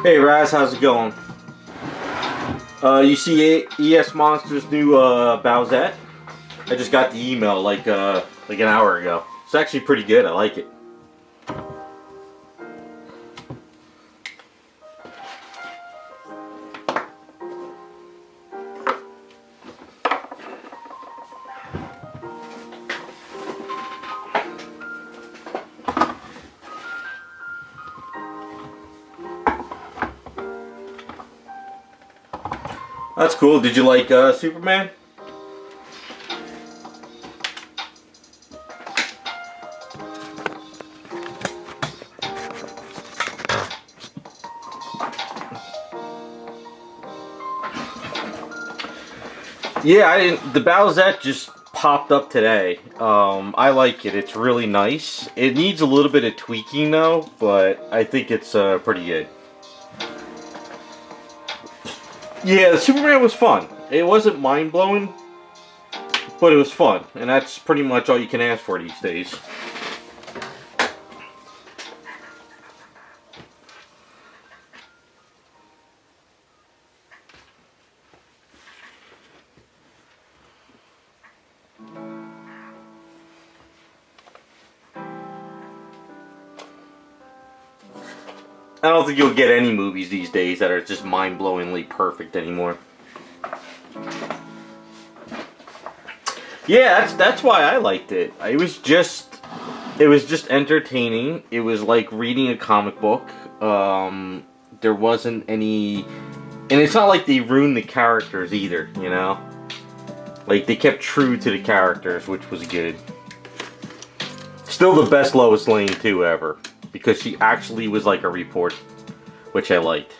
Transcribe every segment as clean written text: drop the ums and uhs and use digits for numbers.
Hey Raz, how's it going? You see ES Monster's new Bowsette? I just got the email like an hour ago. It's actually pretty good. I like it. That's cool. Did you like Superman? Yeah, I didn't. The Bowsette just popped up today. I like it. It's really nice. It needs a little bit of tweaking though, but I think it's pretty good. Yeah, the Superman was fun. It wasn't mind-blowing, but it was fun. And that's pretty much all you can ask for these days. I don't think you'll get any movies these days that are just mind-blowingly perfect anymore. Yeah, that's why I liked it. It was just entertaining. It was like reading a comic book. There wasn't any, and it's not like they ruined the characters either, you know? Like they kept true to the characters, which was good. Still the best Lois Lane too ever, because she actually was like a report, which I liked.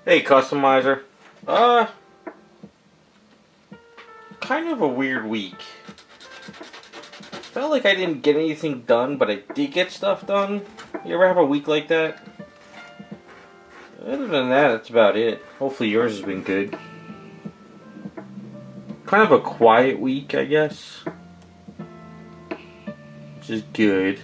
Hey, customizer. Kind of a weird week. Felt like I didn't get anything done, but I did get stuff done. You ever have a week like that? Other than that, that's about it. Hopefully yours has been good. Kind of a quiet week, I guess. Which is good.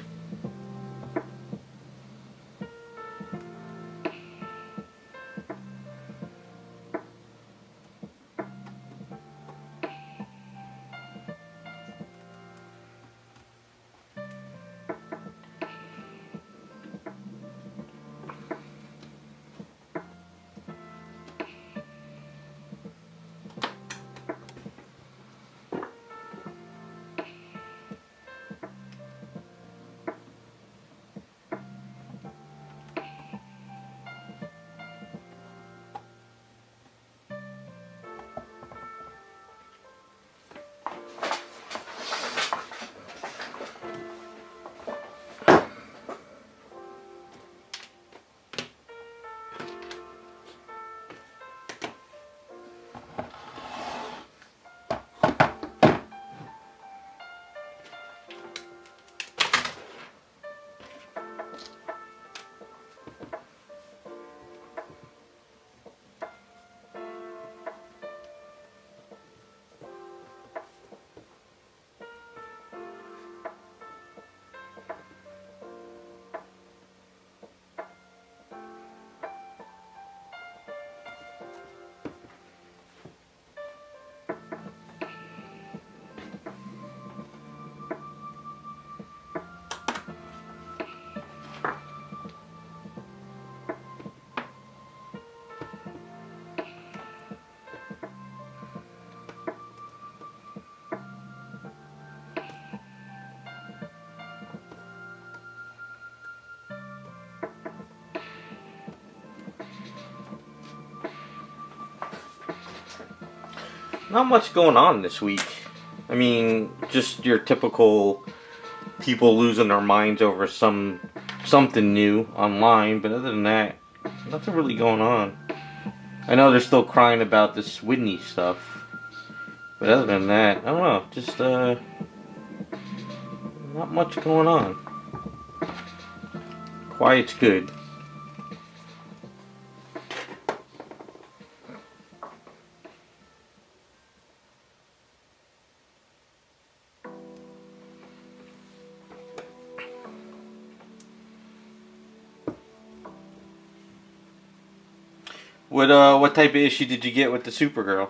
Not much going on this week. I mean, just your typical people losing their minds over something new online, but other than that, nothing really going on. I know they're still crying about this Whitney stuff, but other than that, I don't know, just not much going on. Quiet's good. What type of issue did you get with the Supergirl?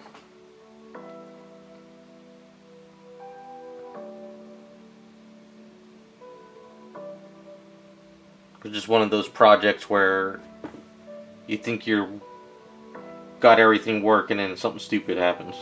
It's just one of those projects where you think you're got everything working and something stupid happens.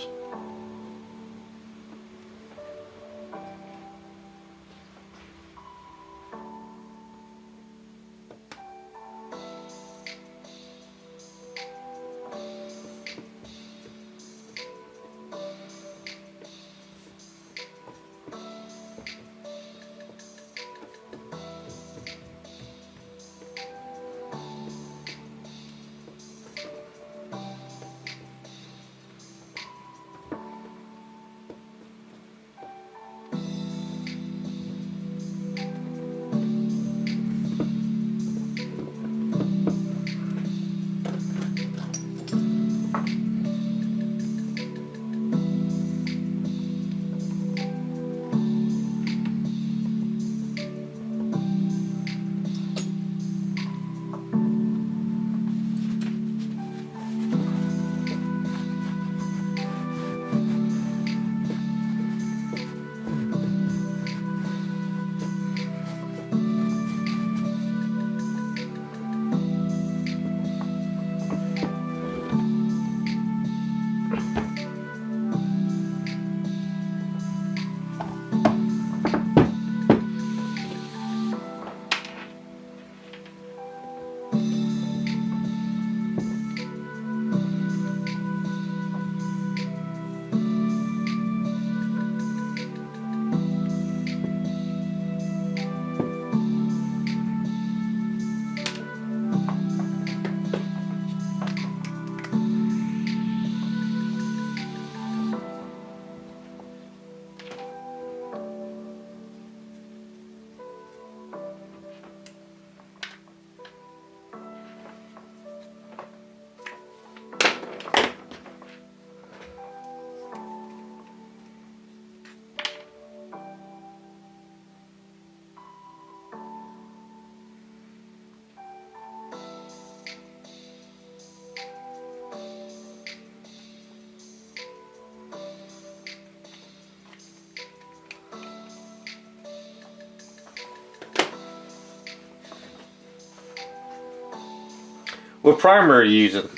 What primer are you using?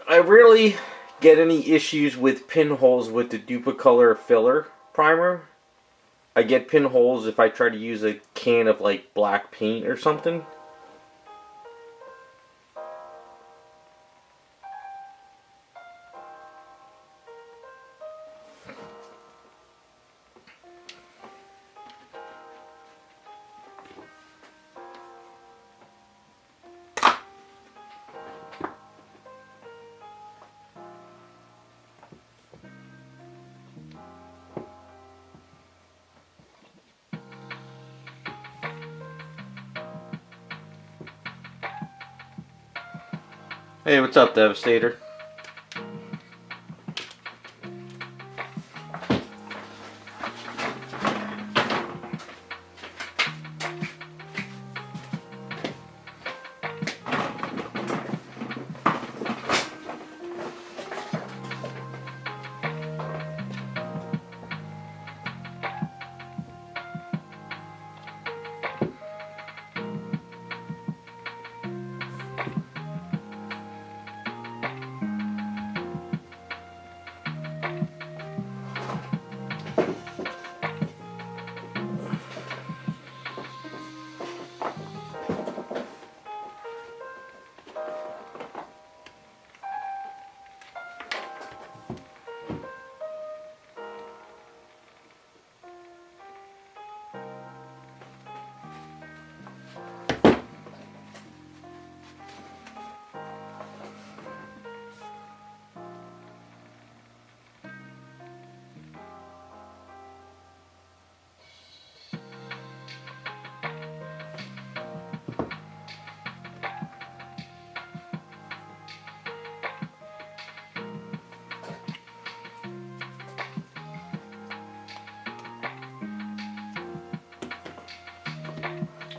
I rarely get any issues with pinholes with the Duplicolor filler primer. I get pinholes if I try to use a can of like black paint or something. Hey, what's up, Devastator?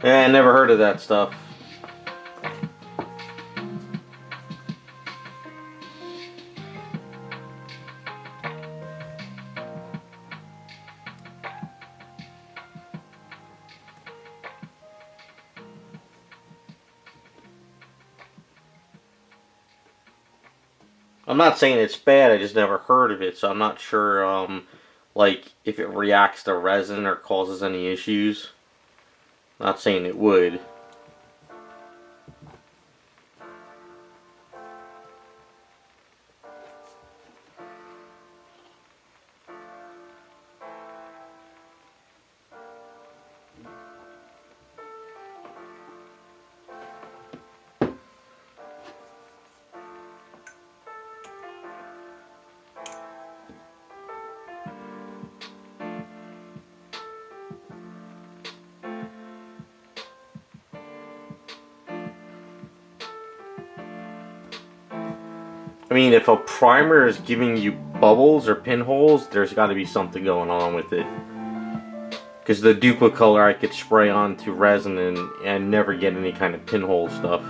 Yeah, I never heard of that stuff. I'm not saying it's bad, I just never heard of it, so I'm not sure, like, if it reacts to resin or causes any issues. Not saying it would. I mean, if a primer is giving you bubbles or pinholes, there's got to be something going on with it. Because the Duplicolor I could spray onto resin and never get any kind of pinhole stuff.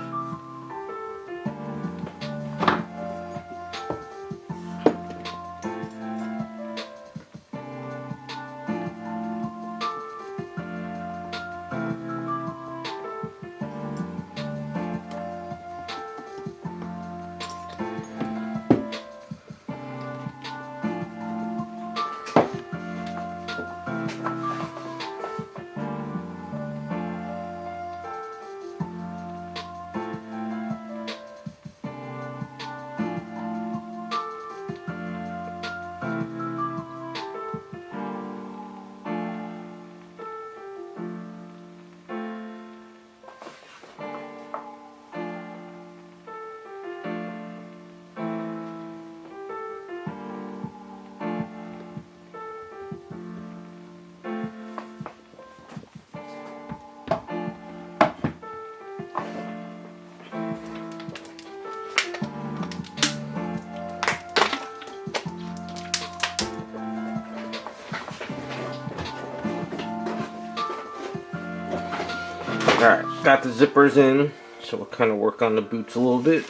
Alright, got the zippers in, so we'll kind of work on the boots a little bit.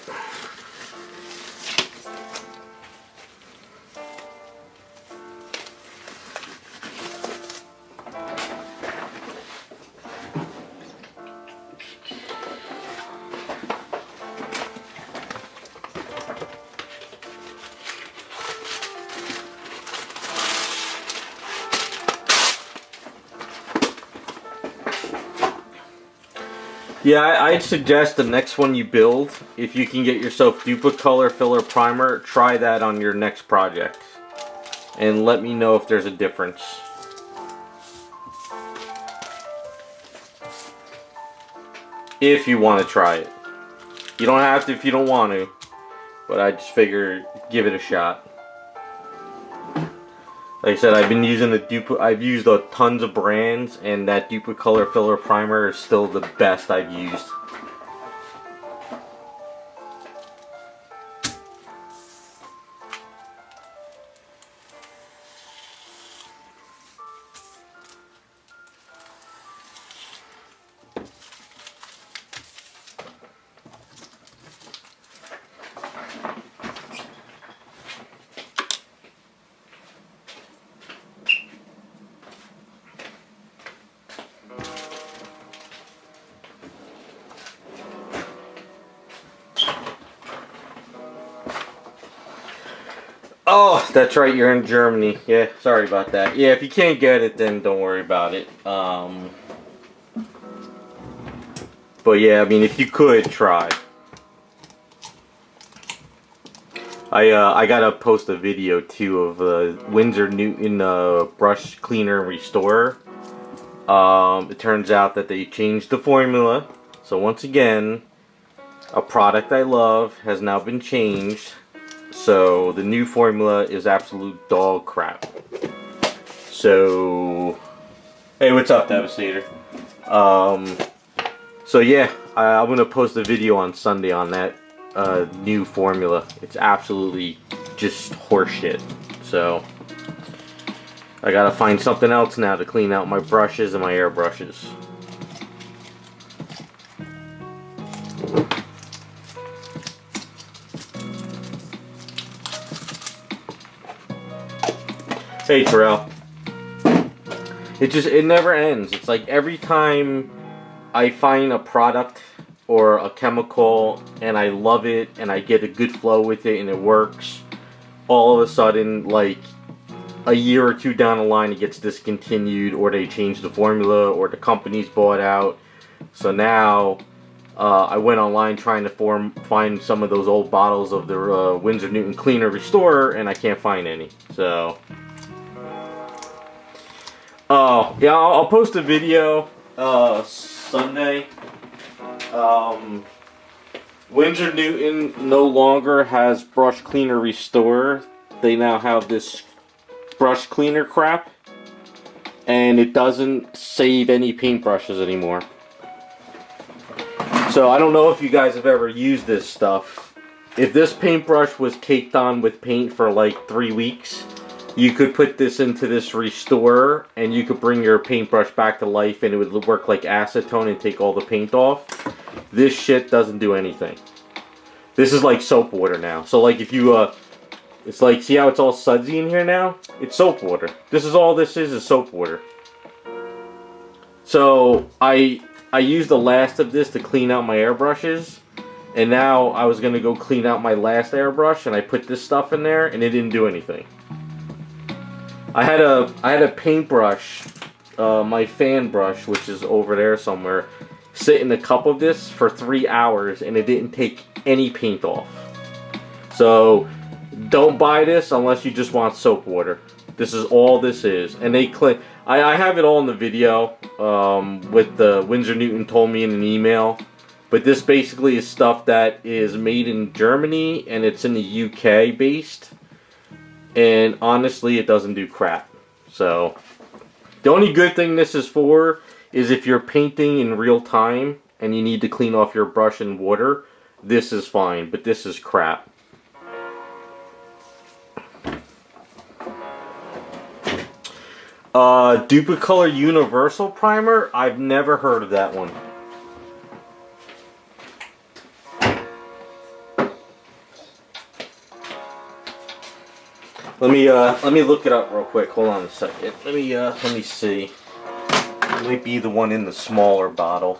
Yeah, I'd suggest the next one you build, if you can get yourself Duplicolor Filler Primer, try that on your next project. And let me know if there's a difference. If you want to try it. You don't have to if you don't want to. But I just figure, give it a shot. Like I said, I've been using I've used tons of brands, and that Duplicolor Filler Primer is still the best I've used. Oh, that's right, you're in Germany. Yeah, sorry about that. Yeah, if you can't get it, then don't worry about it. But yeah, I mean, if you could, try. I gotta post a video, too, of Winsor Newton brush cleaner and restorer. It turns out that they changed the formula. So once again, a product I love has now been changed. So the new formula is absolute dog crap. So, hey, what's up, Devastator? So yeah, I'm gonna post a video on Sunday on that new formula. It's absolutely just horseshit. So I gotta find something else now to clean out my brushes and my airbrushes. Hey Terrell. It never ends. It's like every time I find a product or a chemical and I love it and I get a good flow with it and it works, all of a sudden, like a year or two down the line, it gets discontinued, or they change the formula, or the company's bought out. So now I went online trying to find some of those old bottles of the Winsor Newton Cleaner Restorer, and I can't find any. So oh, yeah, I'll post a video Sunday. Winsor Newton no longer has brush cleaner restorer. They now have this brush cleaner crap, and it doesn't save any paintbrushes anymore. So I don't know if you guys have ever used this stuff. If this paintbrush was caked on with paint for like 3 weeks, you could put this into this restorer and you could bring your paintbrush back to life and it would work like acetone and take all the paint off. This shit doesn't do anything. This is like soap water now. So like if you, it's like, see how it's all sudsy in here now? It's soap water. This is all this is soap water. So I used the last of this to clean out my airbrushes. And now I was going to go clean out my last airbrush and I put this stuff in there and it didn't do anything. I had a paintbrush, my fan brush, which is over there somewhere, sit in a cup of this for 3 hours and it didn't take any paint off. So don't buy this unless you just want soap water. This is all this is. And they clean. I have it all in the video with the Winsor Newton told me in an email. But this basically is stuff that is made in Germany and it's in the UK based. And honestly, it doesn't do crap. So the only good thing this is for is if you're painting in real time and you need to clean off your brush in water, this is fine, but this is crap. Duplicolor Universal Primer, I've never heard of that one. Let me look it up real quick. Hold on a second. Let me see. It might be the one in the smaller bottle.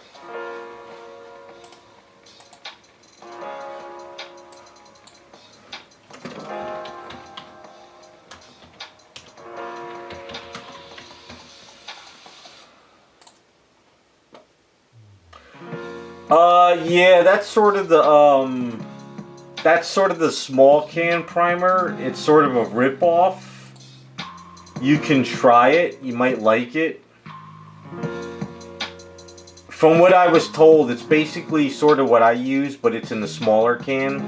Yeah, that's sort of the small can primer. It's sort of a rip-off. You can try it. You might like it. From what I was told, it's basically sort of what I use, but it's in the smaller can.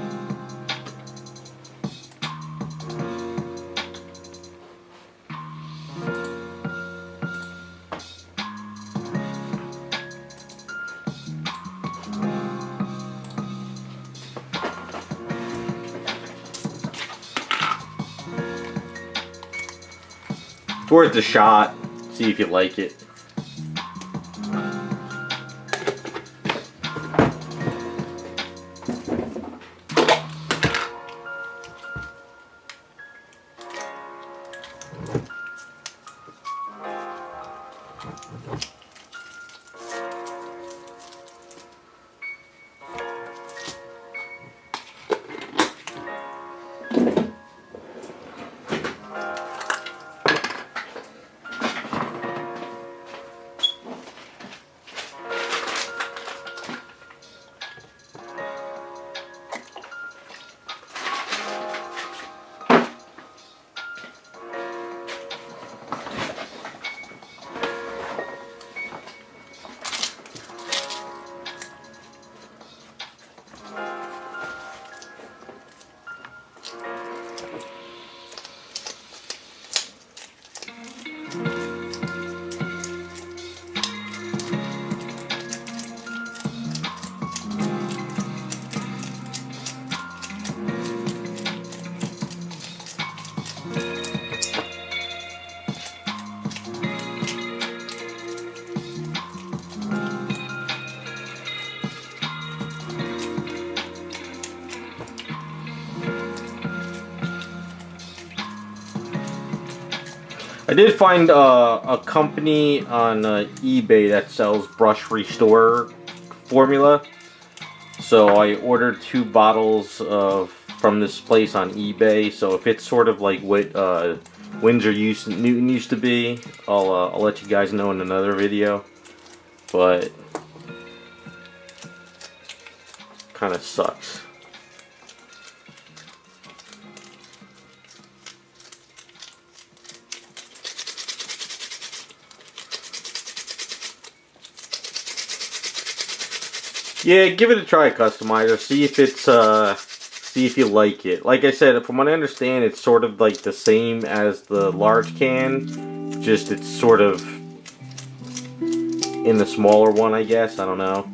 It's worth a shot. See if you like it. I did find a company on eBay that sells brush restore formula. So I ordered 2 bottles from this place on eBay. So if it's sort of like what Windsor Newton used to be, I'll let you guys know in another video. But kind of sucks. Yeah, give it a try, customizer. See if it's see if you like it. Like I said, from what I understand, it's sort of like the same as the large can, just it's sort of in the smaller one, I guess. I don't know.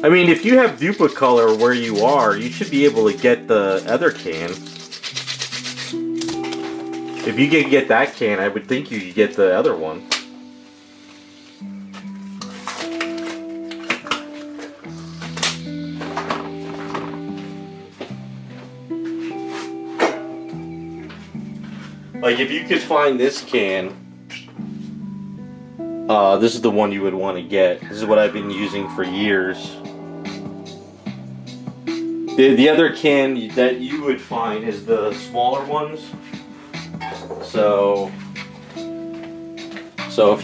I mean, if you have Duplicolor where you are, you should be able to get the other can. If you can get that can, I would think you could get the other one. Like, if you could find this can, this is the one you would want to get. This is what I've been using for years. The other can that you would find is the smaller ones. So if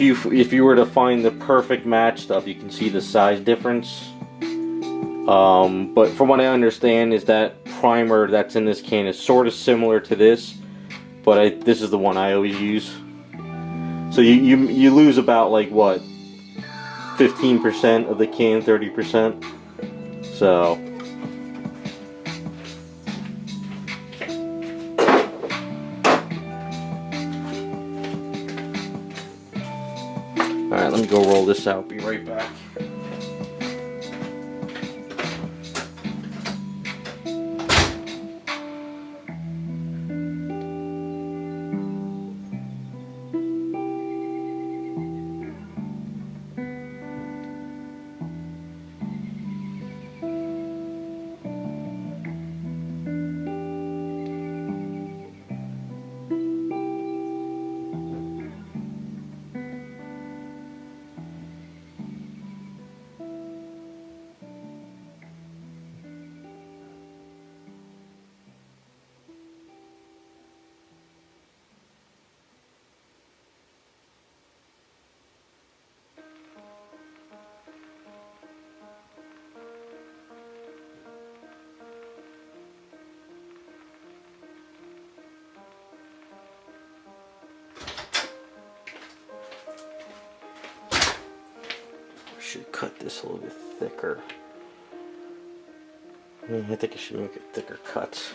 you were to find the perfect match stuff, you can see the size difference. But from what I understand is that primer that's in this can is sort of similar to this. But this is the one I always use. So you lose about like what, 15% of the can, 30%. So all right, let me go roll this out. Be right back. should cut this a little bit thicker. I think I should make it thicker cuts.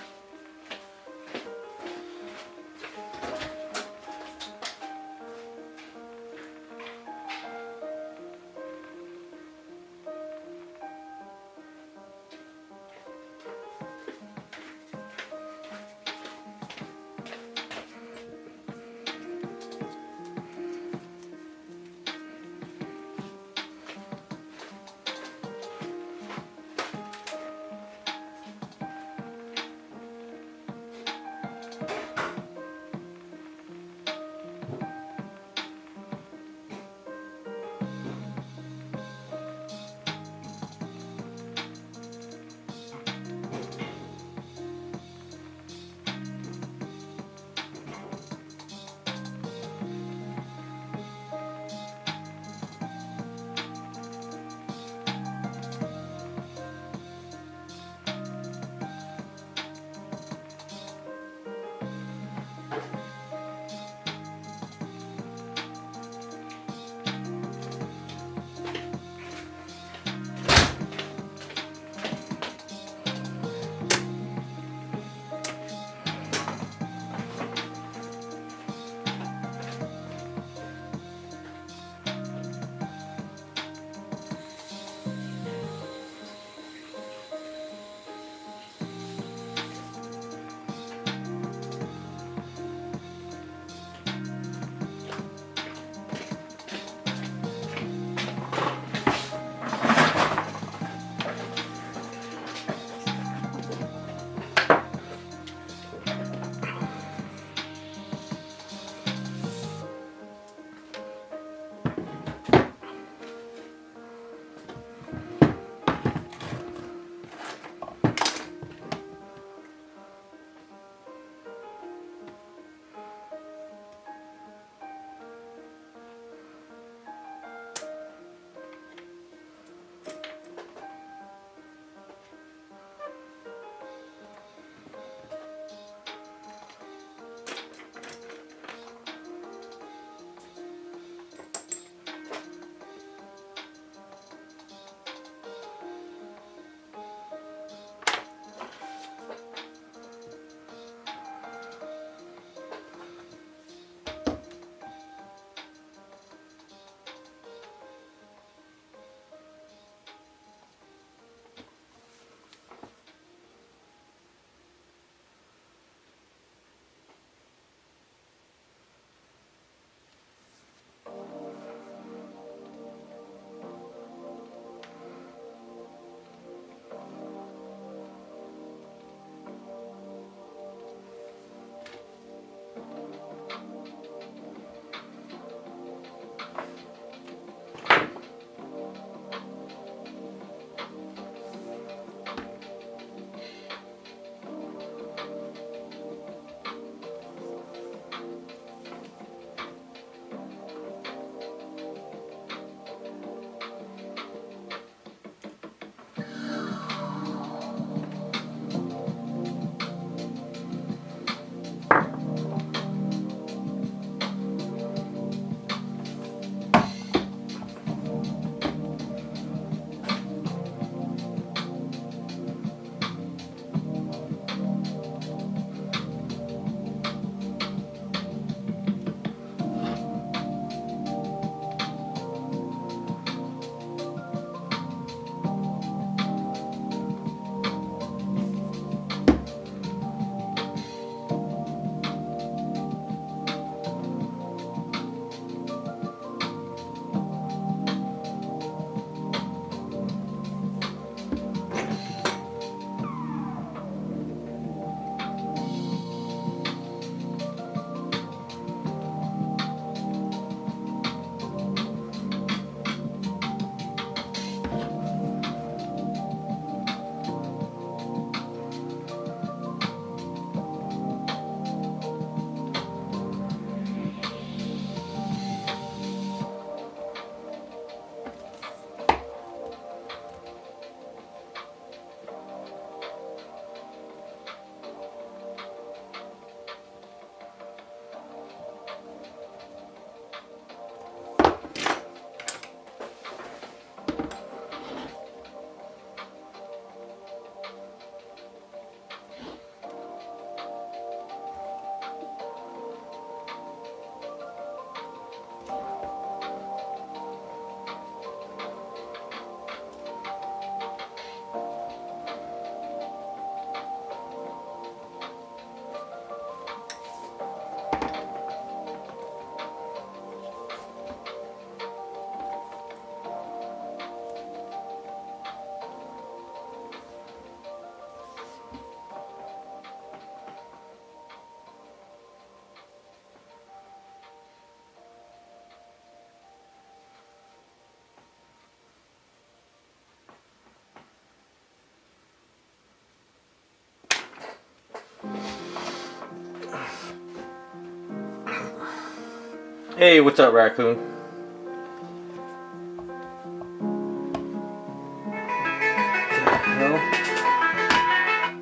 Hey, what's up, raccoon?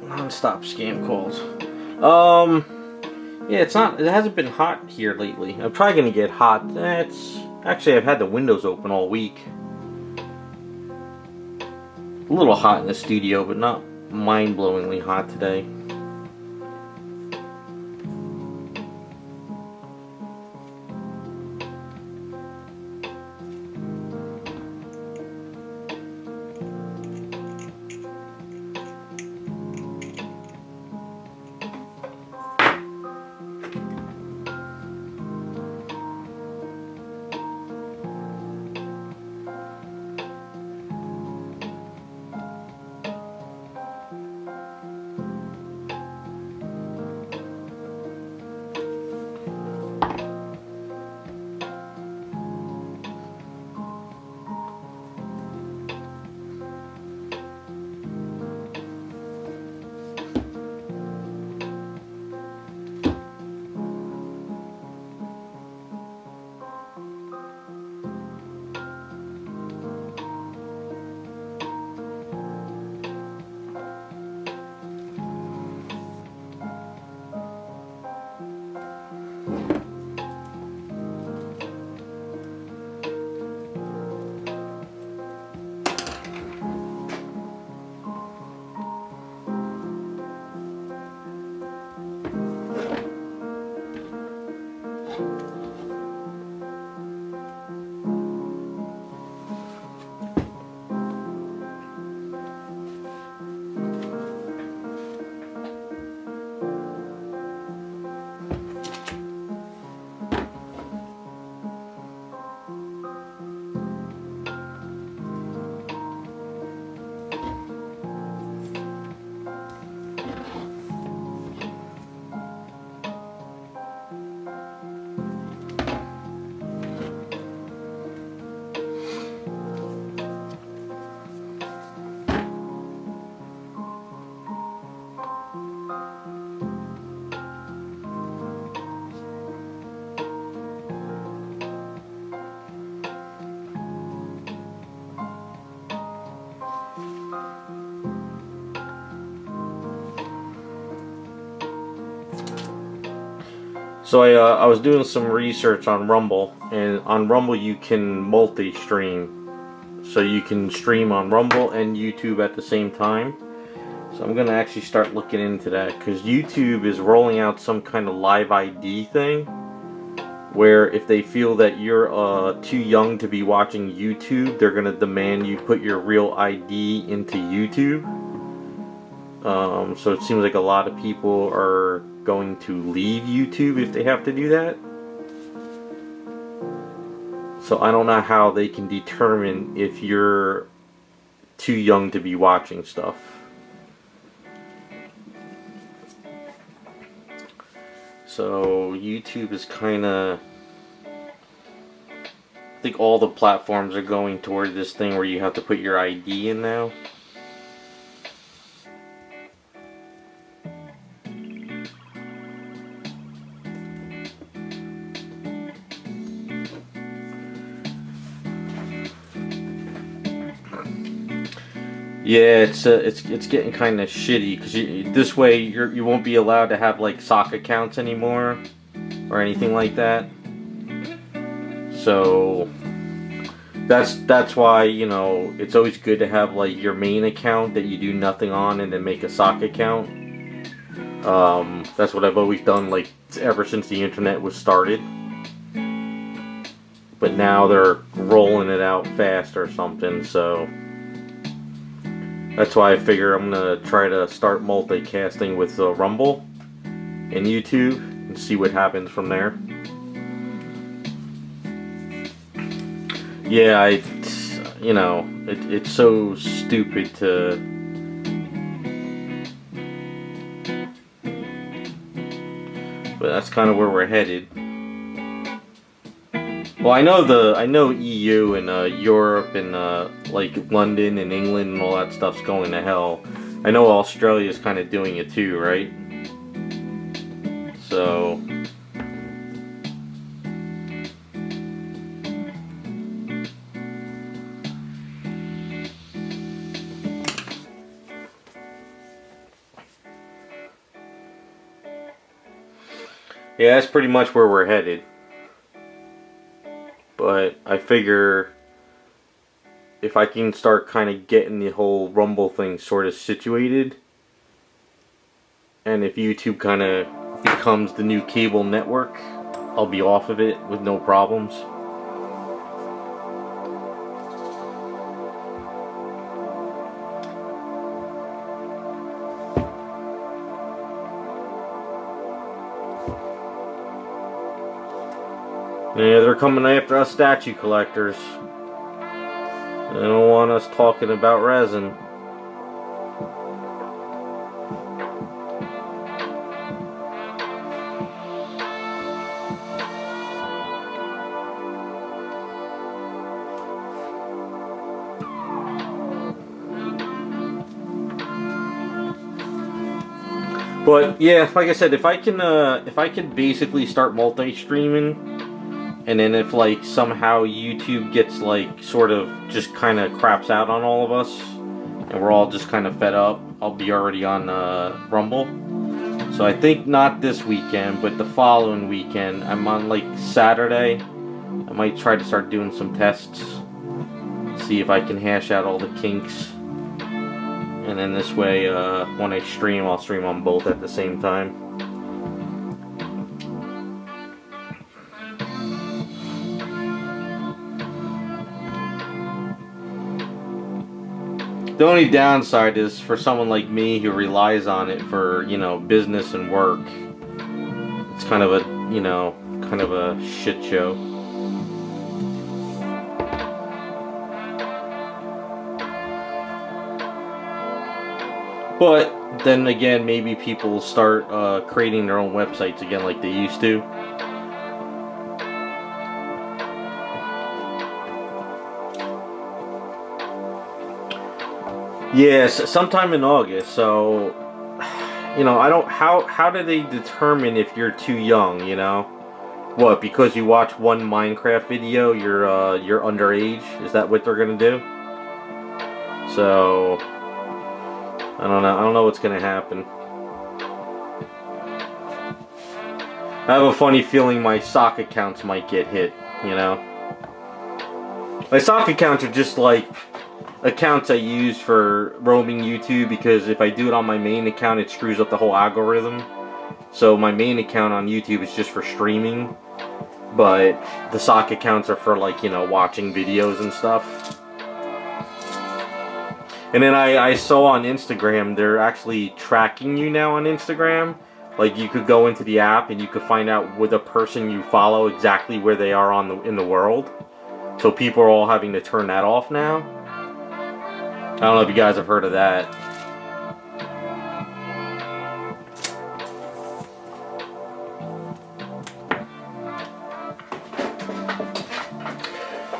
Non-stop scam calls. Yeah, it hasn't been hot here lately. I'm probably gonna get hot. Actually, I've had the windows open all week. A little hot in the studio, but not mind-blowingly hot today. So I was doing some research on Rumble, and on Rumble you can multi-stream. So you can stream on Rumble and YouTube at the same time. So I'm going to actually start looking into that, because YouTube is rolling out some kind of live ID thing, where if they feel that you're too young to be watching YouTube, they're going to demand you put your real ID into YouTube. So it seems like a lot of people are going to leave YouTube if they have to do that. So I don't know how they can determine if you're too young to be watching stuff. So YouTube is kind of... I think all the platforms are going toward this thing where you have to put your ID in now. Yeah, it's getting kind of shitty, because this way you won't be allowed to have like sock accounts anymore or anything like that. So that's why, you know, it's always good to have like your main account that you do nothing on, and then make a sock account. That's what I've always done, like ever since the internet was started. But now they're rolling it out fast or something, so that's why I figure I'm gonna try to start multicasting with Rumble and YouTube and see what happens from there. Yeah, you know, it's so stupid to... But that's kind of where we're headed. Well, I know EU and Europe and like London and England and all that stuff's going to hell. I know Australia's kind of doing it too, right? So Yeah, that's pretty much where we're headed. But I figure if I can start kind of getting the whole Rumble thing sort of situated, and if YouTube kind of becomes the new cable network, I'll be off of it with no problems. Yeah, they're coming after us statue collectors. They don't want us talking about resin. But yeah, like I said, if I can basically start multi-streaming, and then if like somehow YouTube gets like sort of just kind of craps out on all of us, and we're all just kind of fed up, I'll be already on Rumble. So I think not this weekend, but the following weekend, I'm on like Saturday. I might try to start doing some tests, see if I can hash out all the kinks. And then this way, when I stream, I'll stream on both at the same time. The only downside is for someone like me who relies on it for, you know, business and work. It's kind of a, you know, kind of a shit show. But then again, maybe people will start creating their own websites again like they used to. Yes, sometime in August. So, you know, I don't. How do they determine if you're too young? You know, what? Because you watch one Minecraft video, you're underage? Is that what they're gonna do? So, I don't know. I don't know what's gonna happen. I have a funny feeling my sock accounts might get hit. You know, my sock accounts are just like accounts I use for roaming YouTube, because if I do it on my main account, it screws up the whole algorithm. So my main account on YouTube is just for streaming, but the sock accounts are for, like, you know, watching videos and stuff. And then I saw on Instagram, they're actually tracking you now on Instagram. Like, you could go into the app and you could find out with a person you follow exactly where they are in the world. So people are all having to turn that off now. I don't know if you guys have heard of that.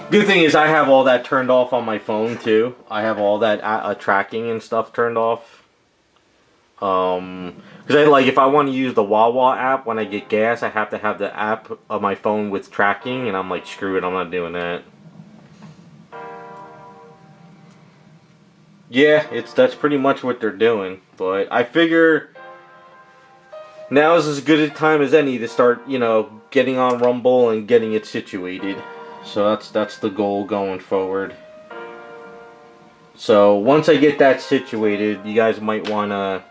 Good thing is I have all that turned off on my phone too. I have all that tracking and stuff turned off. Because like, if I want to use the Wawa app when I get gas, I have to have the app on my phone with tracking, and I'm like, screw it, I'm not doing that. Yeah, that's pretty much what they're doing. But I figure now is as good a time as any to start, you know, getting on Rumble and getting it situated. So that's the goal going forward. So once I get that situated, you guys might want to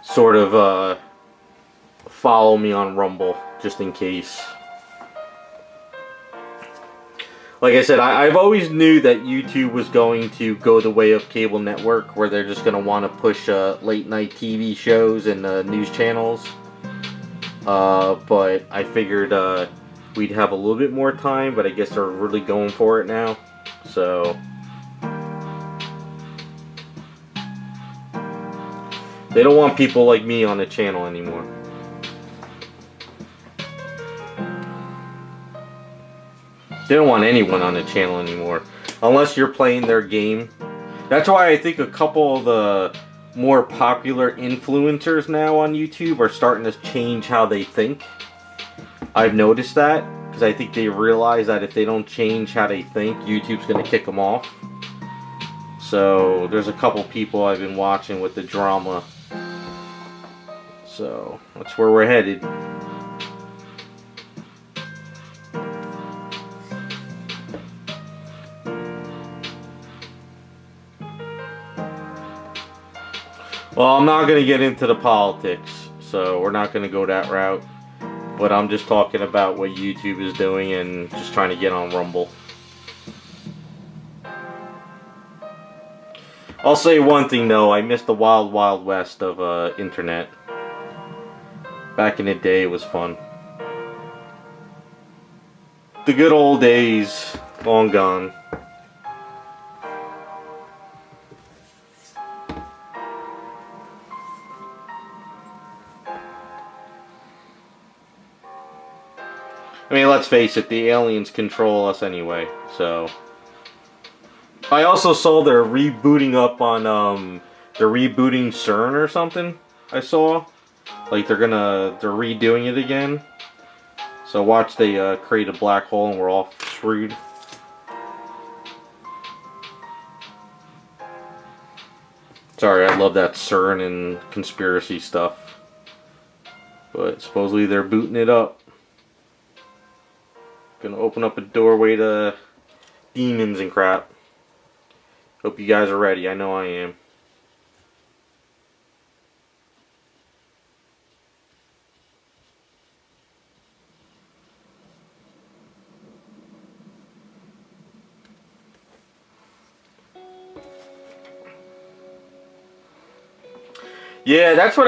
sort of follow me on Rumble, just in case. Like I said, I've always knew that YouTube was going to go the way of cable network, where they're just going to want to push late night TV shows and news channels. But I figured we'd have a little bit more time, but I guess they're really going for it now. So they don't want people like me on the channel anymore. They don't want anyone on the channel anymore, unless you're playing their game. That's why I think a couple of the more popular influencers now on YouTube are starting to change how they think. I've noticed that, because I think they realize that if they don't change how they think, YouTube's going to kick them off. So there's a couple people I've been watching with the drama. So that's where we're headed. Well, I'm not gonna get into the politics, so we're not gonna go that route. But I'm just talking about what YouTube is doing and just trying to get on Rumble. I'll say one thing though, I miss the wild wild west of internet. Back in the day it was fun. The good old days, long gone. I mean, let's face it, the aliens control us anyway, so. I also saw they're rebooting up on, they're rebooting CERN or something, I saw. Like, they're redoing it again. So watch they create a black hole and we're all screwed. Sorry, I love that CERN and conspiracy stuff. But supposedly they're booting it up. Gonna open up a doorway to demons and crap. Hope you guys are ready. I know I am. Yeah, that's what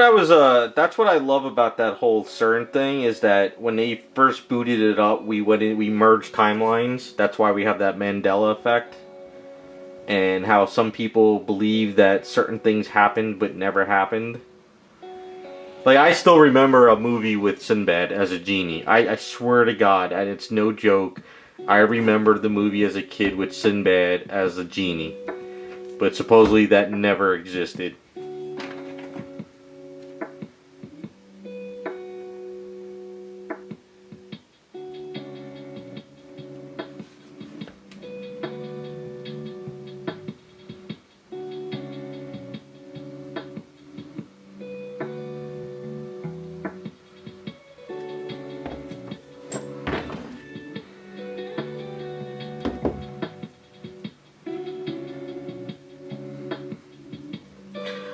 that's what I love about that whole CERN thing, is that when they first booted it up, we merged timelines. That's why we have that Mandela effect. And how some people believe that certain things happened but never happened. Like, I still remember a movie with Sinbad as a genie. I swear to God, and it's no joke, I remember the movie as a kid with Sinbad as a genie. But supposedly that never existed.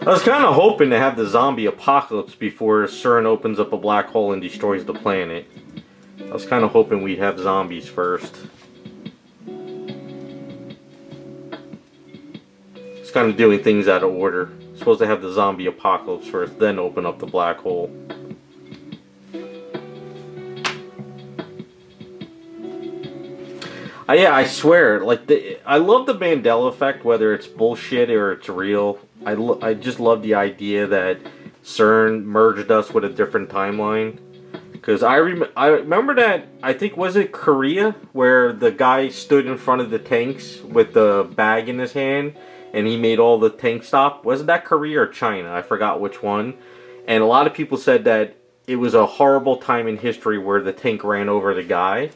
I was kind of hoping to have the zombie apocalypse before CERN opens up a black hole and destroys the planet. I was kind of hoping we'd have zombies first. It's kind of doing things out of order. Supposed to have the zombie apocalypse first, then open up the black hole. Yeah, I swear, like, I love the Mandela effect, whether it's bullshit or it's real. I just love the idea that CERN merged us with a different timeline. Because I remember that, I think, was it Korea? Where the guy stood in front of the tanks with the bag in his hand and he made all the tanks stop. Wasn't that Korea or China? I forgot which one. And a lot of people said that it was a horrible time in history where the tank ran over the guy.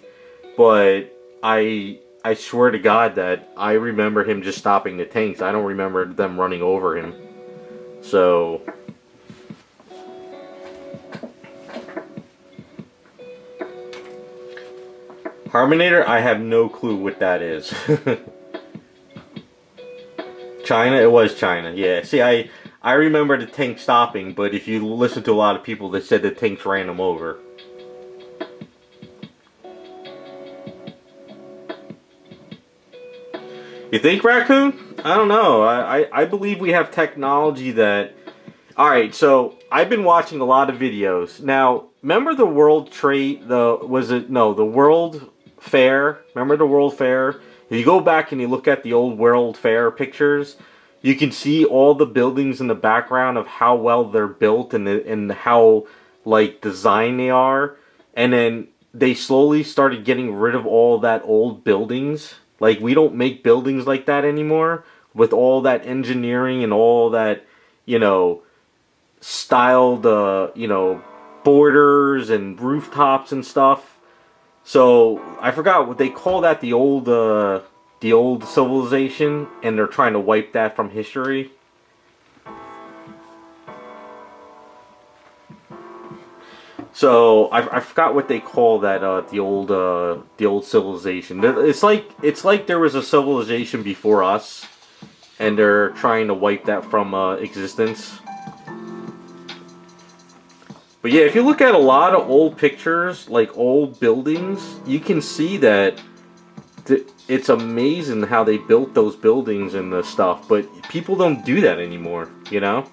But I swear to God that I remember him just stopping the tanks. I don't remember them running over him. So Harminator, I have no clue what that is. China? It was China, yeah. See, I remember the tank stopping, but if you listen to a lot of people, they said the tanks ran them over. You think, Raccoon? I don't know. I believe we have technology that... Alright, so I've been watching a lot of videos. Now, remember the World Trade... the World Fair? Remember the World Fair? If you go back and you look at the old World Fair pictures, you can see all the buildings in the background of how well they're built and how, like, designed they are. And then they slowly started getting rid of all that old buildings. Like, we don't make buildings like that anymore, with all that engineering and all that, you know, styled, you know, borders and rooftops and stuff. So, I forgot what they call that, the old civilization, and they're trying to wipe that from history. So I forgot what they call that, the old civilization. It's like there was a civilization before us, and they're trying to wipe that from existence. But yeah, if you look at a lot of old pictures, like old buildings, you can see that it's amazing how they built those buildings and the stuff. But people don't do that anymore, you know?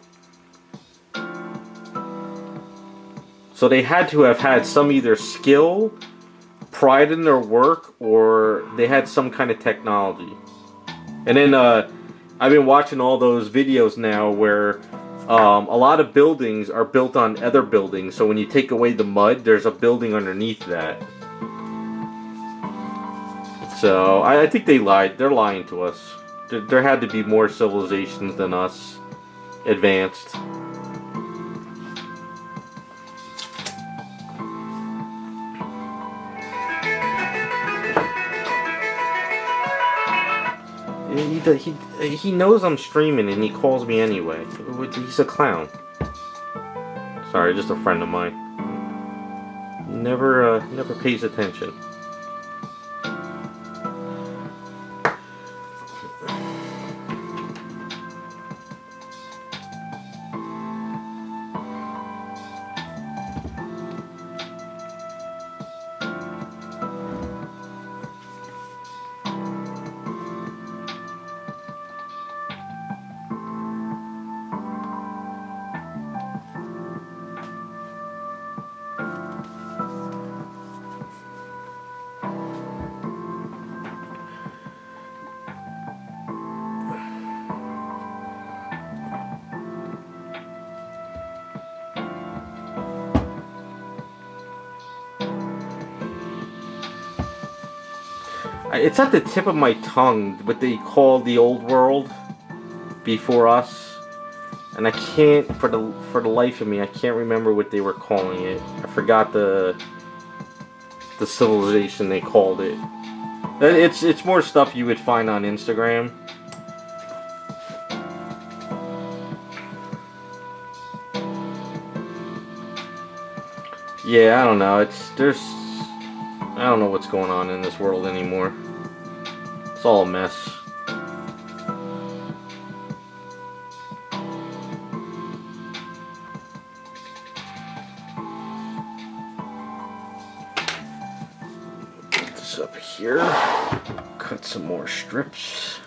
So they had to have had some either skill, pride in their work, or they had some kind of technology. And then I've been watching all those videos now where a lot of buildings are built on other buildings. So when you take away the mud, there's a building underneath that. So I think they lied. They're lying to us. There had to be more civilizations than us advanced. He knows I'm streaming and he calls me anyway. He's a clown. Sorry, just a friend of mine. Never pays attention. It's at the tip of my tongue what they call the old world before us, and I can't for the life of me I can't remember what they were calling it. I forgot the civilization they called it. It's more stuff you would find on Instagram. Yeah, I don't know. I don't know what's going on in this world anymore. It's all a mess. Put this up here. Cut some more strips.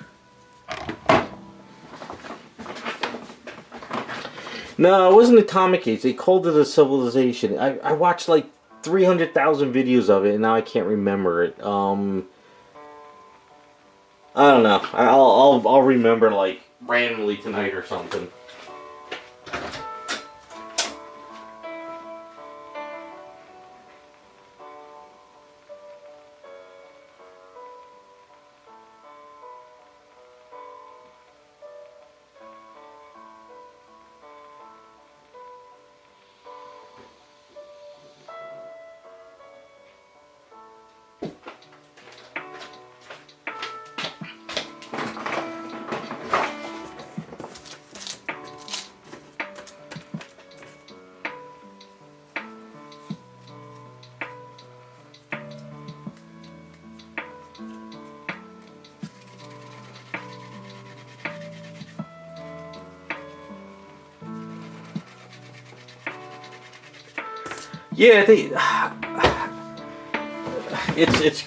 No, it wasn't Atomic Age. They called it a civilization. I watched like 300,000 videos of it, and now I can't remember it. I don't know. I'll remember like randomly tonight or something. Yeah, it's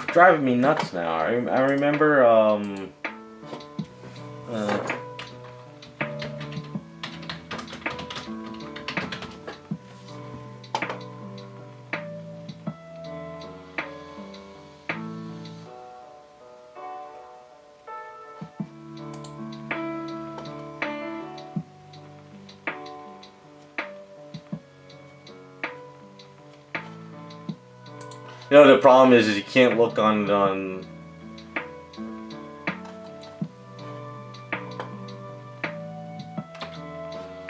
driving me nuts now. I remember you know, the problem is you can't look on.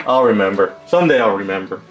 I'll remember. Someday I'll remember.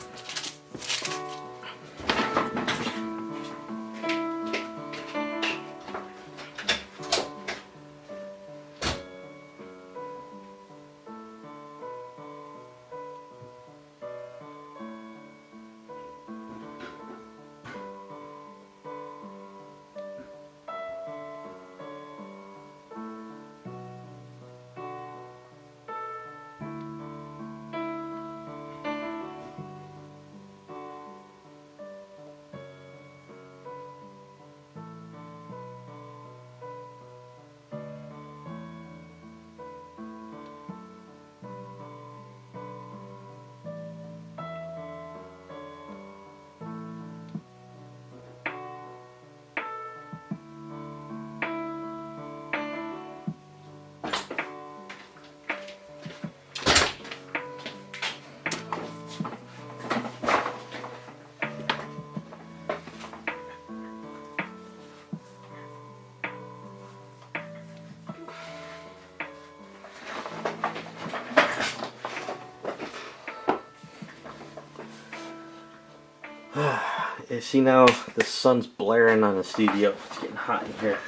You see now the sun's blaring on the studio. It's getting hot in here.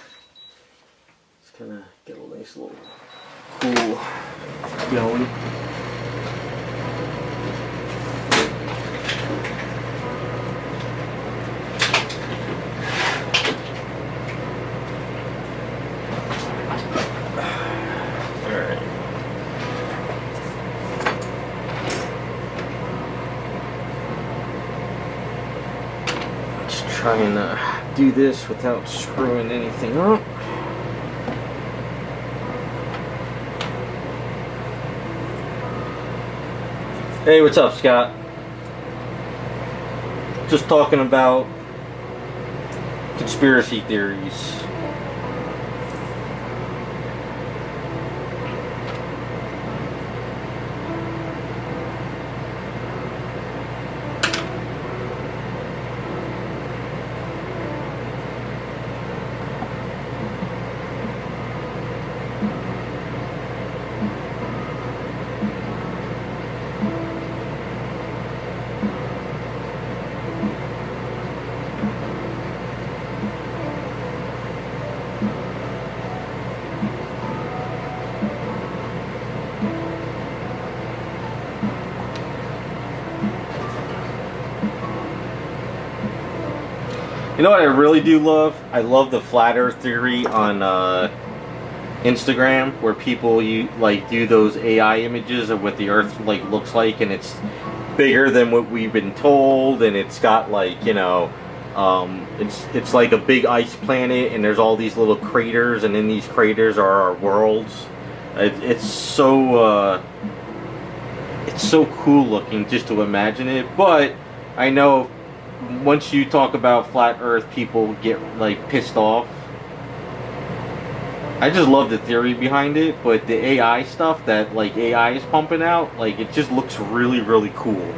It's kind of get a nice little cool going. Trying to do this without screwing anything up. Hey, what's up, Scott? Just talking about conspiracy theories. You know what I really do love? I love the flat earth theory on Instagram, where people do those AI images of what the earth looks like, and it's bigger than what we've been told, and it's got it's like a big ice planet, and there's all these little craters, and in these craters are our worlds. It's so cool looking just to imagine it, but I know once you talk about flat earth, people get pissed off. I just love the theory behind it, but the AI stuff that AI is pumping out, it just looks really, really cool.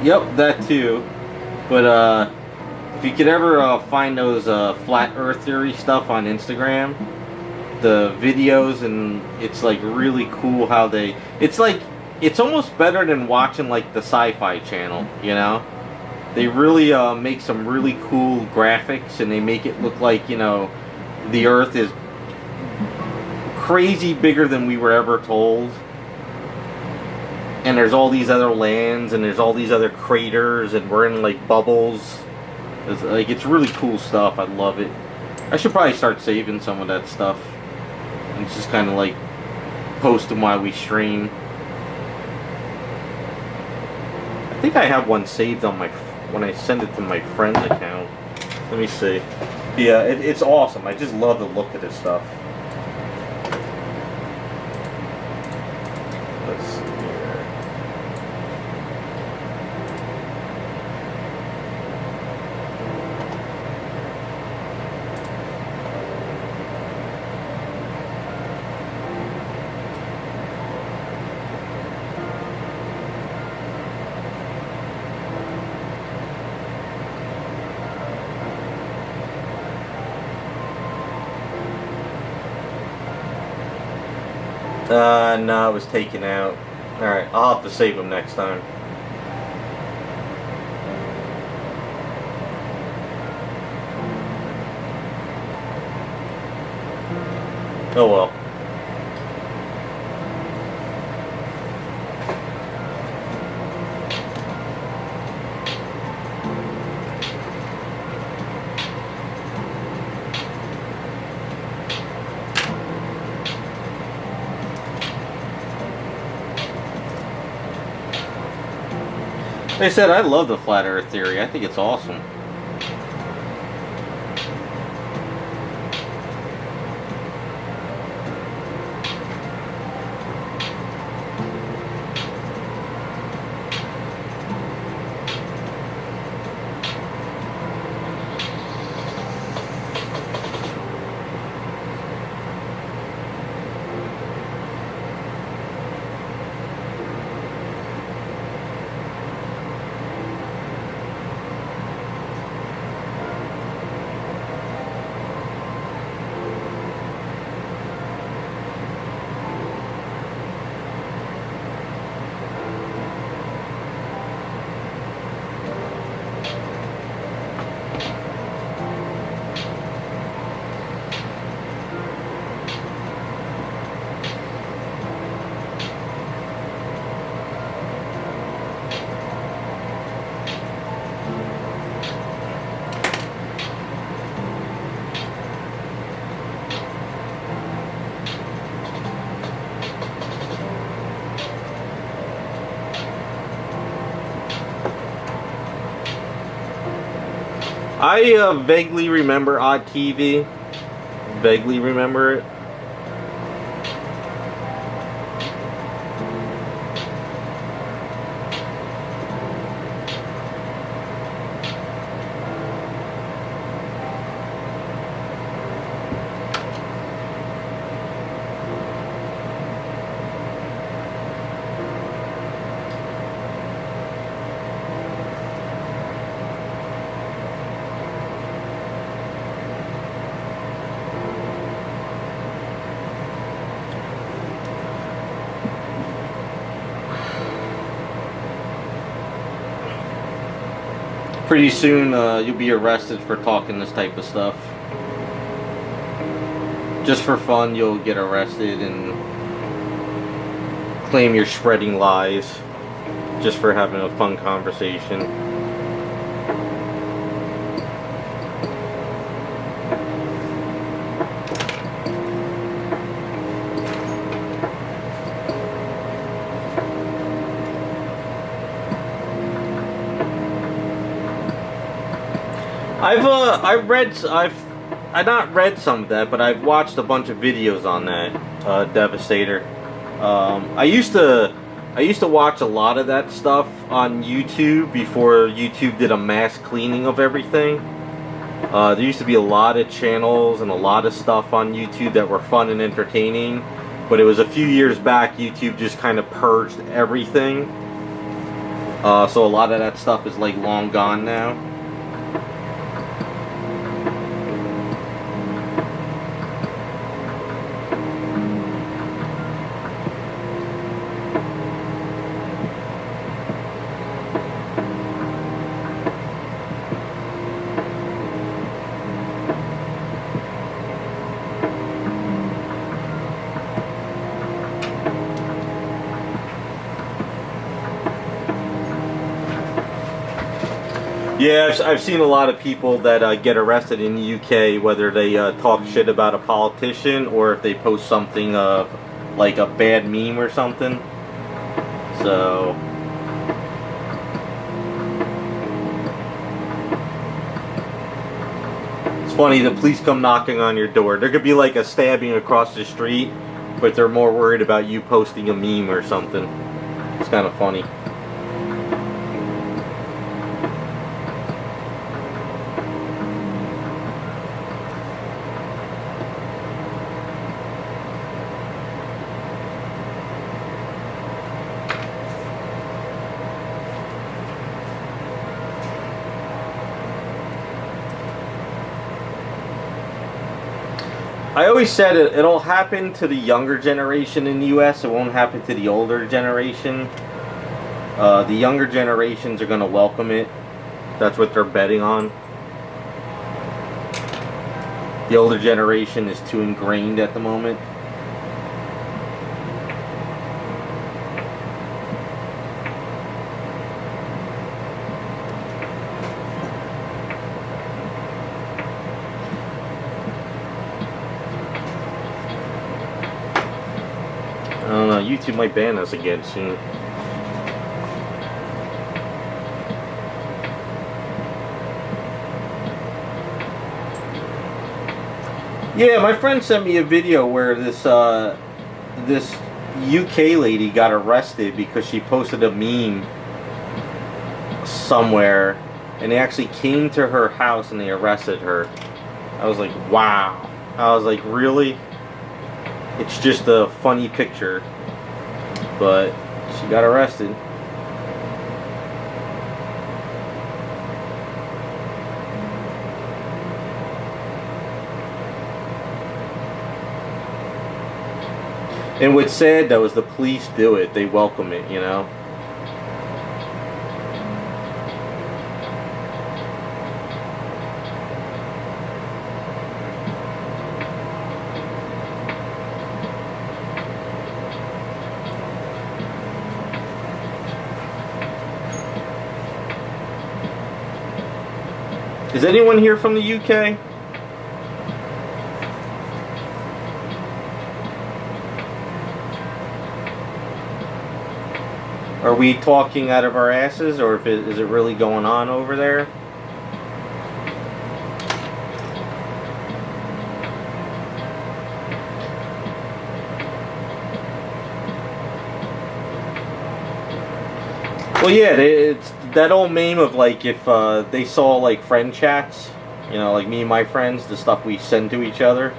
Yep, that too. But if you could ever find those flat earth theory stuff on Instagram, the videos, and it's really cool how it's almost better than watching the Sci-Fi Channel, you know? They really make some really cool graphics, and they make it look like, the earth is crazy bigger than we were ever told. And there's all these other lands, and there's all these other craters, and we're in bubbles. It's really cool stuff. I love it. I should probably start saving some of that stuff and just kind of post them while we stream. I think I have one saved on when I send it to my friend's account. Let me see. Yeah, it's awesome. I just love the look of this stuff. Let's see here. No, it was taken out. Alright, I'll have to save them next time. Oh well. Like I said, I love the flat earth theory. I think it's awesome. I vaguely remember Odd TV. Vaguely remember it. Pretty soon you'll be arrested for talking this type of stuff. Just for fun, you'll get arrested and claim you're spreading lies just for having a fun conversation. I've not read some of that, but I've watched a bunch of videos on that Devastator. I used to watch a lot of that stuff on YouTube before YouTube did a mass cleaning of everything. There used to be a lot of channels and a lot of stuff on YouTube that were fun and entertaining, but it was a few years back YouTube just kind of purged everything. So a lot of that stuff is like long gone now. Yeah, I've seen a lot of people that get arrested in the UK, whether they talk shit about a politician or if they post something like a bad meme or something. So it's funny, the police come knocking on your door. There could be like a stabbing across the street, but they're more worried about you posting a meme or something. It's kind of funny. I always said it'll happen to the younger generation in the US. It won't happen to the older generation. The younger generations are going to welcome it. That's what they're betting on. the older generation is too ingrained at the moment. I don't know, YouTube might ban us again soon. Yeah, my friend sent me a video where this UK lady got arrested because she posted a meme somewhere, and they actually came to her house and they arrested her. I was like, wow. I was like, really? It's just a funny picture, but she got arrested. And what's sad though is the police do it. They welcome it, you know. Is anyone here from the UK? Are we talking out of our asses, or is it really going on over there? Well, yeah, it's that old meme of like if they saw like friend chats, you know, like me and my friends, the stuff we send to each other.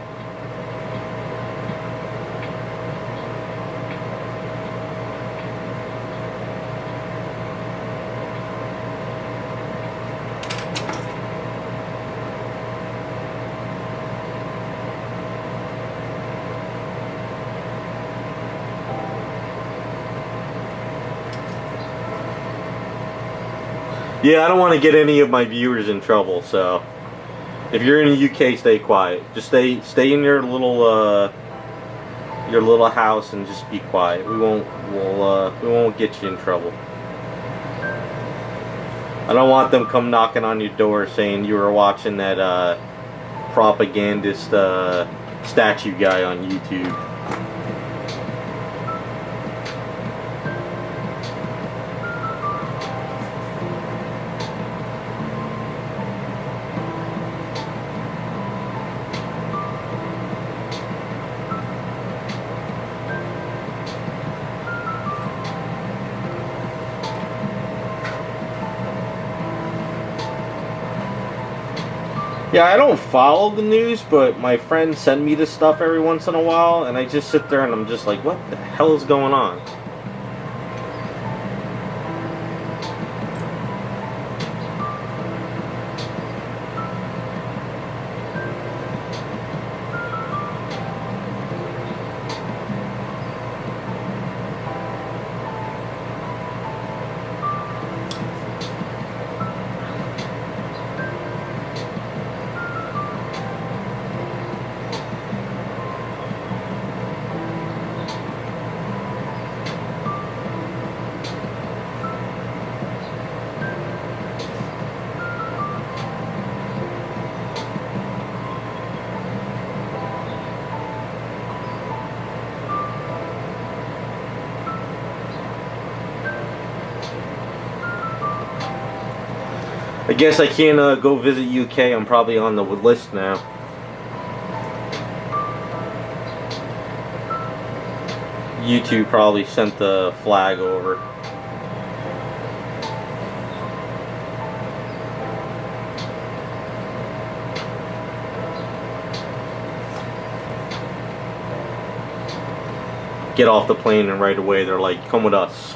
Yeah, I don't want to get any of my viewers in trouble, so if you're in the UK, stay quiet. Just stay in your little house and just be quiet. We won't get you in trouble. I don't want them come knocking on your door saying you were watching that propagandist statue guy on YouTube. Yeah, I don't follow the news, but my friends send me this stuff every once in a while, and I just sit there and I'm just like, what the hell is going on? I guess I can't go visit UK. I'm probably on the list now. YouTube probably sent the flag over. Get off the plane and right away they're like, come with us.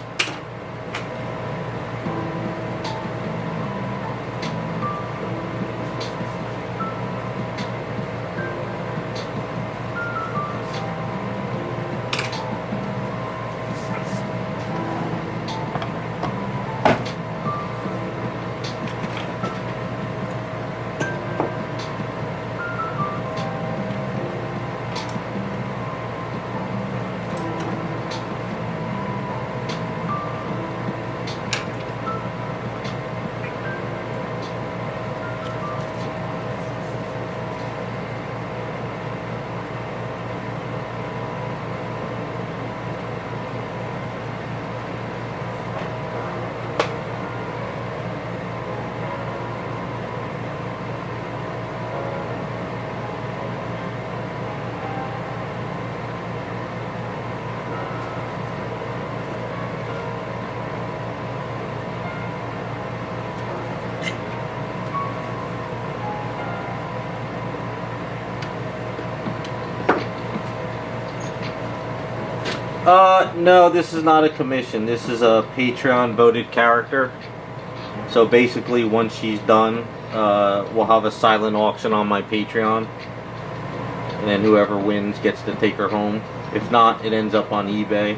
No, this is not a commission. This is a Patreon voted character. So basically, once she's done, we'll have a silent auction on my Patreon. And then whoever wins gets to take her home. If not, it ends up on eBay.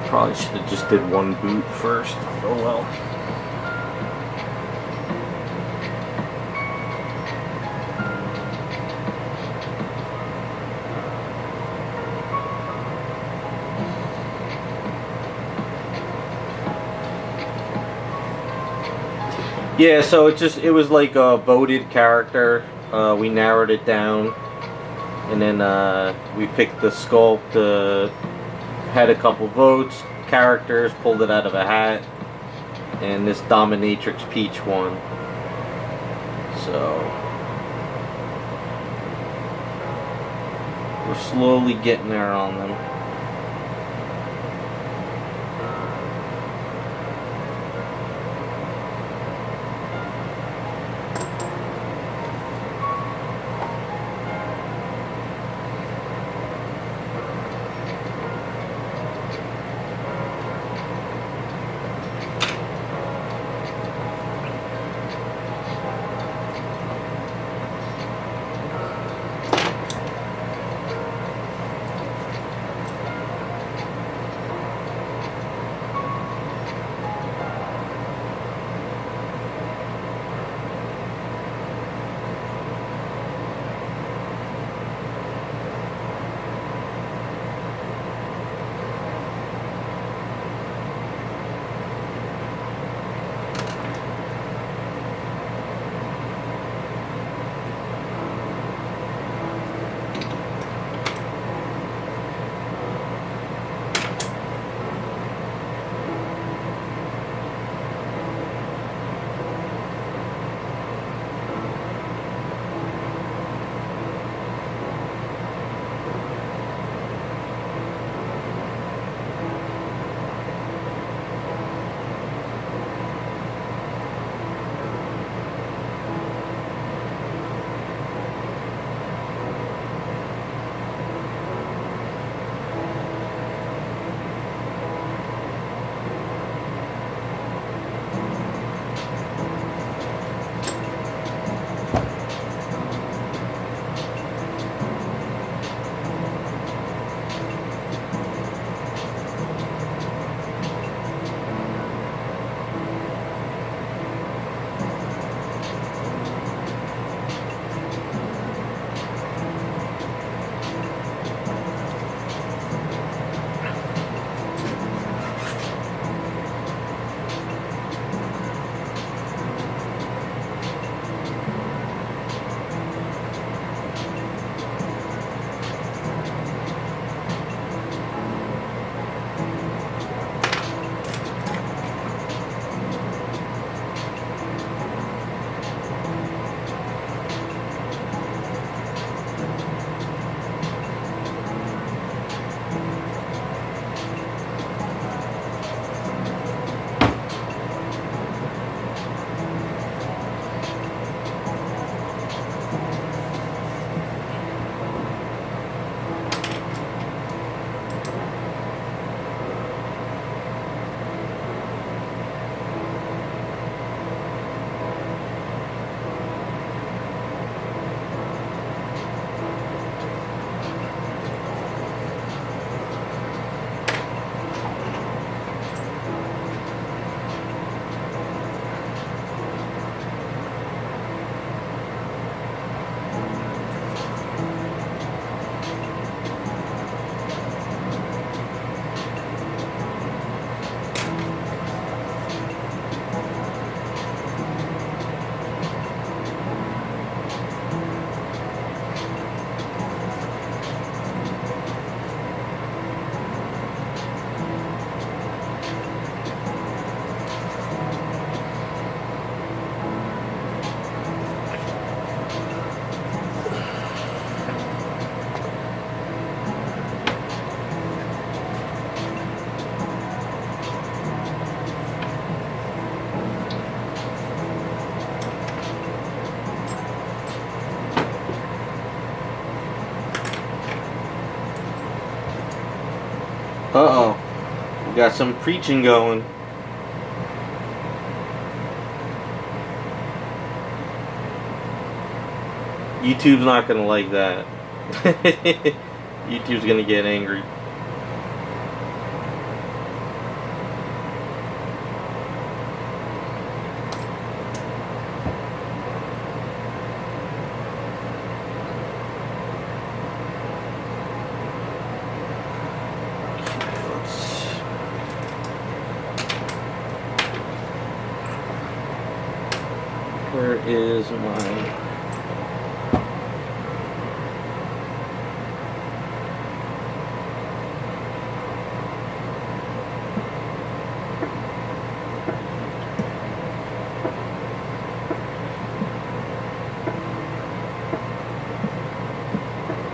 Probably should have just did one boot first. Oh well. Yeah, so it was like a voted character. We narrowed it down, and then we picked the sculpt. Had a couple votes, characters, pulled it out of a hat, and this Dominatrix Peach won. So we're slowly getting there on them. got some preaching going. YouTube's not gonna like that. YouTube's gonna get angry. Where is my...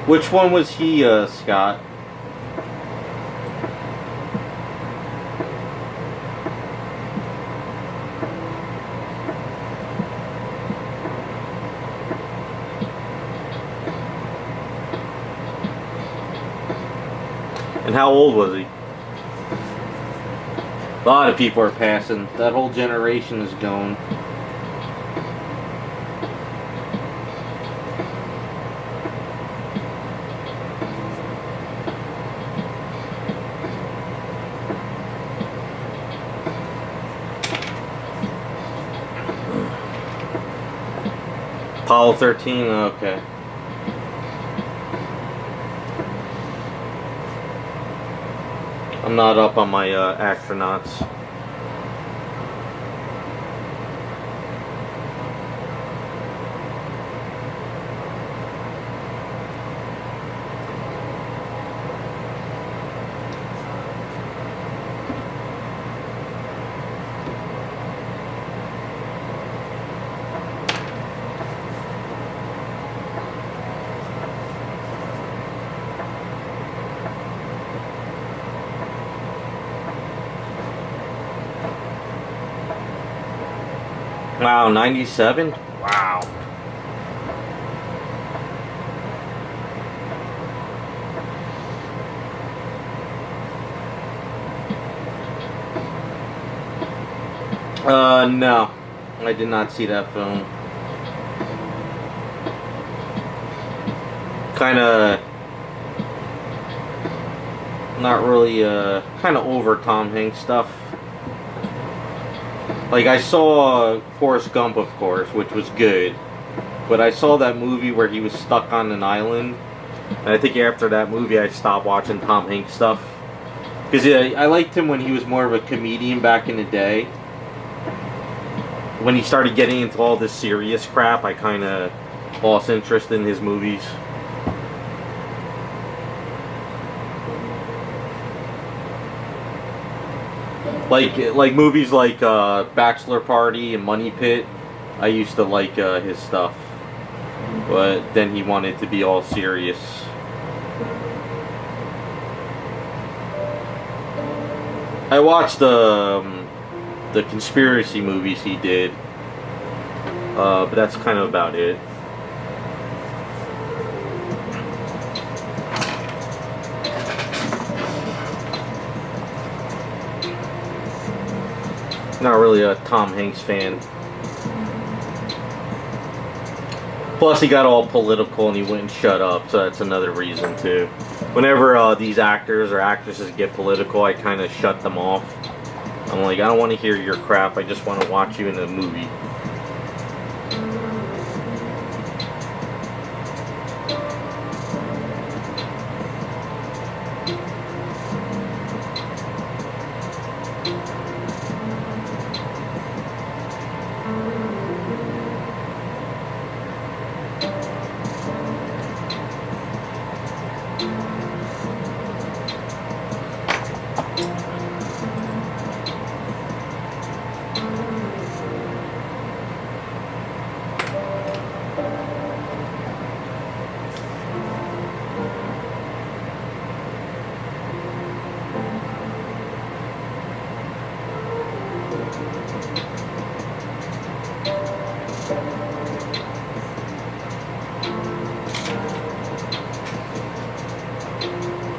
Which one was he, Scott? And how old was he? A lot of people are passing. That whole generation is going. Apollo 13, okay. I'm not up on my astronauts. Wow, 97? Wow. No. I did not see that film. Kinda... Not really, kinda over Tom Hanks stuff. Like, I saw Forrest Gump, of course, which was good. But I saw that movie where he was stuck on an island. And I think after that movie, I stopped watching Tom Hanks stuff. Because I liked him when he was more of a comedian back in the day. When he started getting into all this serious crap, I kind of lost interest in his movies. Like movies like Bachelor Party and Money Pit, I used to like his stuff, but then he wanted to be all serious. I watched the conspiracy movies he did, but that's kind of about it. Not really a Tom Hanks fan. Plus, he got all political and he wouldn't shut up, so that's another reason too. Whenever these actors or actresses get political, I kind of shut them off. I'm like, I don't want to hear your crap. I just want to watch you in a movie.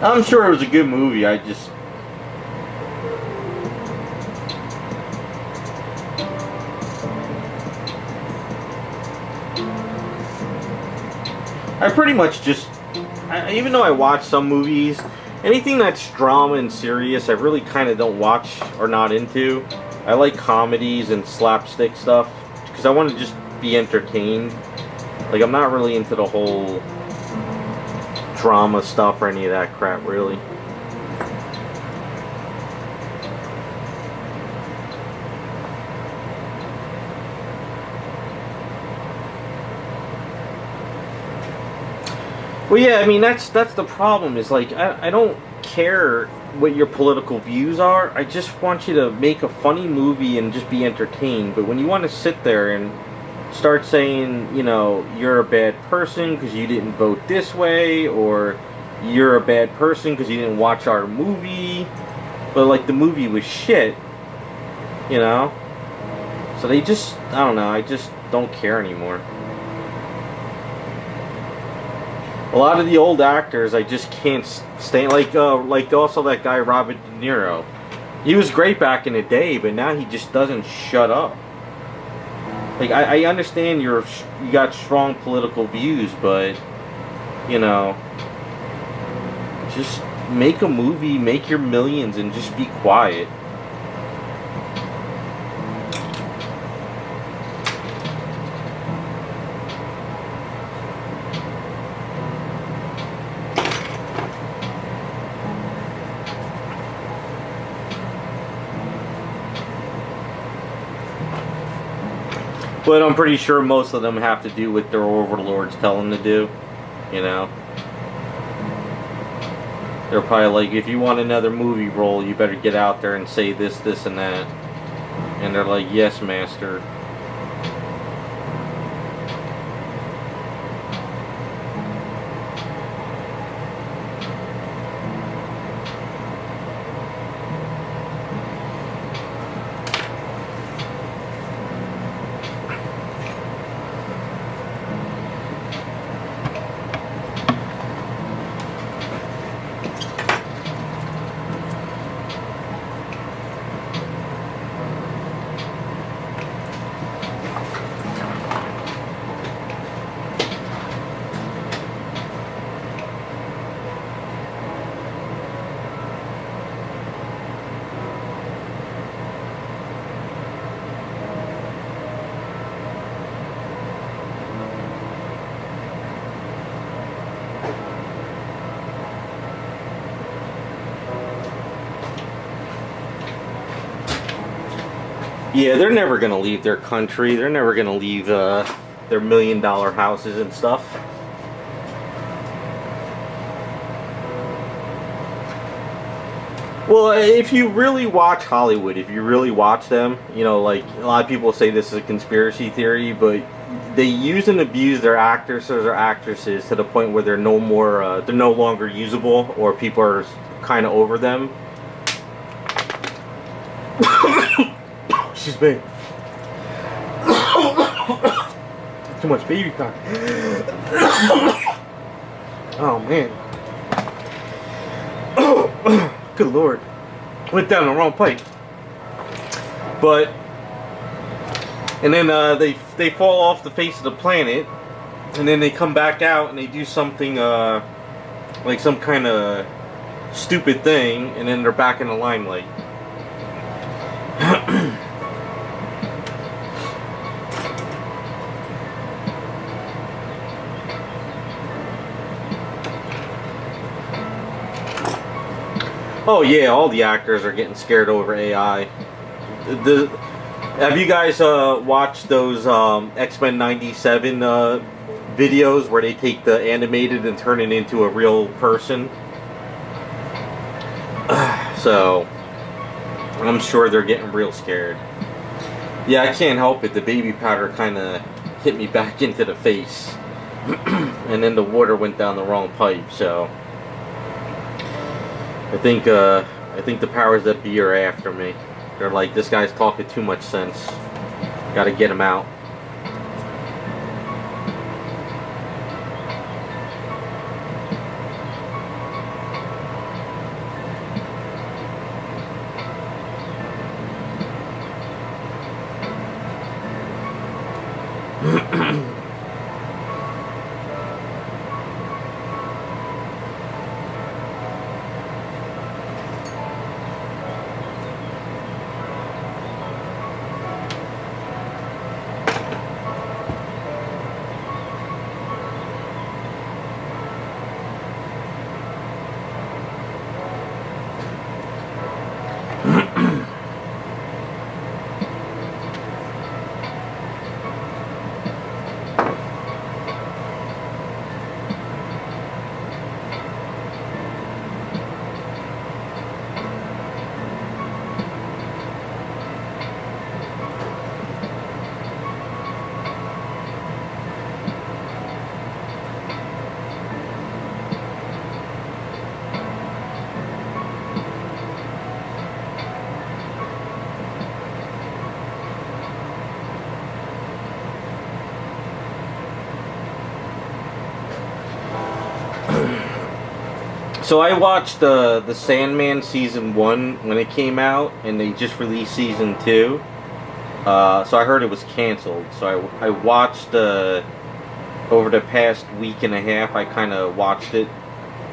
I'm sure it was a good movie. I just I pretty much just, even though I watch some movies, anything that's drama and serious, I really kind of don't watch or not into. I like comedies and slapstick stuff because I want to just be entertained. Like, I'm not really into the whole drama stuff or any of that crap, really. Well, yeah, I mean, that's the problem, is like, I don't care what your political views are. I just want you to make a funny movie and just be entertained. But when you want to sit there and start saying, you know, you're a bad person because you didn't vote this way, or you're a bad person because you didn't watch our movie, but like the movie was shit, you know? So they just, I don't know, I just don't care anymore. A lot of the old actors, I just can't stand. Like also that guy Robert De Niro. He was great back in the day, but now he just doesn't shut up. Like, I understand you got strong political views, but you know, just make a movie, make your millions, and just be quiet. But I'm pretty sure most of them have to do what their overlords tell them to do, you know. They're probably like, if you want another movie role, you better get out there and say this, this, and that. And they're like, yes, master. Yeah, they're never gonna leave their country. They're never gonna leave their $1 million houses and stuff. Well, if you really watch Hollywood, if you really watch them, you know, like, a lot of people say this is a conspiracy theory, but they use and abuse their actors or their actresses to the point where they're no longer usable, or people are kind of over them. Excuse me. Too much baby powder. Oh man. Good lord. Went down the wrong pipe. But, and then they fall off the face of the planet, and then they come back out and they do something like some kind of stupid thing, and then they're back in the limelight. Oh yeah, all the actors are getting scared over AI. Have you guys watched those X-Men 97 videos where they take the animated and turn it into a real person? So, I'm sure they're getting real scared. Yeah, I can't help it. The baby powder kind of hit me back into the face. And then the water went down the wrong pipe, so I think the powers that be are after me. They're like, this guy's talking too much sense. Gotta get him out. So I watched the Sandman season 1 when it came out, and they just released season 2. So I heard it was canceled. So I watched over the past week and a half. I kind of watched it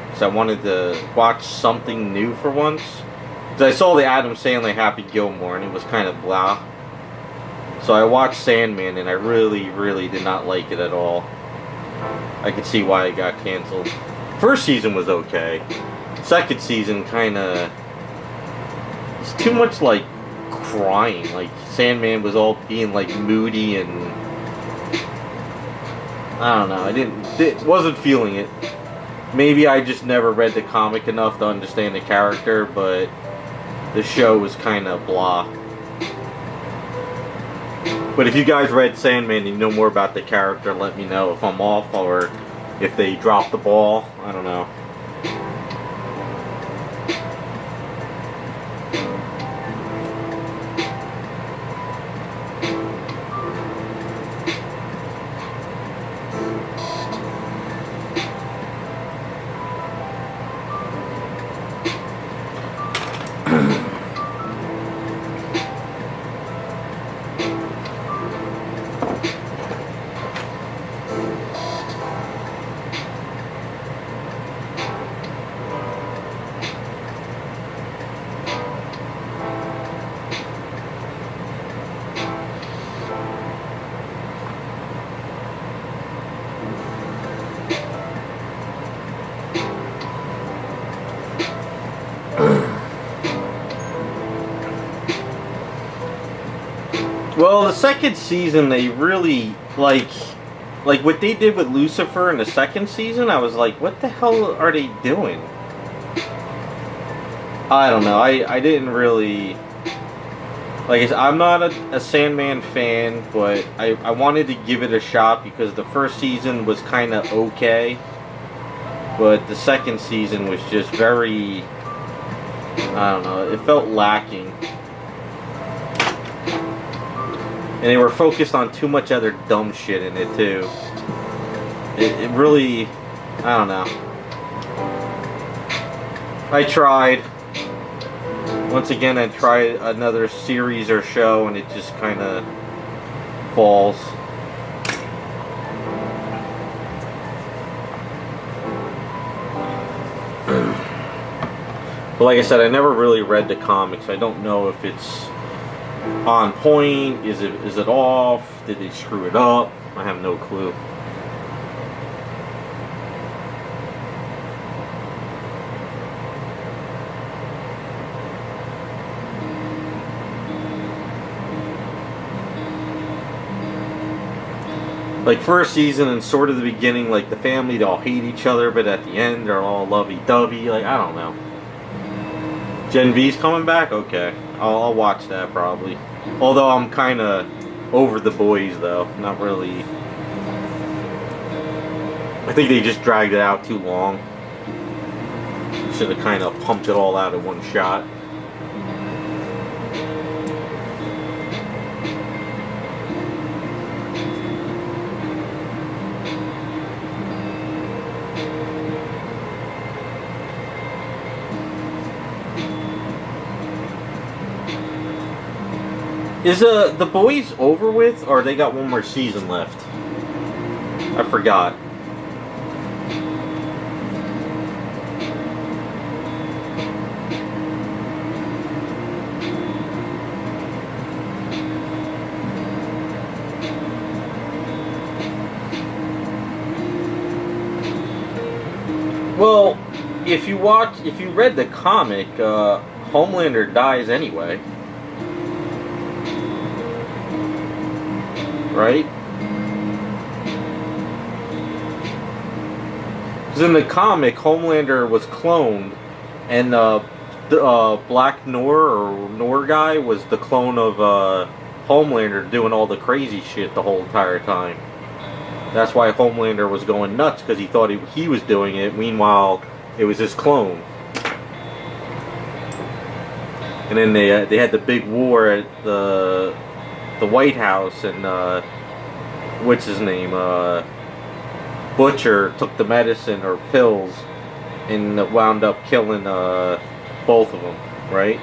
because I wanted to watch something new for once. Because I saw the Adam Sandler Happy Gilmore, and it was kind of blah. So I watched Sandman, and I really, really did not like it at all. I could see why it got canceled. First season was okay. Second season kind of... It's too much, like, crying. Like, Sandman was all being, like, moody and... I don't know. Wasn't feeling it. Maybe I just never read the comic enough to understand the character, but the show was kind of blah. But if you guys read Sandman and you know more about the character, let me know if I'm off or if they dropped the ball. I don't know. Well, the second season, they really, like what they did with Lucifer in the second season, I was like, what the hell are they doing? I don't know, I didn't really, like, I'm not a Sandman fan, but I wanted to give it a shot because the first season was kind of okay, but the second season was just very, I don't know, it felt lacking. And they were focused on too much other dumb shit in it, too. It really... I don't know. I tried. Once again, I tried another series or show, and it just kind of falls. But like I said, I never really read the comics. I don't know if it's on point, is it off, did they screw it up? I have no clue. Like first season and sort of the beginning, like the family, they all hate each other, but at the end they're all lovey-dovey. Like, I don't know. Gen V's coming back? Okay. I'll watch that probably. Although I'm kind of over the boys though. Not really. I think they just dragged it out too long. Should have kind of pumped it all out in one shot. Is The Boys over with, or they got one more season left? I forgot. Well, if you read the comic, Homelander dies anyway. Right? Because in the comic, Homelander was cloned, and the Black Noir guy was the clone of Homelander doing all the crazy shit the whole entire time. That's why Homelander was going nuts, because he thought he was doing it, meanwhile it was his clone. And then they had the big war at the White House, and what's his name, Butcher took the medicine or pills and wound up killing both of them, right?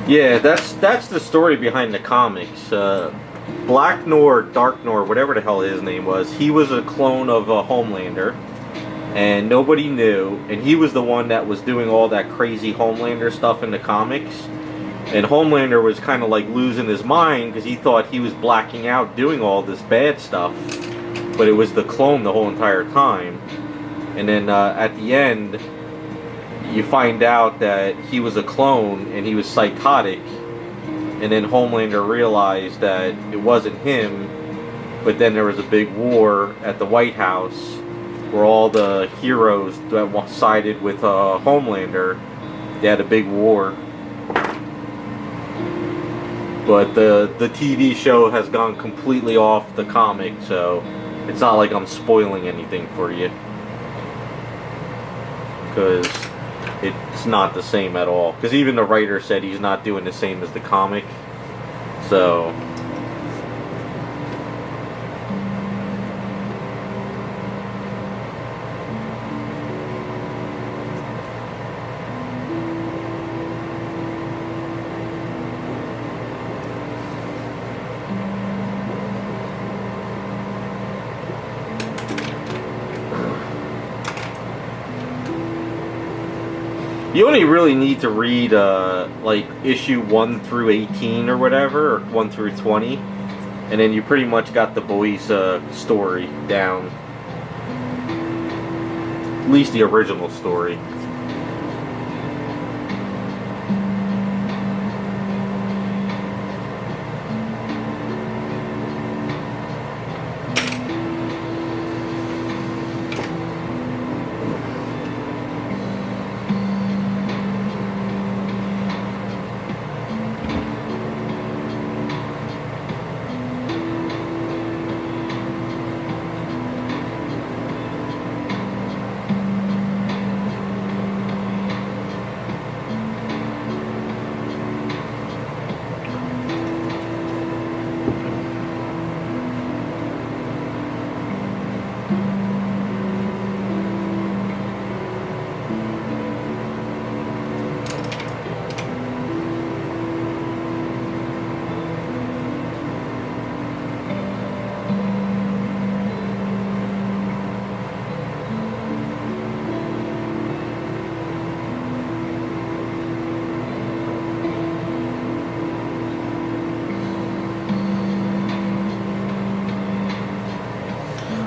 Yeah, that's the story behind the comics. Black Noir, Dark Noir, whatever the hell his name was, he was a clone of a Homelander, and nobody knew. And he was the one that was doing all that crazy Homelander stuff in the comics. And Homelander was kind of like losing his mind because he thought he was blacking out doing all this bad stuff, but it was the clone the whole entire time. And then at the end, you find out that he was a clone and he was psychotic, and then Homelander realized that it wasn't him. But then there was a big war at the White House where all the heroes that sided with Homelander, they had a big war. But the TV show has gone completely off the comic, so it's not like I'm spoiling anything for you, because it's not the same at all. Because even the writer said he's not doing the same as the comic. So you only really need to read like issue 1 through 18 or whatever, or 1 through 20, and then you pretty much got the boys' story down. At least the original story.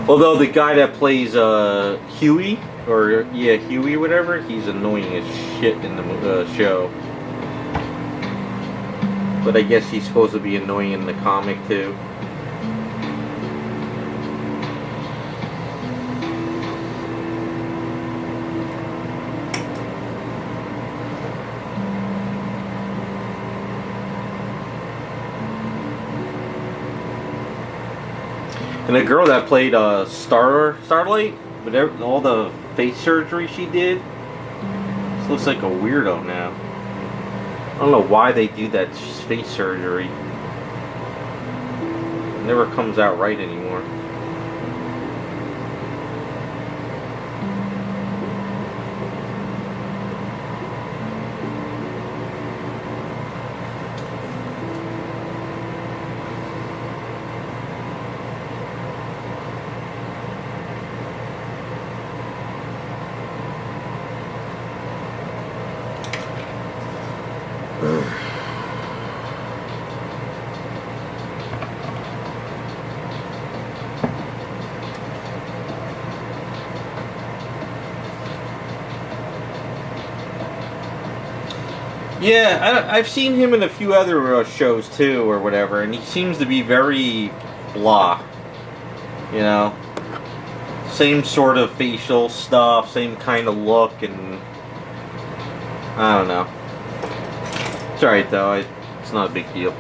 Although the guy that plays Huey, or yeah, Huey, whatever, he's annoying as shit in the show. But I guess he's supposed to be annoying in the comic too. And the girl that played Starlight, with all the face surgery she did, this looks like a weirdo now. I don't know why they do that face surgery. It never comes out right anymore. Yeah, I've seen him in a few other shows too, or whatever, and he seems to be very blah. You know, same sort of facial stuff, same kind of look, and I don't know. It's alright though. It's not a big deal.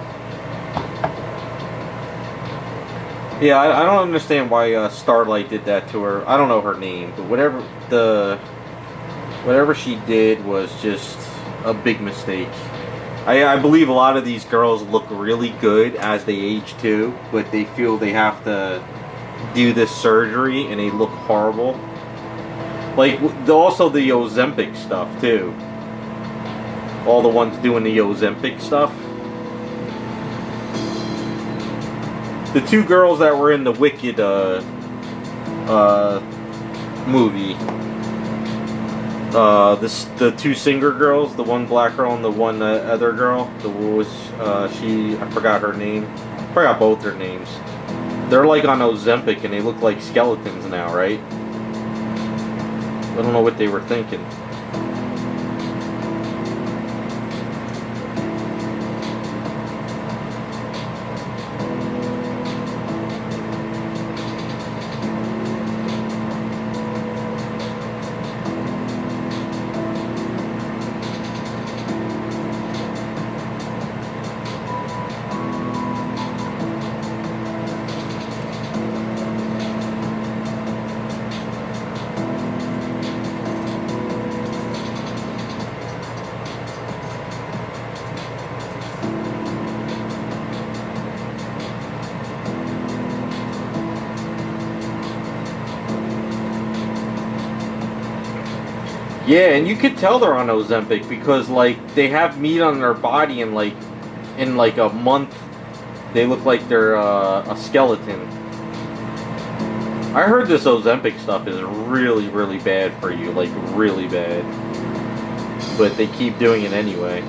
Yeah, I don't understand why Starlight did that to her. I don't know her name, but whatever she did was just a big mistake. I believe a lot of these girls look really good as they age too, but they feel they have to do this surgery and they look horrible. Like also the Ozempic stuff too. All the ones doing the Ozempic stuff. The two girls that were in the Wicked movie. The two singer girls, the one black girl and the one other girl. I forgot her name. I forgot both their names. They're like on Ozempic and they look like skeletons now, right? I don't know what they were thinking. Yeah, and you could tell they're on Ozempic because like they have meat on their body and like in like a month they look like they're a skeleton. I heard this Ozempic stuff is really, really bad for you, like really bad. But they keep doing it anyway.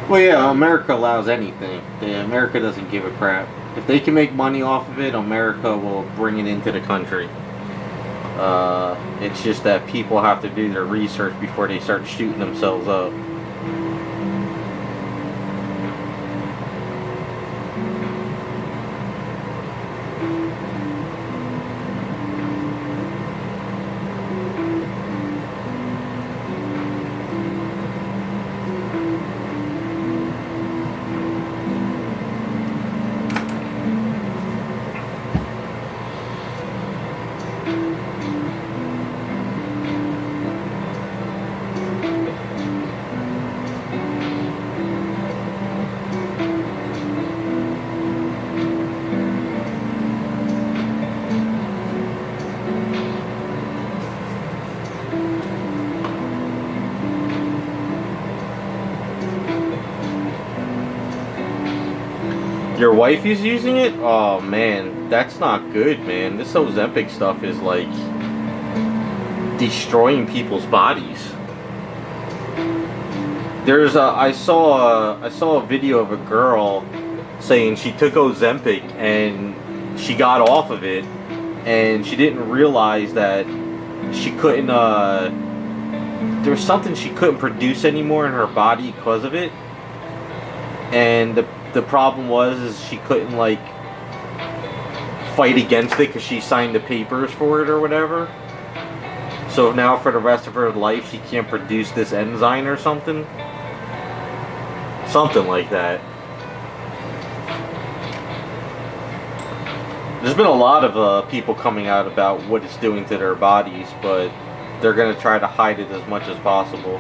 Well, yeah, America allows anything. America doesn't give a crap. If they can make money off of it, America will bring it into the country. It's just that people have to do their research before they start shooting themselves up. Your wife is using it? Oh man, that's not good, man. This Ozempic stuff is like destroying people's bodies. I saw a video of a girl saying she took Ozempic and she got off of it and she didn't realize that she couldn't there was something she couldn't produce anymore in her body because of it. And the problem was she couldn't like fight against it because she signed the papers for it or whatever. So now for the rest of her life she can't produce this enzyme or something. Something like that. There's been a lot of people coming out about what it's doing to their bodies, but they're going to try to hide it as much as possible.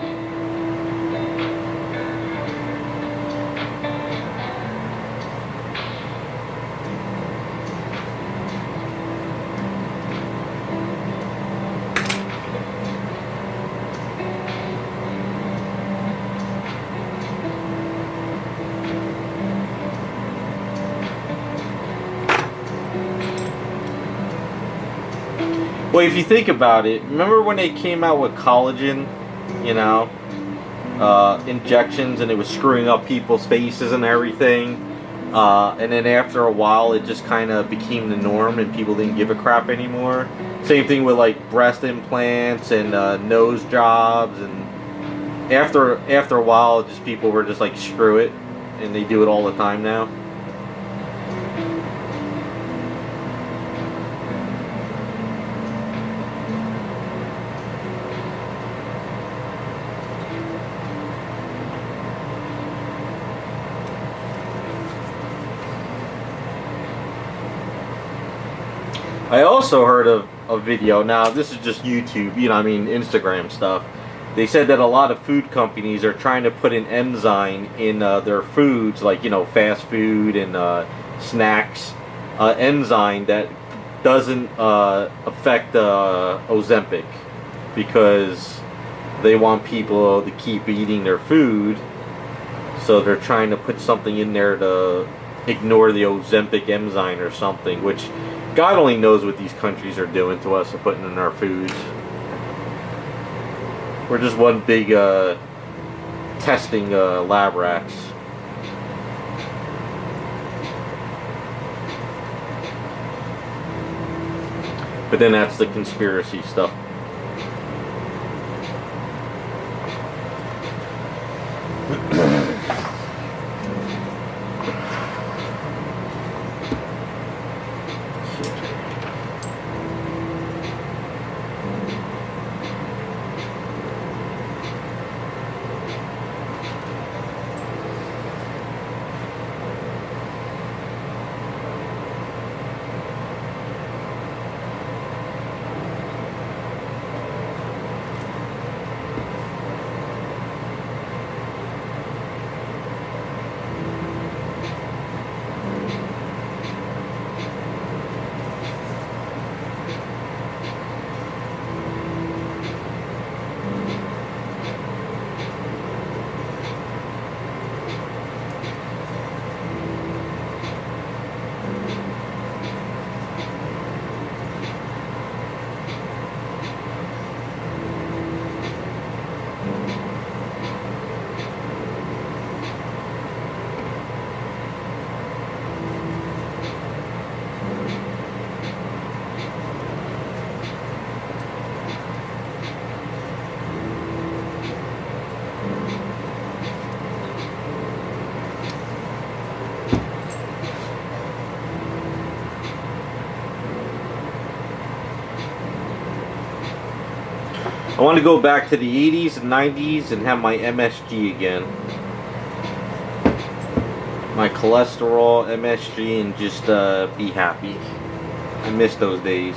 Well, if you think about it, remember when they came out with collagen, you know, injections, and it was screwing up people's faces and everything. And then after a while, it just kind of became the norm, and people didn't give a crap anymore. Same thing with like breast implants and nose jobs, and after a while, just people were just like, screw it, and they do it all the time now. I also heard of a video, now this is just YouTube, you know, I mean Instagram stuff. They said that a lot of food companies are trying to put an enzyme in their foods, like, you know, fast food and snacks, enzyme that doesn't affect Ozempic, because they want people to keep eating their food, so they're trying to put something in there to ignore the Ozempic enzyme or something, which God only knows what these countries are doing to us and putting in our foods. We're just one big testing lab rats. But then that's the conspiracy stuff. I want to go back to the 80s and 90s and have my MSG again. My cholesterol, MSG, and just be happy. I miss those days.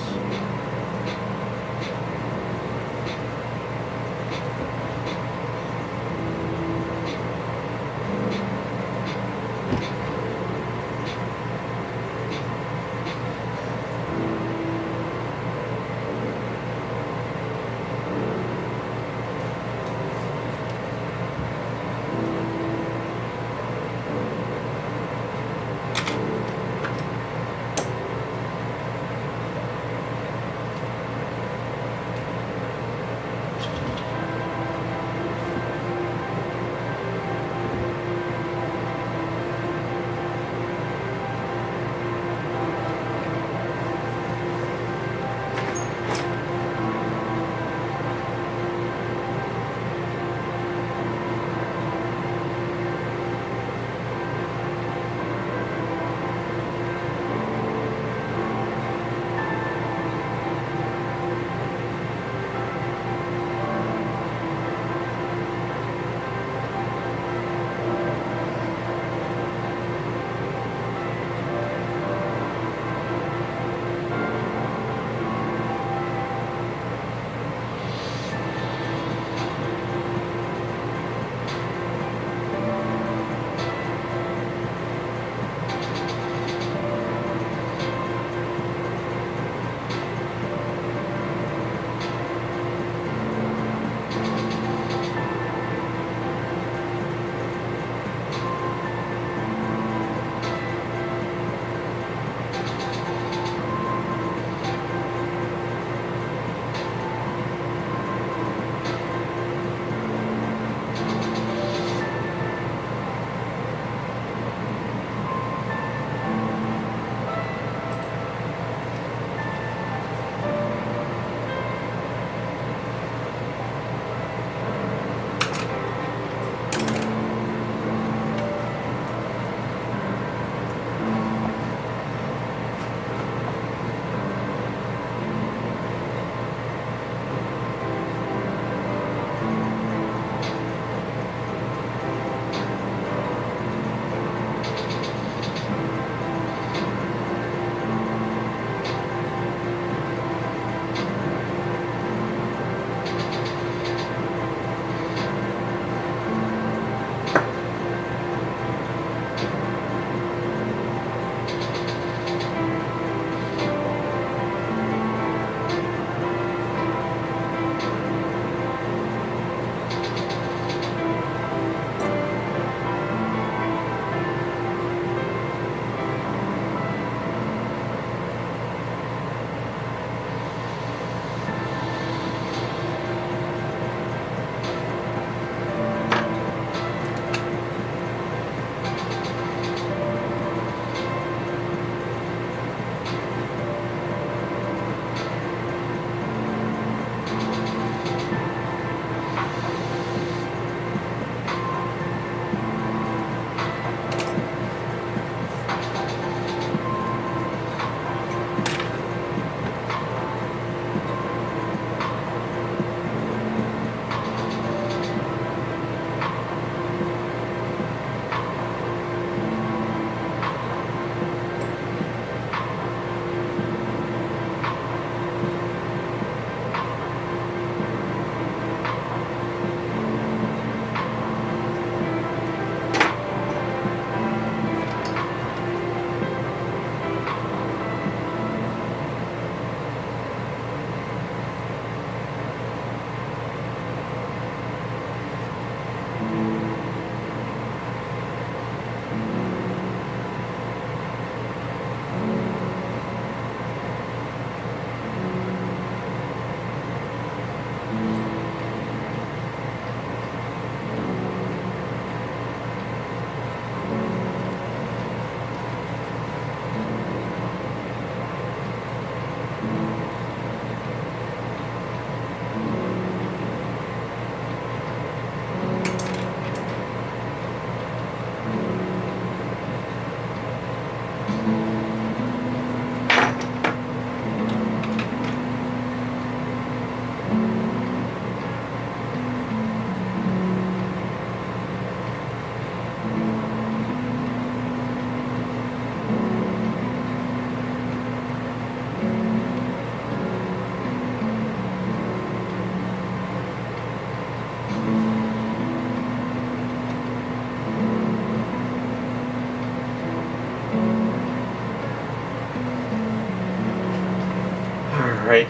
Alright,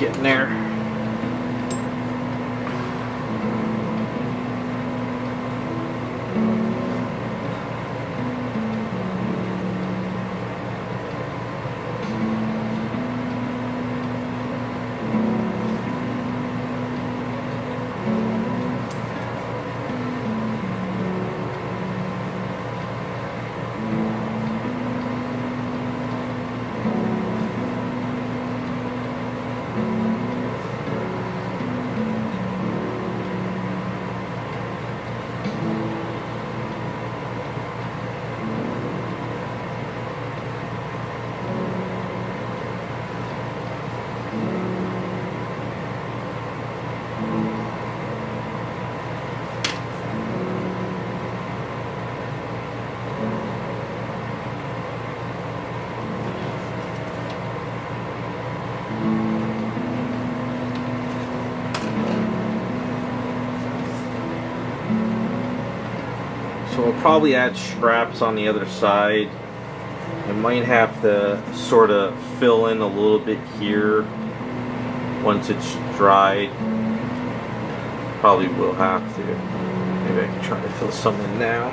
getting there. So we'll probably add straps on the other side. I might have to sort of fill in a little bit here once it's dried. Probably will have to. Maybe I can try to fill some in now.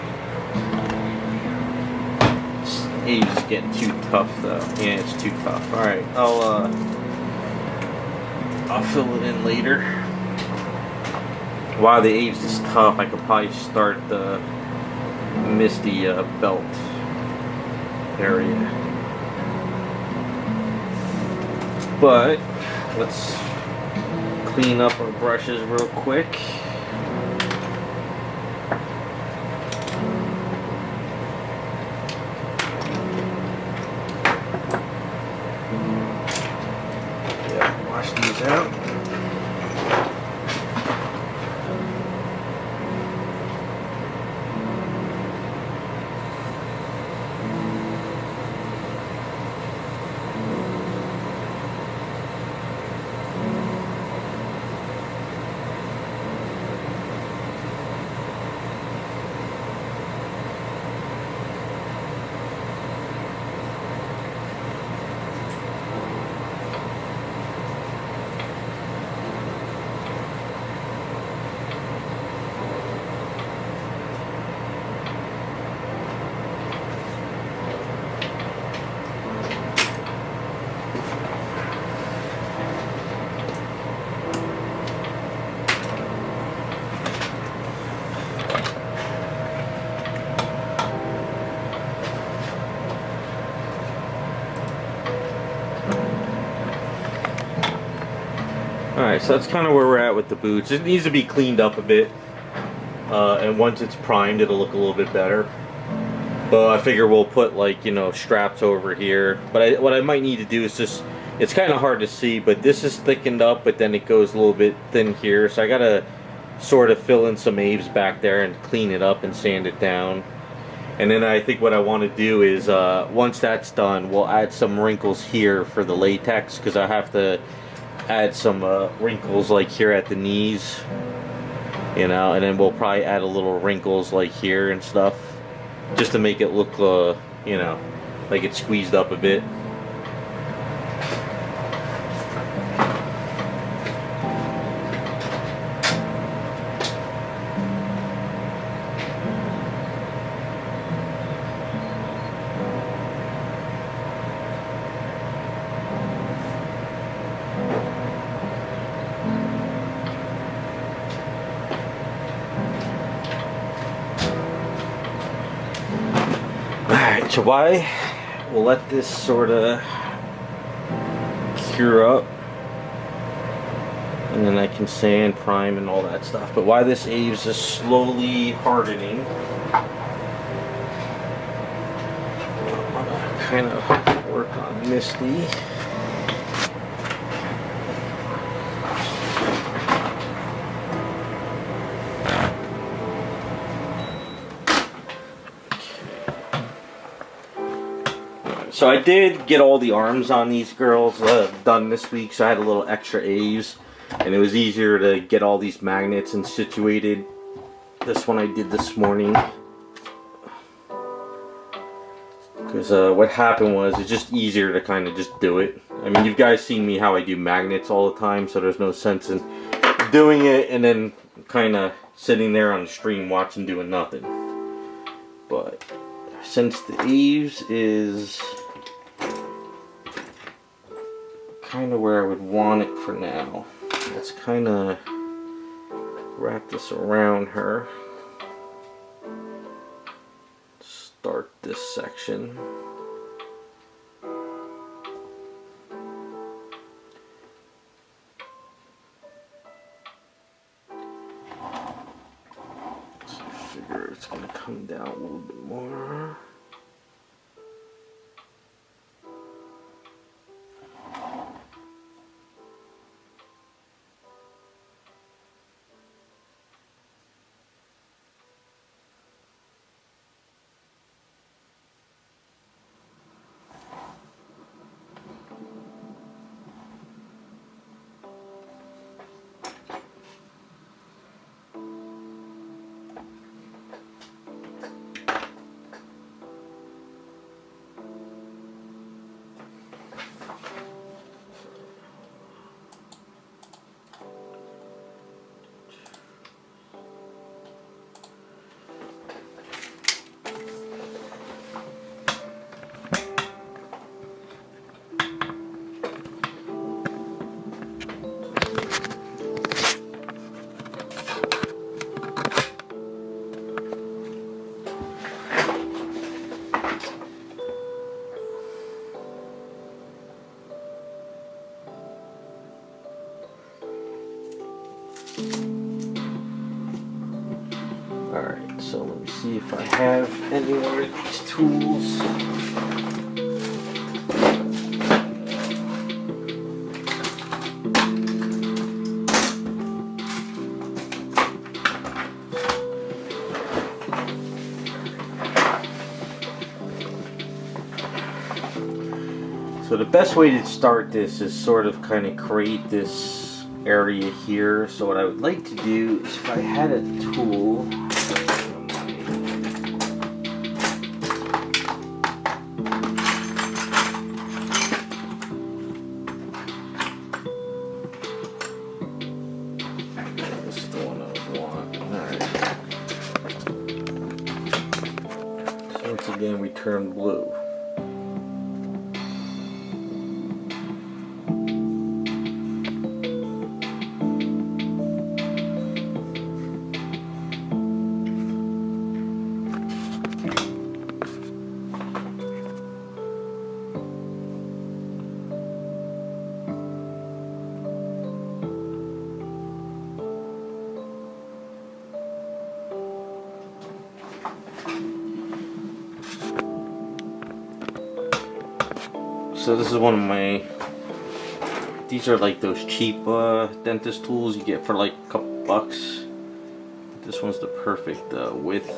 This age is getting too tough though. Yeah, it's too tough. Alright, I'll fill it in later. While the age is tough, I could probably start the Misty belt area. But let's clean up our brushes real quick. Yeah, wash these out. Alright, so that's kind of where we're at with the boots. It needs to be cleaned up a bit. And once it's primed, it'll look a little bit better. But I figure we'll put, like, you know, straps over here. But what I might need to do is just, it's kind of hard to see, but this is thickened up, but then it goes a little bit thin here. So I gotta sort of fill in some aves back there and clean it up and sand it down. And then I think what I want to do is, once that's done, we'll add some wrinkles here for the latex, because I have to add some wrinkles like here at the knees, you know, and then we'll probably add a little wrinkles like here and stuff, just to make it look, you know, like it's squeezed up a bit. So we'll let this sort of cure up, and then I can sand, prime, and all that stuff. But while this aves is slowly hardening, I'm gonna kind of work on Misty. So I did get all the arms on these girls done this week, so I had a little extra aves, and it was easier to get all these magnets and situated. This one I did this morning. Because what happened was, it's just easier to kind of just do it. I mean, you guys seen me how I do magnets all the time, so there's no sense in doing it and then kind of sitting there on the stream watching doing nothing. But since the eaves is kind of where I would want it for now, let's kind of wrap this around her. Start this section. So I figure it's going to come down a little bit more. Alright, so let me see if I have any more of these tools. So the best way to start this is sort of kind of create this area here. So what I would like to do is, if I had a tool, this is the one I would want. Alright. So once again we turn blue. So this is one of my, these are like those cheap dentist tools you get for like a couple bucks. This one's the perfect width.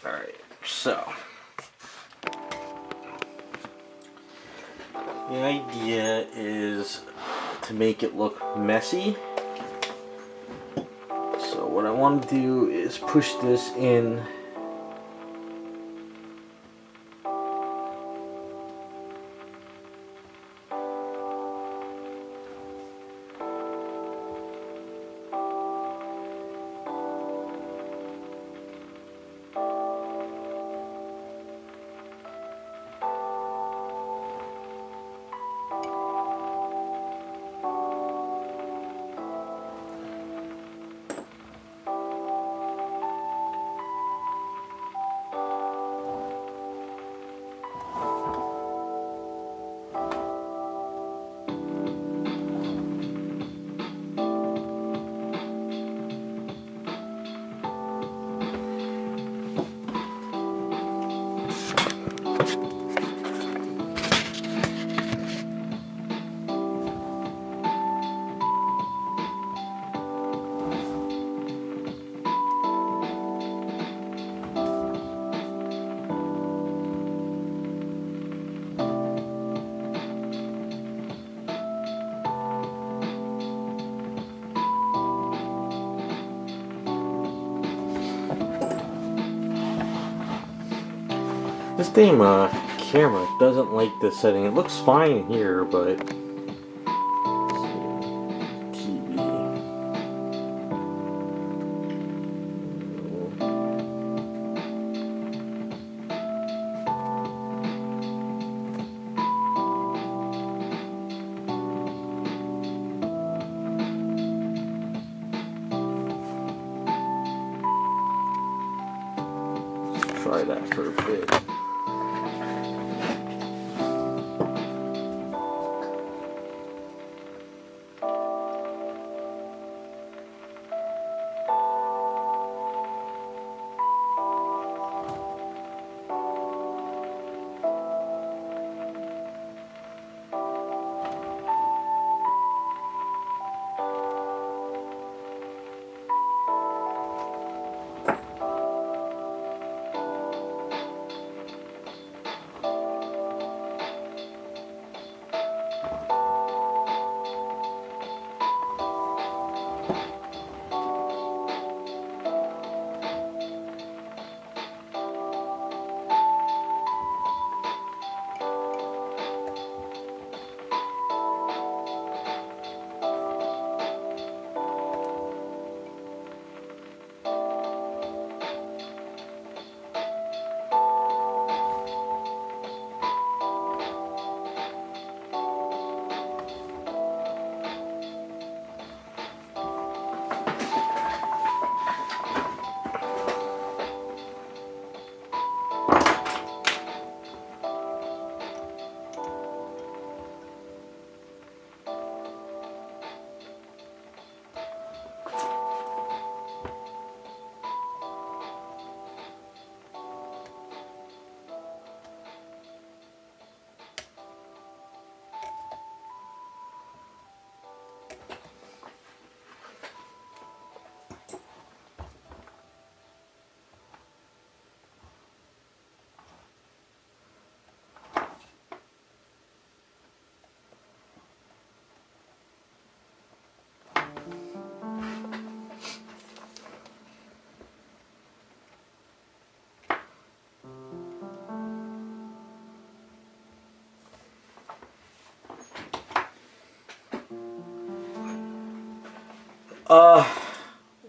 Alright, so the idea is to make it look messy. So what I want to do is push this in . This damn camera doesn't like this setting. It looks fine in here, but TV. Let's try that for a bit.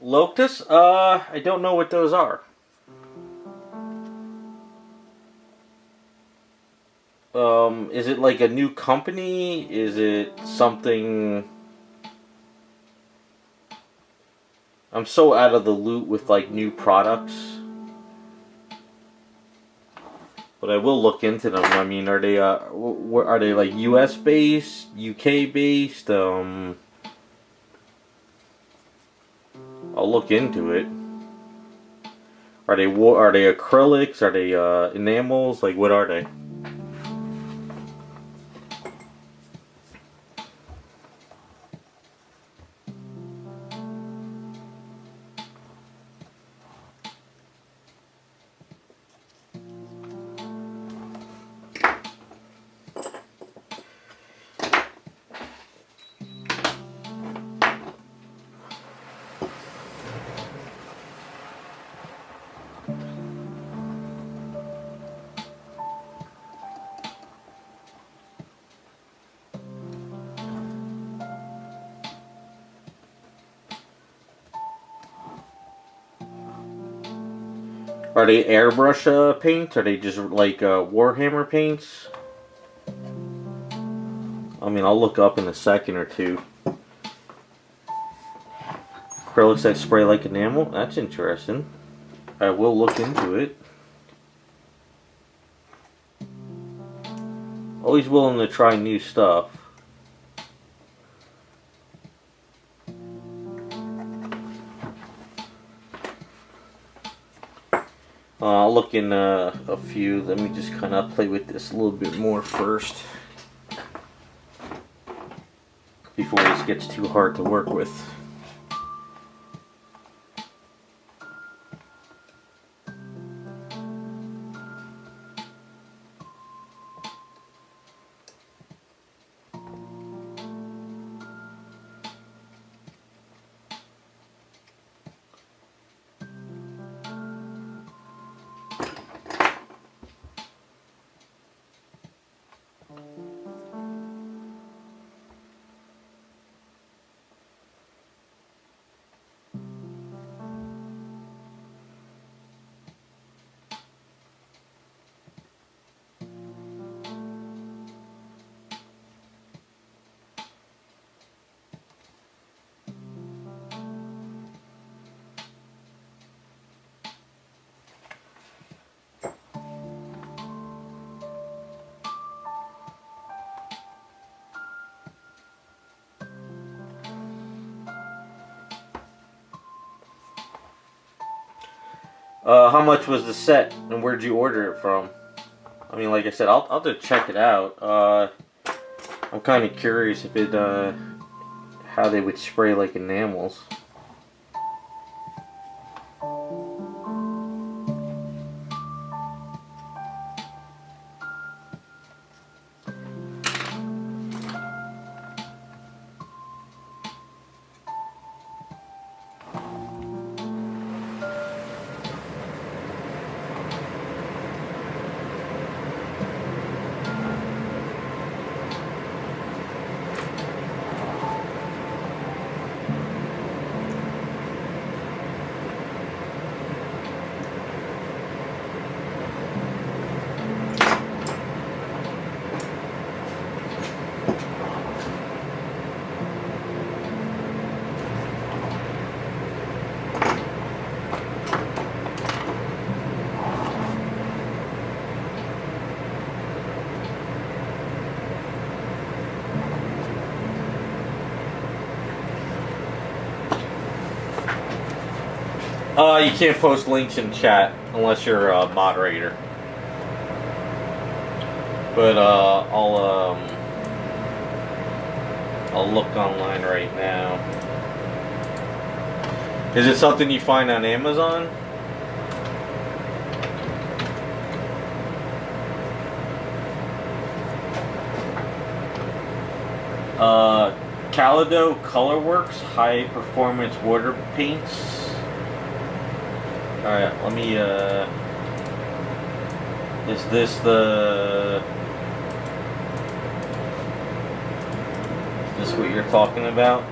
Locust? I don't know what those are. Is it like a new company? Is it something... I'm so out of the loop with like new products. But I will look into them. I mean, are they like US based, UK based? I'll look into it. Are they acrylics? Are they enamels? Like, what are they? Are they airbrush paints? Are they just like Warhammer paints? I mean, I'll look up in a second or two. Acrylics that spray like enamel? That's interesting. I will look into it. Always willing to try new stuff. I'll look in a few. Let me just kind of play with this a little bit more first, before this gets too hard to work with. How much was the set, and where'd you order it from? I mean, like I said, I'll just check it out. I'm kind of curious if it, how they would spray like enamels. You can't post links in chat unless you're a moderator. But I'll look online right now. Is it something you find on Amazon? Calido Colorworks High Performance Water Paints. Alright, let me, is this what you're talking about?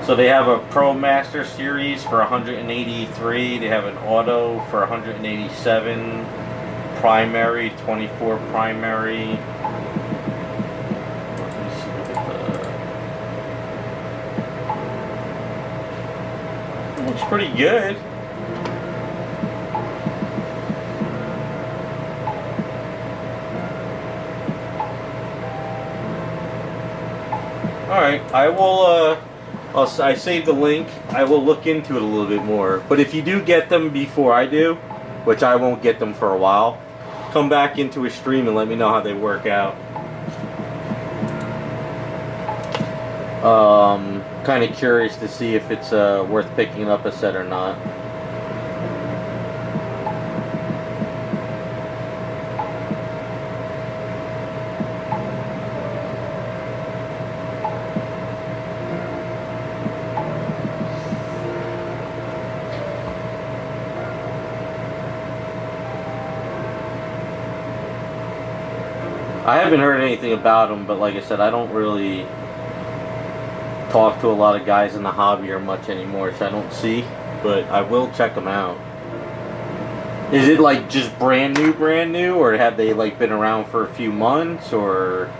So they have a Pro Master Series for 183. They have an Auto for 187. Primary, 24 primary. Let me see what looks pretty good. All right, I will. I saved the link. I will look into it a little bit more. But if you do get them before I do, which I won't get them for a while, come back into a stream and let me know how they work out. Kind of curious to see if it's worth picking up a set or not. I haven't heard anything about them, but like I said, I don't really talk to a lot of guys in the hobby or much anymore, so I don't see, but I will check them out. Is it like just brand new, or have they like been around for a few months, or?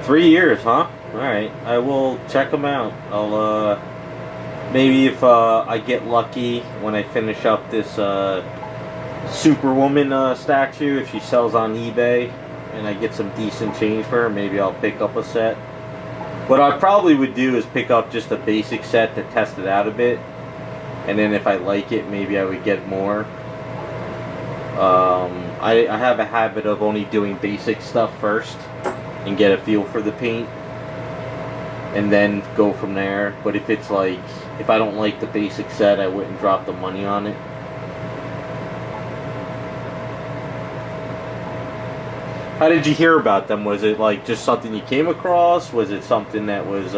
3 years, huh? Alright, I will check them out. I'll, maybe if I get lucky when I finish up this Superwoman statue, if she sells on eBay and I get some decent change for her, maybe I'll pick up a set. What I probably would do is pick up just a basic set to test it out a bit, and then if I like it, maybe I would get more. I have a habit of only doing basic stuff first and get a feel for the paint and then go from there. But if it's like, if I don't like the basic set, I wouldn't drop the money on it. How did you hear about them? Was it like just something you came across? Was it something that was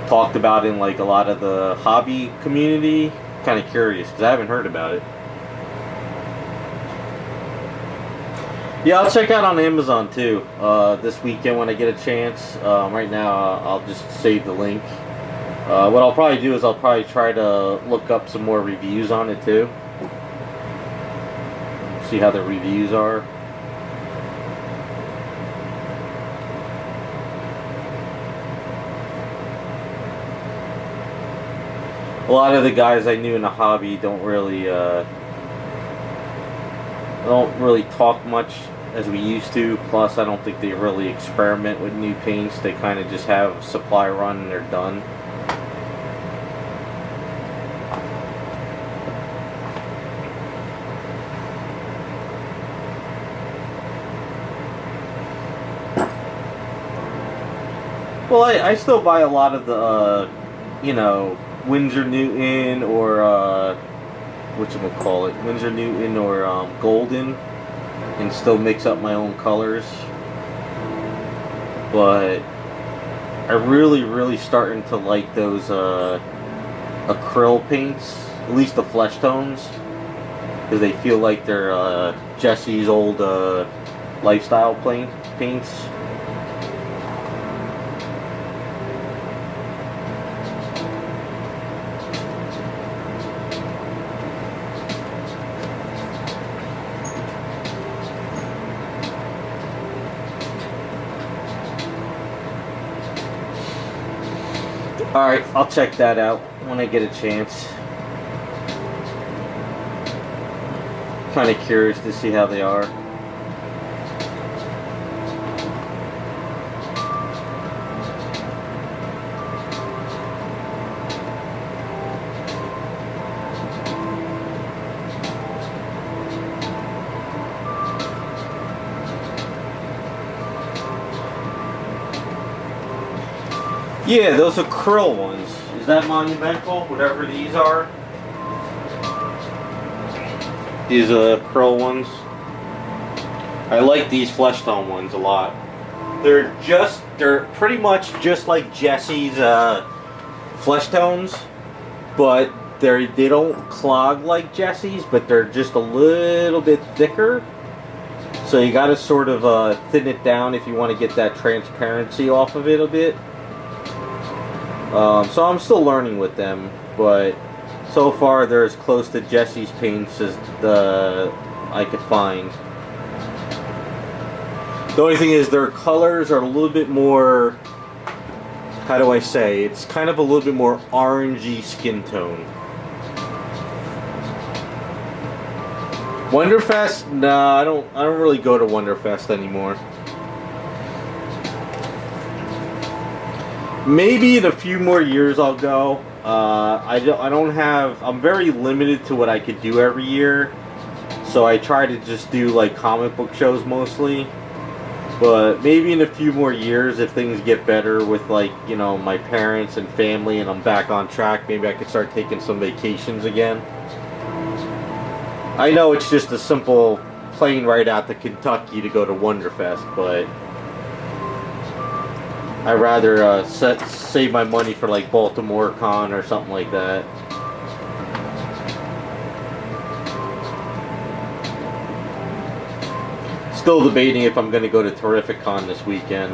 talked about in like a lot of the hobby community? Kind of curious because I haven't heard about it. Yeah, I'll check out on Amazon too this weekend when I get a chance. Right now I'll just save the link. What I'll probably do is I'll probably try to look up some more reviews on it too. See how the reviews are. A lot of the guys I knew in the hobby don't really talk much as we used to. Plus, I don't think they really experiment with new paints. They kind of just have supply run and they're done. Well, I still buy a lot of the, you know, Winsor Newton or whatchamacallit, Winsor Newton or Golden, and still mix up my own colors. But I'm really starting to like those acrylic paints, at least the flesh tones, because they feel like they're Jesse's old lifestyle paints. Alright, I'll check that out when I get a chance. Kind of curious to see how they are. Yeah, those acrylic ones. Is that monumental? Whatever these are. These acrylic ones. I like these flesh tone ones a lot. They're pretty much just like Jesse's flesh tones, but they don't clog like Jesse's, but they're just a little bit thicker. So you got to sort of thin it down if you want to get that transparency off of it a bit. So I'm still learning with them, but so far they're as close to Jesse's paints as I could find. The only thing is their colors are a little bit more, how do I say, it's kind of a little bit more orangey skin tone. Wonderfest? Nah, I don't really go to Wonderfest anymore. Maybe in a few more years I'll go. I'm very limited to what I could do every year, so I try to just do like comic book shows mostly. But maybe in a few more years, if things get better with, like, you know, my parents and family and I'm back on track, maybe I could start taking some vacations again. I know it's just a simple plane ride out to Kentucky to go to Wonderfest, but I'd rather save my money for like Baltimore Con or something like that. Still debating if I'm going to go to Terrific Con this weekend,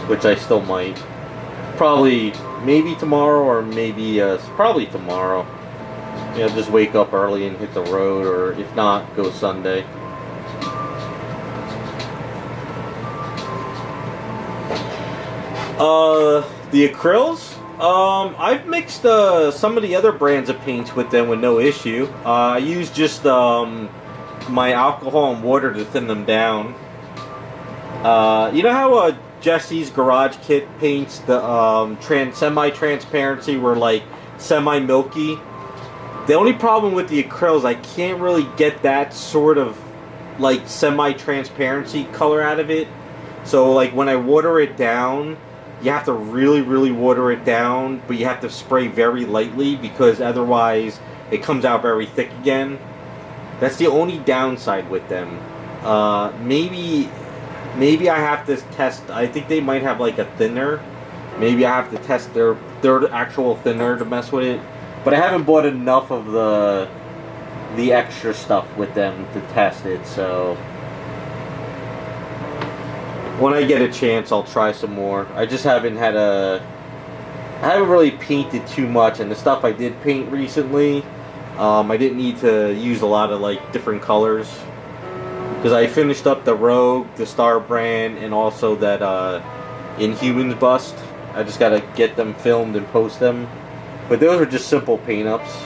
which I still might. Probably, maybe tomorrow, or maybe probably tomorrow. You know, just wake up early and hit the road, or if not, go Sunday. The acryls? I've mixed some of the other brands of paints with them with no issue. I use just my alcohol and water to thin them down. You know how Jesse's Garage Kit paints the semi-transparency were like semi-milky? The only problem with the acryls, I can't really get that sort of like semi-transparency color out of it. So like when I water it down, you have to really water it down, but you have to spray very lightly because otherwise it comes out very thick again. That's the only downside with them. Maybe I have to test. I think they might have like a thinner. Maybe I have to test their actual thinner to mess with it. But I haven't bought enough of the extra stuff with them to test it. So when I get a chance, I'll try some more. I just haven't had I haven't really painted too much, and the stuff I did paint recently, I didn't need to use a lot of like different colors. Because I finished up the Rogue, the Star Brand, and also that Inhumans bust. I just gotta get them filmed and post them. But those are just simple paint ups.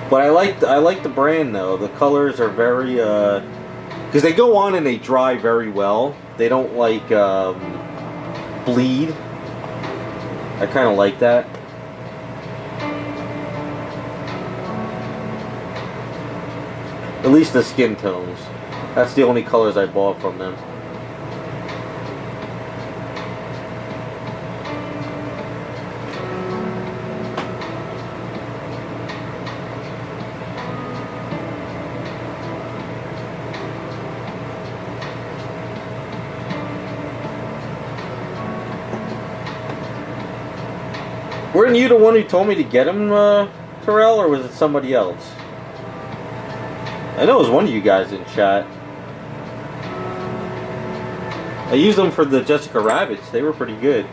But I like the brand though. The colors are very because they go on and they dry very well. They don't like bleed. I kind of like that. At least the skin tones. That's the only colors I bought from them. Weren't you the one who told me to get him, Terrell, or was it somebody else? I know it was one of you guys in chat. I used them for the Jessica Rabbits. They were pretty good.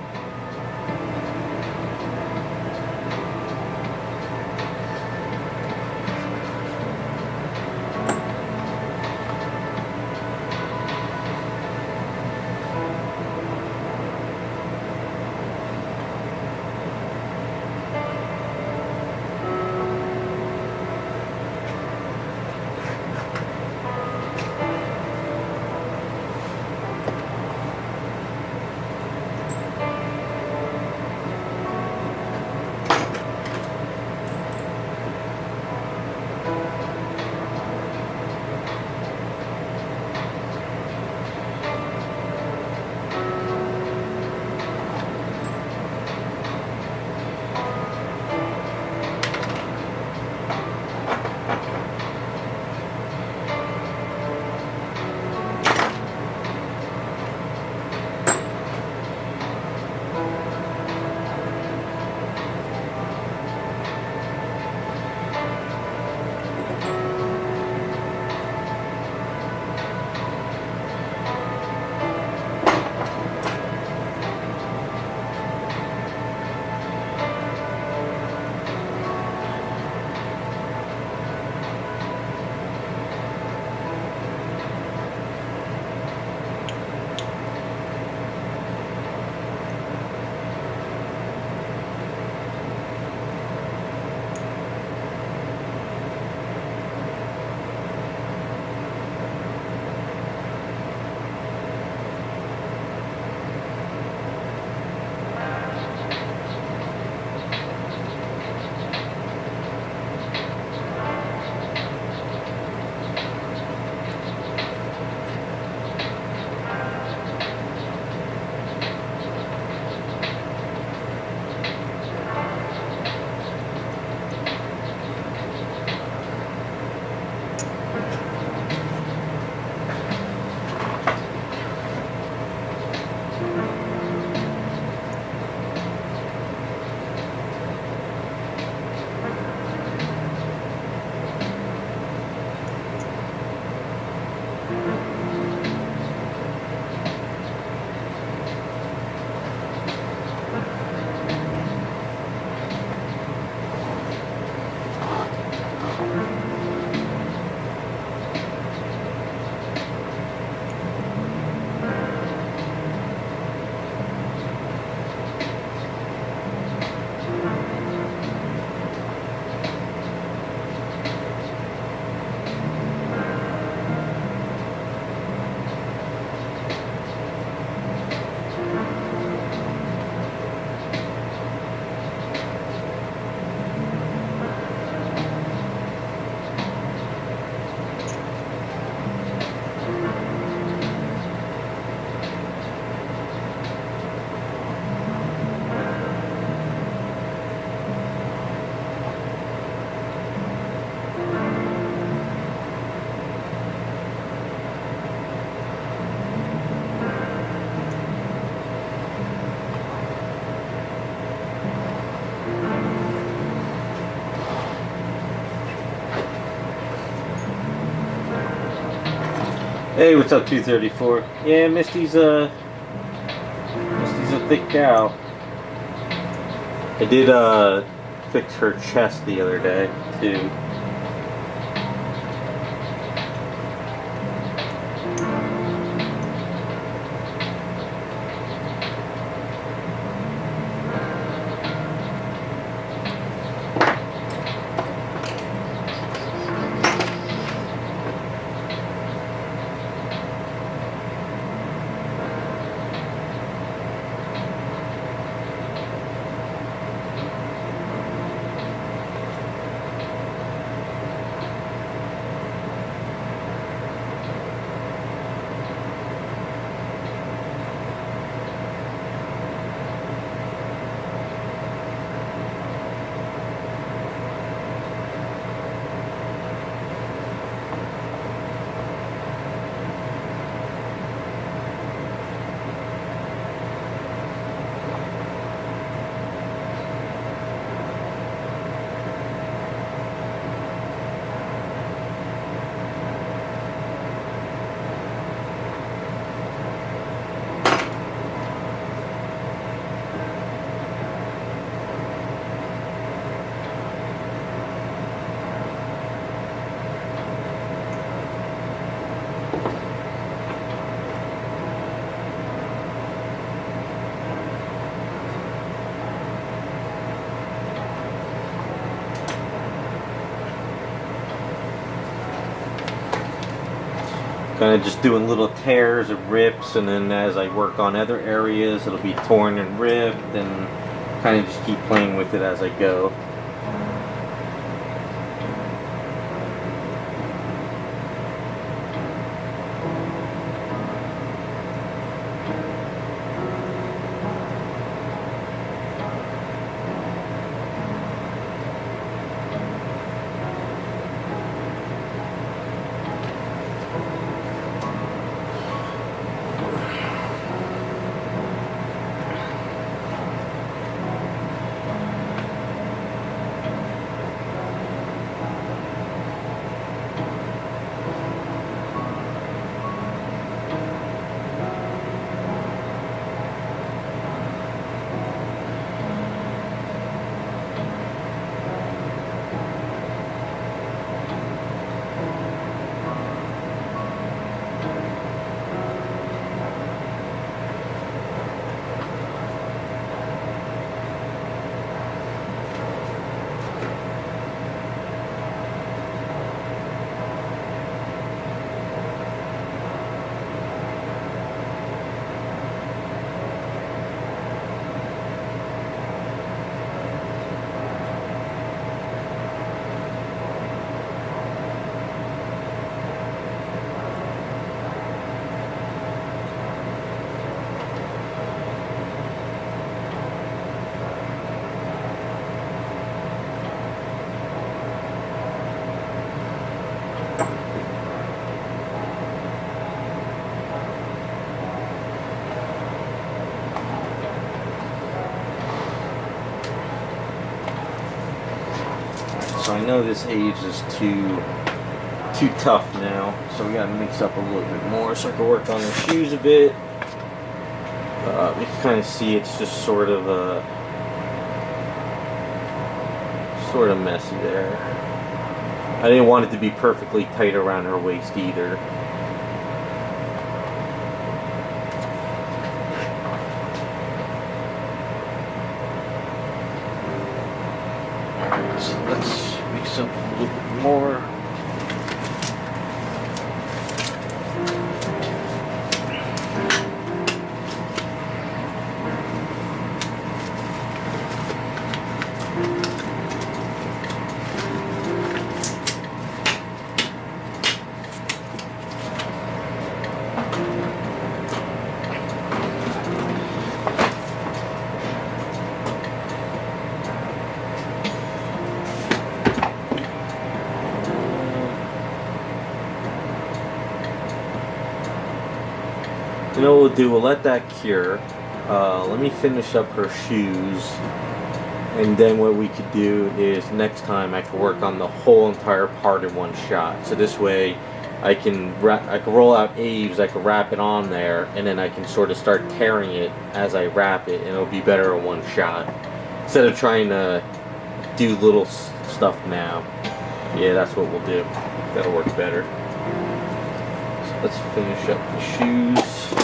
Hey, what's up, 234? Yeah, Misty's a thick gal. I did fix her chest the other day too. Kind of just doing little tears and rips, and then as I work on other areas, it'll be torn and ripped, and kind of just keep playing with it as I go. So I know this age is too tough now, so we gotta mix up a little bit more so I can work on the shoes a bit. You can kind of see it's just sort of messy there. I didn't want it to be perfectly tight around her waist either. Alright, so let's mix up a little bit more. You know what we'll do? We'll let that cure. Let me finish up her shoes, and then what we could do is next time I can work on the whole entire part in one shot. So this way, I can roll out Aves, I can wrap it on there, and then I can sort of start tearing it as I wrap it, and it'll be better in one shot instead of trying to do little stuff now. Yeah, that's what we'll do. That'll work better. So let's finish up the shoes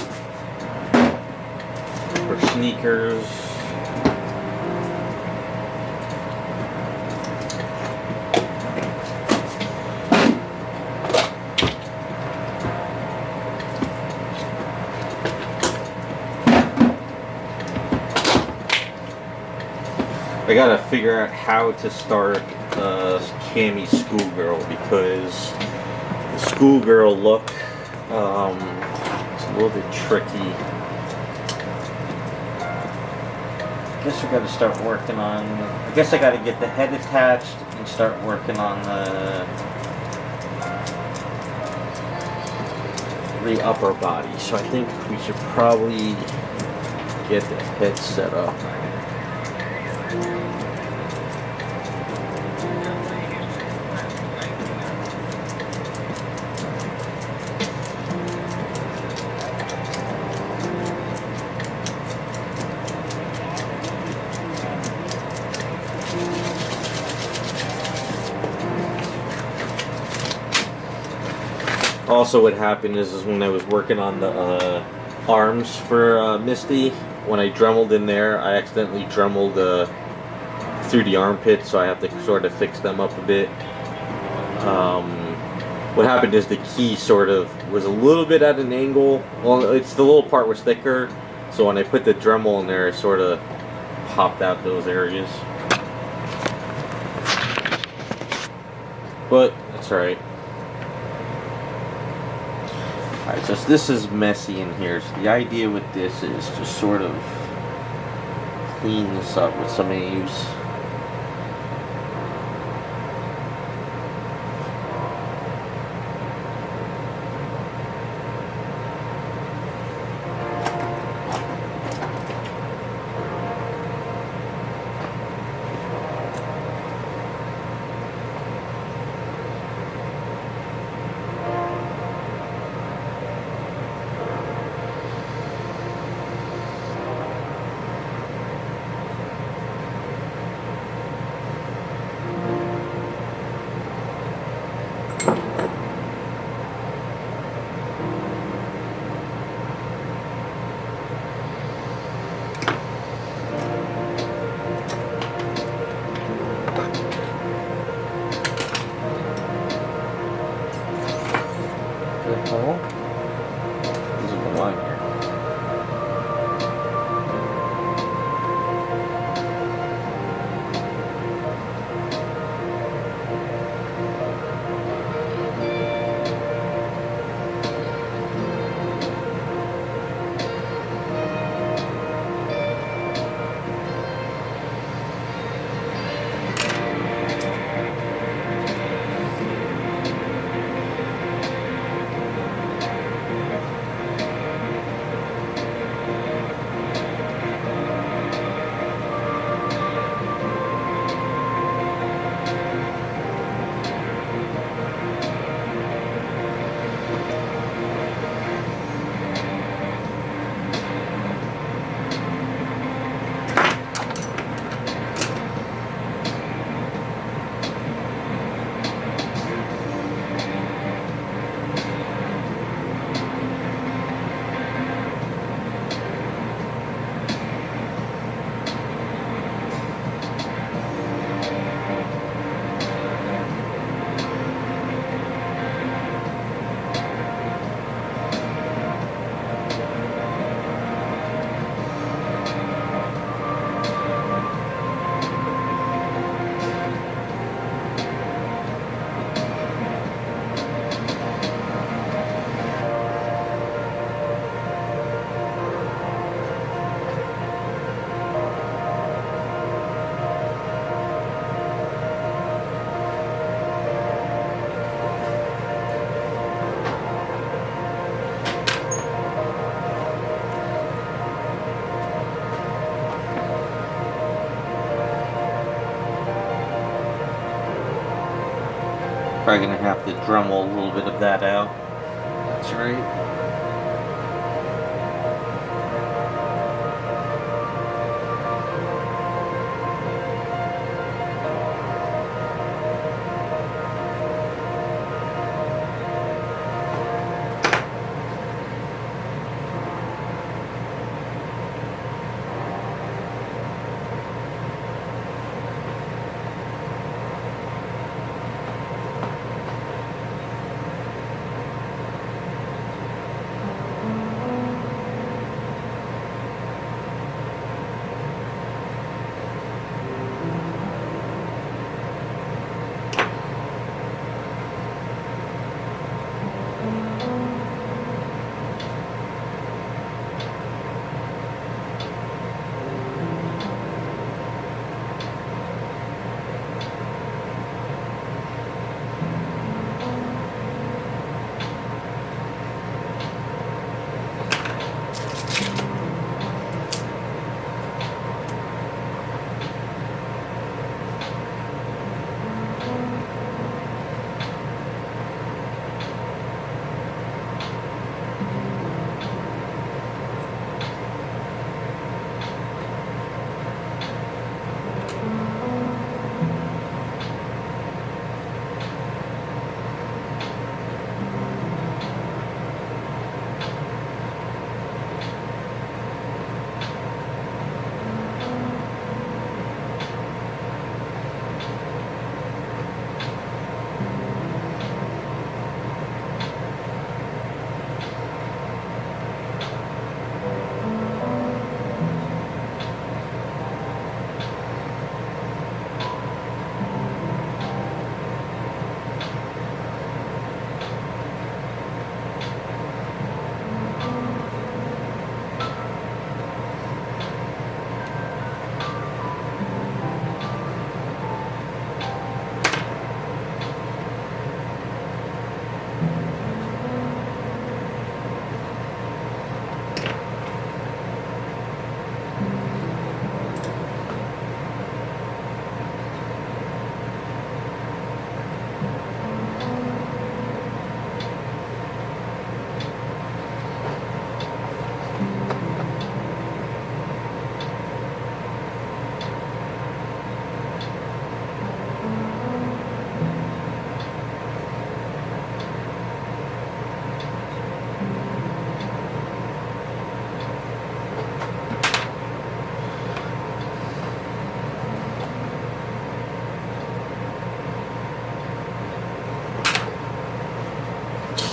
or sneakers. I gotta figure out how to start Cammy Schoolgirl, because the schoolgirl look is a little bit tricky. I guess I gotta start working on, I guess I gotta get the head attached and start working on the upper body. So I think we should probably get the head set up. Also, what happened is when I was working on the arms for Misty, when I dremeled in there, I accidentally dremeled through the armpit, so I have to sort of fix them up a bit. What happened is the key sort of was a little bit at an angle. Well, it's the little part was thicker, so when I put the Dremel in there, it sort of popped out those areas. But that's alright. Alright, so this is messy in here. So the idea with this is to sort of clean this up with some Aves. Probably gonna have to Dremel a little bit of that out. That's right.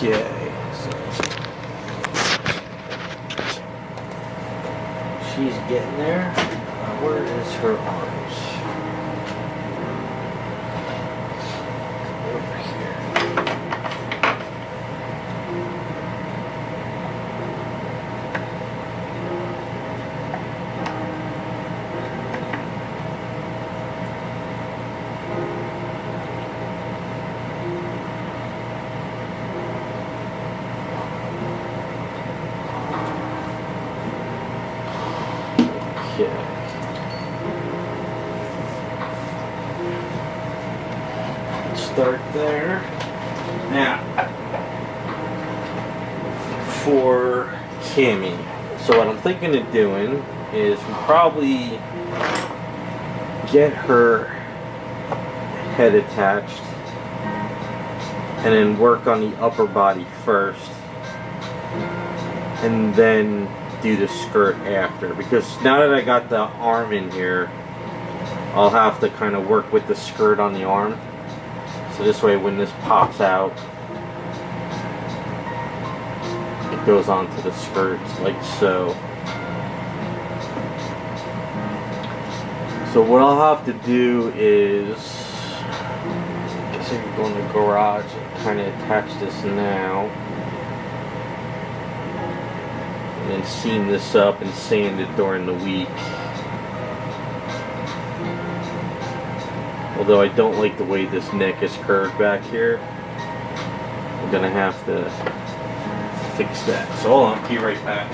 Okay, so she's getting there. Where is her arms? Over here. Okay. Start there. Now, for Cammy, so what I'm thinking of doing is probably get her head attached and then work on the upper body first and then do the skirt after, because now that I got the arm in here, I'll have to kind of work with the skirt on the arm, so this way when this pops out it goes onto the skirt like so. So what I'll have to do is, I guess I can go in the garage and kind of attach this now. And then seam this up and sand it during the week. Although I don't like the way this neck is curved back here, I'm gonna have to fix that. So hold on, be right back.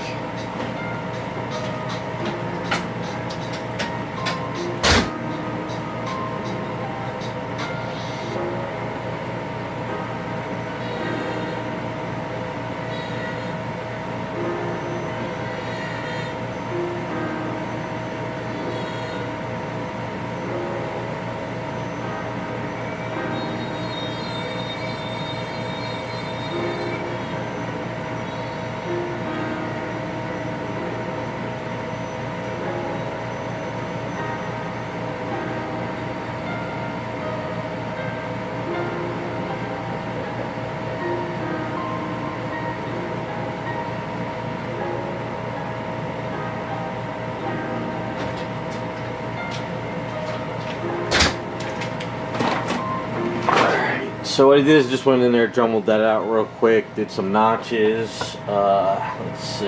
So what I did is just went in there, jumbled that out real quick, did some notches. Let's see.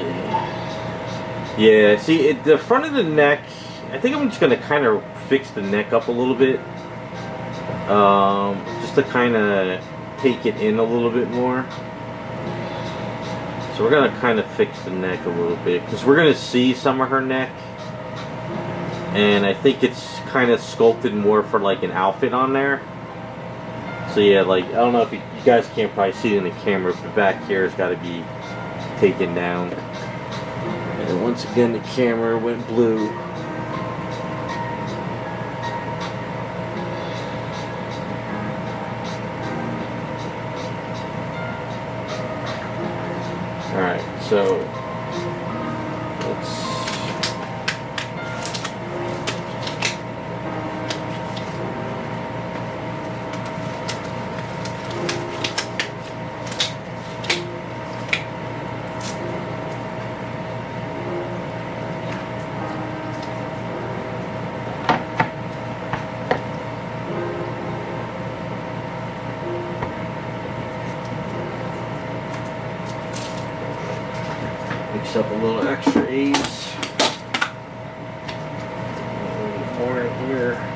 Yeah, see, the front of the neck, I think I'm just going to kind of fix the neck up a little bit. Just to kind of take it in a little bit more. So we're going to kind of fix the neck a little bit, because we're going to see some of her neck. And I think it's kind of sculpted more for like an outfit on there. So yeah, like, I don't know if you guys can't probably see it in the camera, but back here has got to be taken down. And once again, the camera went blue. Alright, so let's... mix up a little extra A's. A little more in here.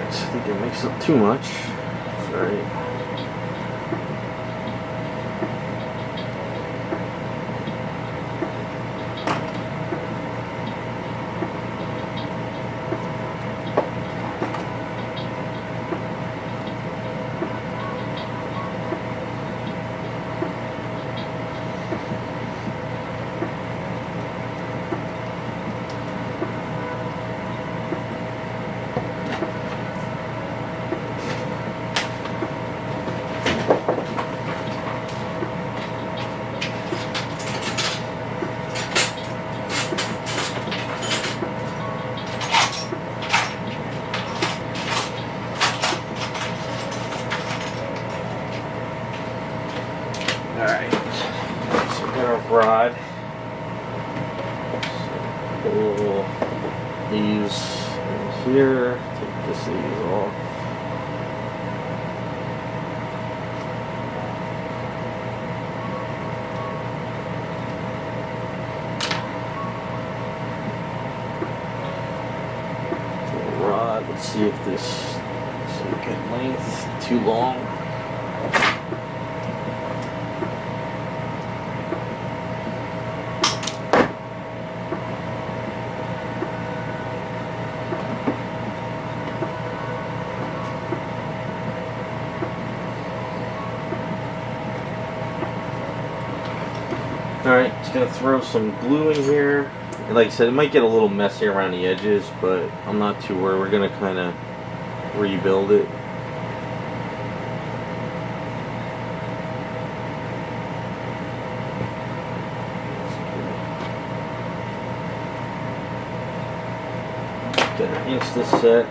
I think it makes up too much. Sorry. Alright, so we got our rod. So put a little leaves in here, take this leaves off. Little rod, let's see if this is a good length, too long. Alright, just gonna throw some glue in here. And like I said, it might get a little messy around the edges, but I'm not too worried. We're gonna kind of rebuild it. Get our Insta set.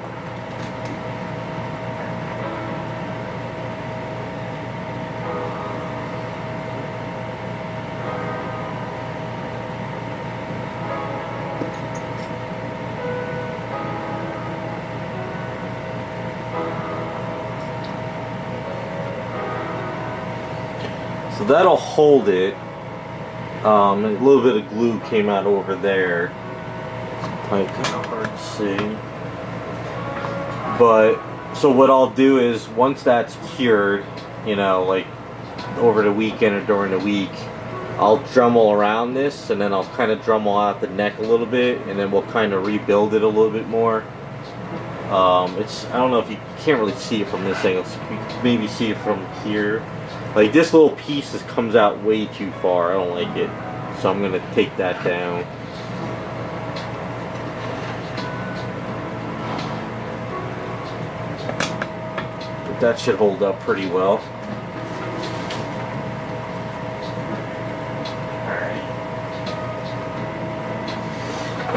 So that'll hold it. A little bit of glue came out over there. Like, kind of hard to see. But, so what I'll do is, once that's cured, you know, like over the weekend or during the week, I'll Dremel around this, and then I'll kind of Dremel out the neck a little bit, and then we'll kind of rebuild it a little bit more. It's, I don't know if you can't really see it from this angle, so you can maybe see it from here. Like, this little piece comes out way too far. I don't like it, so I'm going to take that down. But that should hold up pretty well.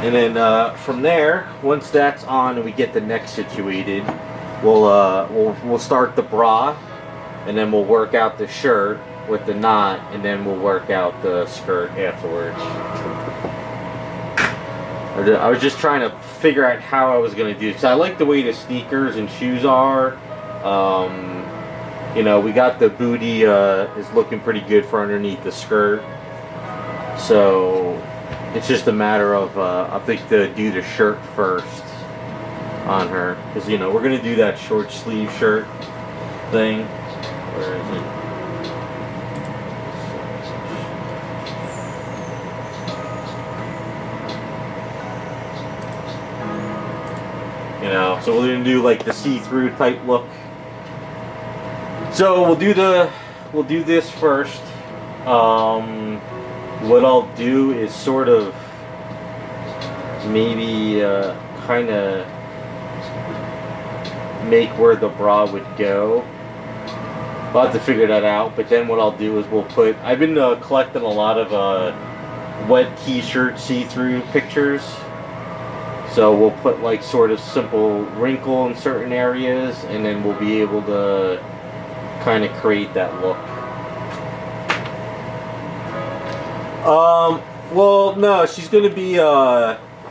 And then from there, once that's on and we get the neck situated, we'll start the bra, and then we'll work out the shirt with the knot, and then we'll work out the skirt afterwards. I was just trying to figure out how I was going to do it. So I like the way the sneakers and shoes are. You know, we got the booty is looking pretty good for underneath the skirt. So it's just a matter of, I think, to do the shirt first on her. Because, you know, we're going to do that short sleeve shirt thing. Where is it? You know, so we're going to do like the see-through type look. So we'll do this first. What I'll do is sort of maybe kind of make where the bra would go. I'll have to figure that out, but then what I'll do is we'll put, I've been collecting a lot of wet t-shirt see-through pictures. So we'll put like sort of simple wrinkle in certain areas, and then we'll be able to kind of create that look. Well, no, she's going to be,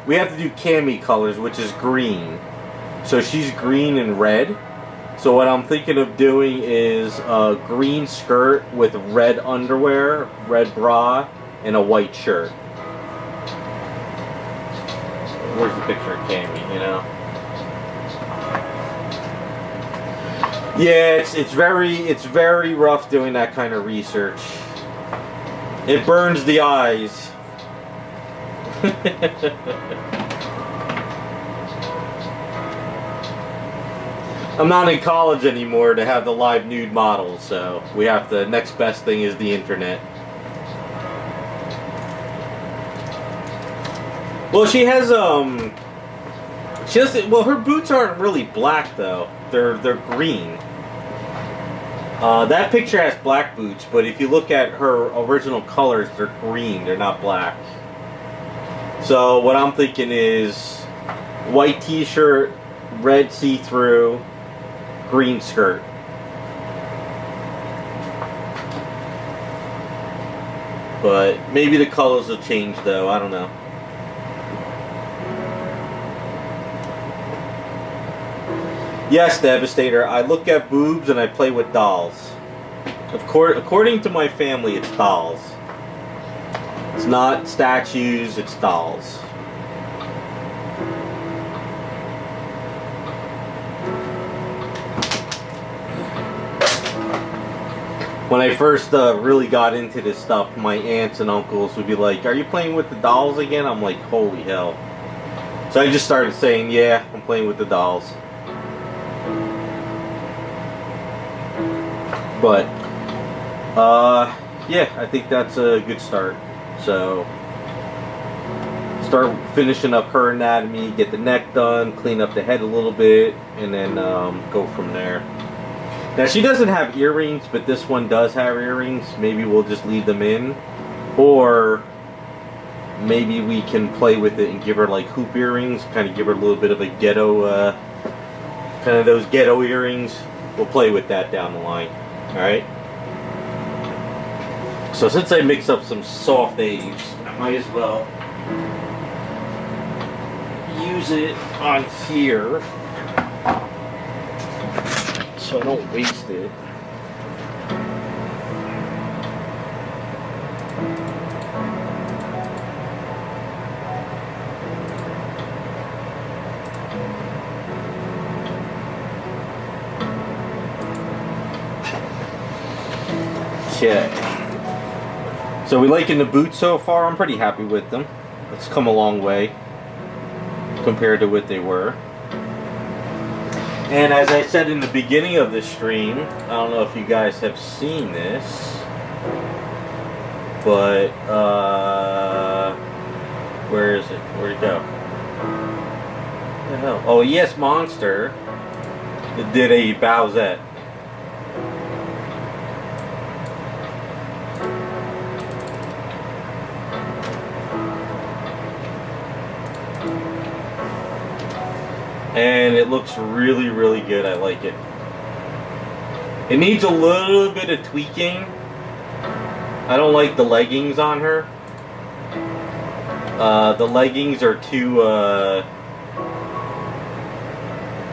we have to do Cammy colors, which is green. So she's green and red. So what I'm thinking of doing is a green skirt with red underwear, red bra, and a white shirt. Where's the picture of Cammy, you know? Yeah, it's very rough doing that kind of research. It burns the eyes. I'm not in college anymore to have the live nude models, so we have to, next best thing is the internet. Well, she has well, her boots aren't really black though. They're green. That picture has black boots, but if you look at her original colors, they're green, they're not black. So what I'm thinking is white t-shirt, red see-through, green skirt. But maybe the colors will change though, I don't know. Yes, Devastator, I look at boobs and I play with dolls. According to my family, it's dolls. It's not statues, it's dolls. When I first really got into this stuff, my aunts and uncles would be like, "Are you playing with the dolls again?" I'm like, holy hell. So I just started saying, yeah, I'm playing with the dolls. But, yeah, I think that's a good start. So, start finishing up her anatomy, get the neck done, clean up the head a little bit, and then go from there. Now, she doesn't have earrings, but this one does have earrings. Maybe we'll just leave them in. Or maybe we can play with it and give her like hoop earrings, kind of give her a little bit of a ghetto, kind of those ghetto earrings. We'll play with that down the line. Alright? So since I mix up some soft A's, I might as well use it on here so I don't waste it. Okay. So we liking the boots so far. I'm pretty happy with them. It's come a long way compared to what they were. And as I said in the beginning of the stream, I don't know if you guys have seen this, but where is it? Where'd it go? What the hell? Oh, Yes Monster did a Bowsette. And it looks really, really good. I like it. It needs a little bit of tweaking. I don't like the leggings on her. The leggings are too,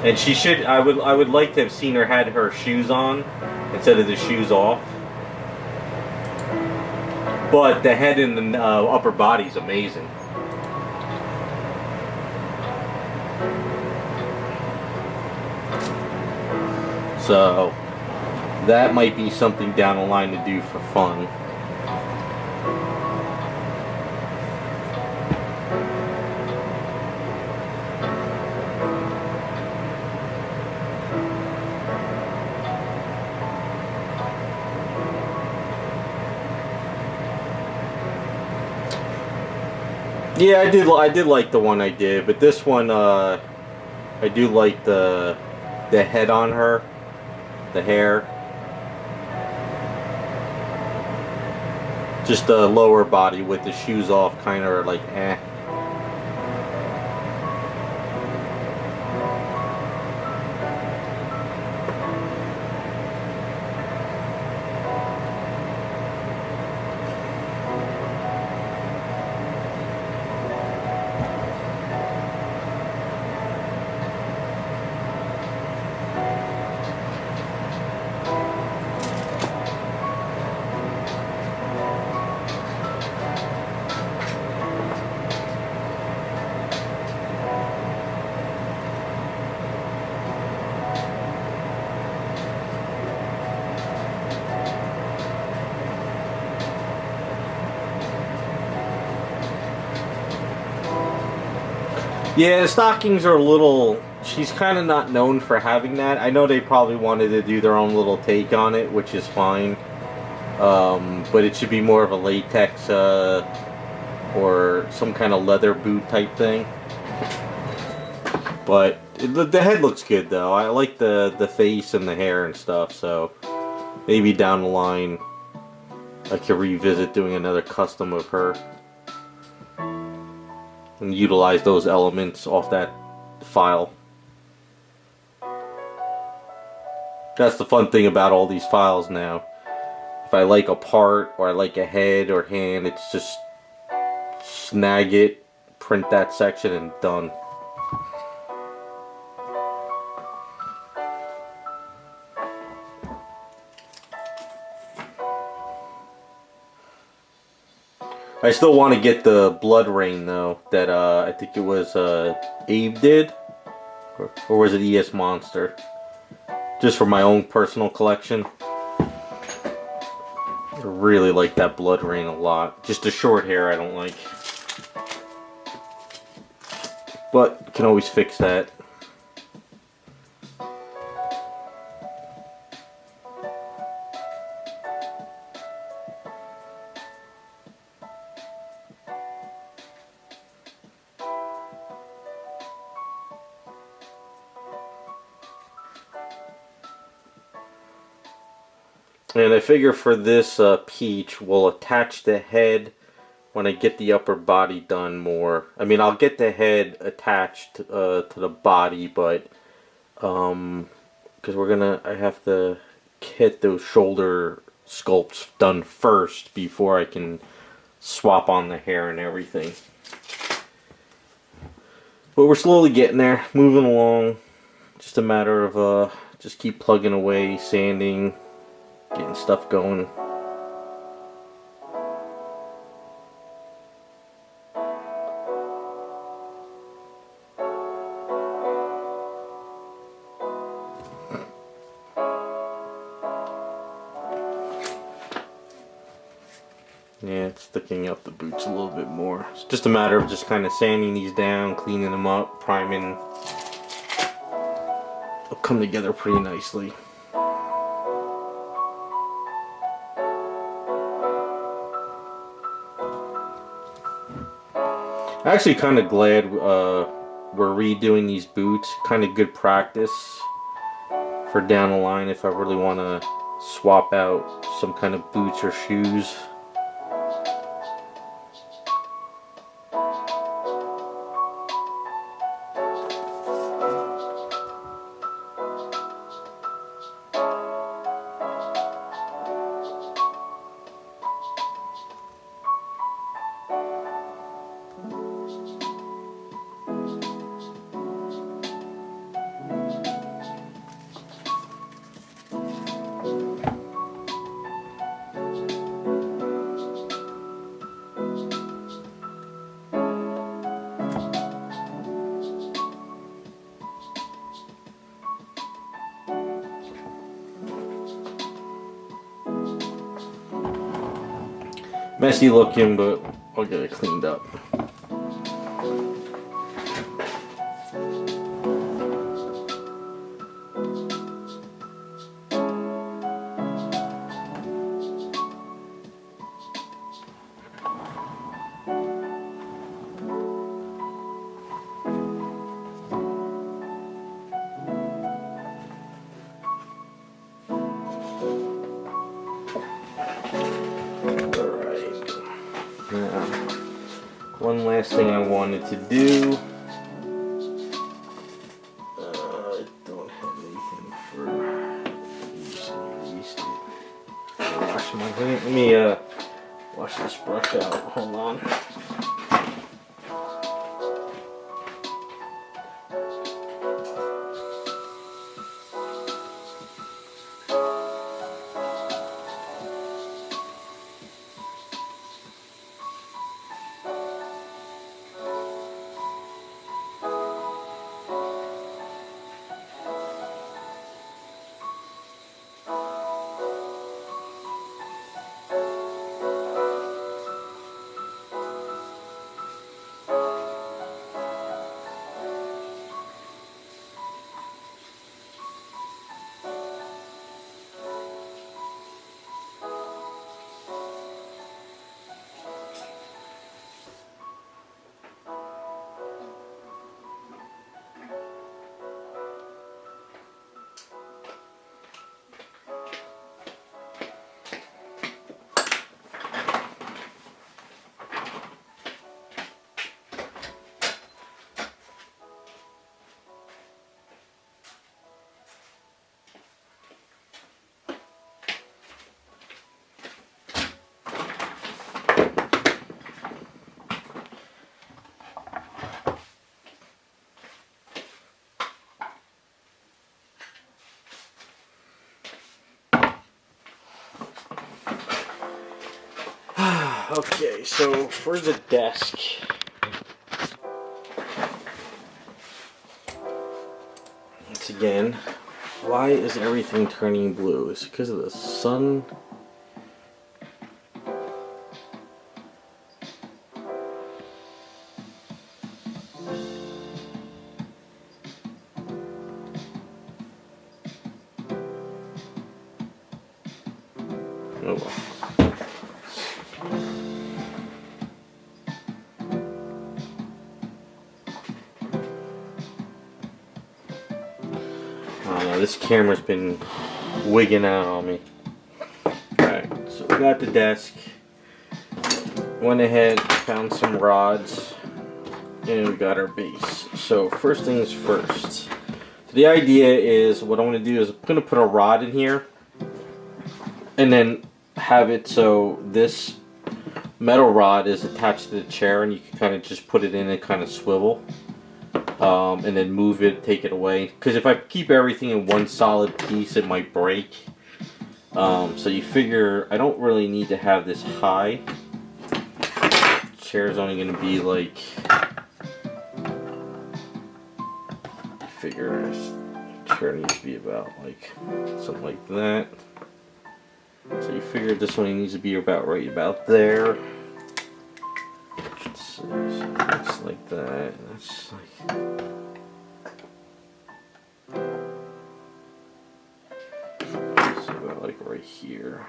and she should. I would like to have seen her had her shoes on instead of the shoes off. But the head and the upper body is amazing. So that might be something down the line to do for fun. Yeah, I did like the one I did, but this one I do like the head on her. The hair. Just the lower body with the shoes off kind of like eh. Yeah, the stockings are a little... She's kind of not known for having that. I know they probably wanted to do their own little take on it, which is fine. But it should be more of a latex or some kind of leather boot type thing. But the head looks good though. I like the face and the hair and stuff, so maybe down the line I could revisit doing another custom of her and utilize those elements off that file. That's the fun thing about all these files now. If I like a part or I like a head or hand, it's just snag it, print that section, and done. I still want to get the blood rain though, that I think it was Abe did, or was it ES Monster? Just for my own personal collection. I really like that blood rain a lot. Just the short hair I don't like. But you can always fix that. And I figure for this peach, we'll attach the head when I get the upper body done more. I mean, I'll get the head attached to the body, but because I have to get those shoulder sculpts done first before I can swap on the hair and everything. But we're slowly getting there, moving along. Just a matter of just keep plugging away, sanding, getting stuff going. sticking out the boots a little bit more. It's just a matter of just kind of sanding these down, cleaning them up, priming. They'll come together pretty nicely. I'm actually kind of glad we're redoing these boots. Kind of good practice for down the line if I really want to swap out some kind of boots or shoes. Messy looking, but I'll get it cleaned up. One last thing I wanted to do. I don't have anything for Misty. Wash my hand. Let me wash this brush out. Hold on. Okay, so for the desk, once again, why is everything turning blue? Is it because of the sun? Oh well. This camera's been wigging out on me. Alright, so we got the desk. Went ahead, found some rods, and we got our base. So first things first. So the idea is, what I'm going to do is I'm going to put a rod in here, and then have it so this metal rod is attached to the chair, and you can kind of just put it in and kind of swivel. And then move it, take it away. Because if I keep everything in one solid piece, it might break. So you figure I don't really need to have this high. The chair's only going to be like, I figure this chair needs to be about like something like that. So you figure this one needs to be about right about there. like that. That's like... So about like right here.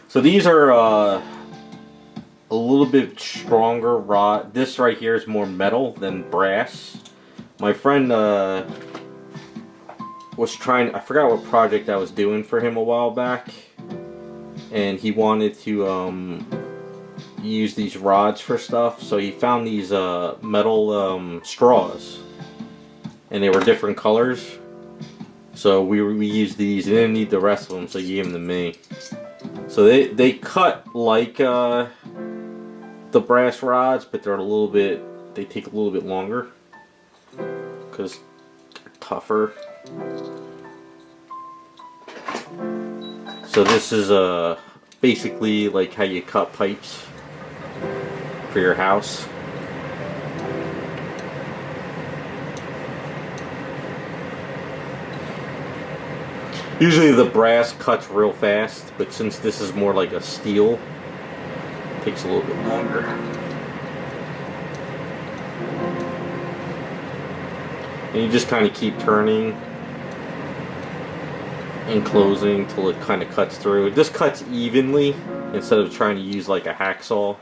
So these are a little bit stronger rod. This right here is more metal than brass. My friend was trying, I forgot what project I was doing for him a while back, and he wanted to use these rods for stuff, so he found these metal straws, and they were different colors, so we used these. He didn't need the rest of them, so he gave them to me. So they cut like the brass rods, but they're a little bit, they take a little bit longer because they're tougher. So this is basically like how you cut pipes for your house. Usually the brass cuts real fast, but since this is more like a steel, it takes a little bit longer. And you just kind of keep turning and closing till it kind of cuts through. This cuts evenly instead of trying to use like a hacksaw.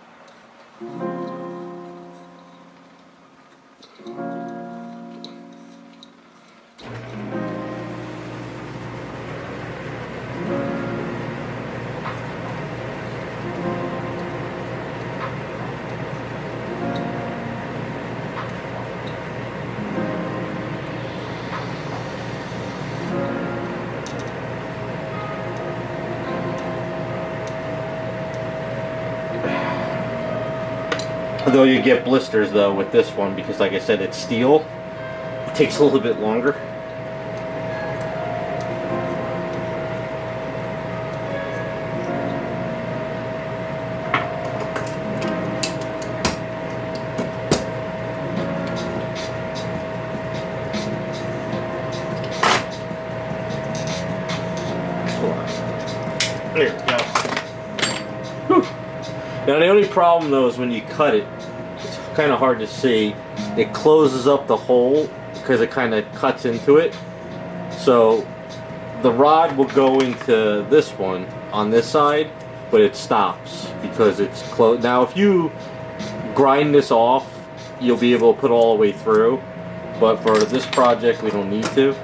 Though you get blisters though with this one because, like I said, it's steel. It takes a little bit longer. There we go. Whew. Now the only problem though is when you cut it, it's kind of hard to see. It closes up the hole because it kind of cuts into it. So the rod will go into this one on this side, but it stops because it's closed. Now if you grind this off, you'll be able to put all the way through. But for this project, we don't need to.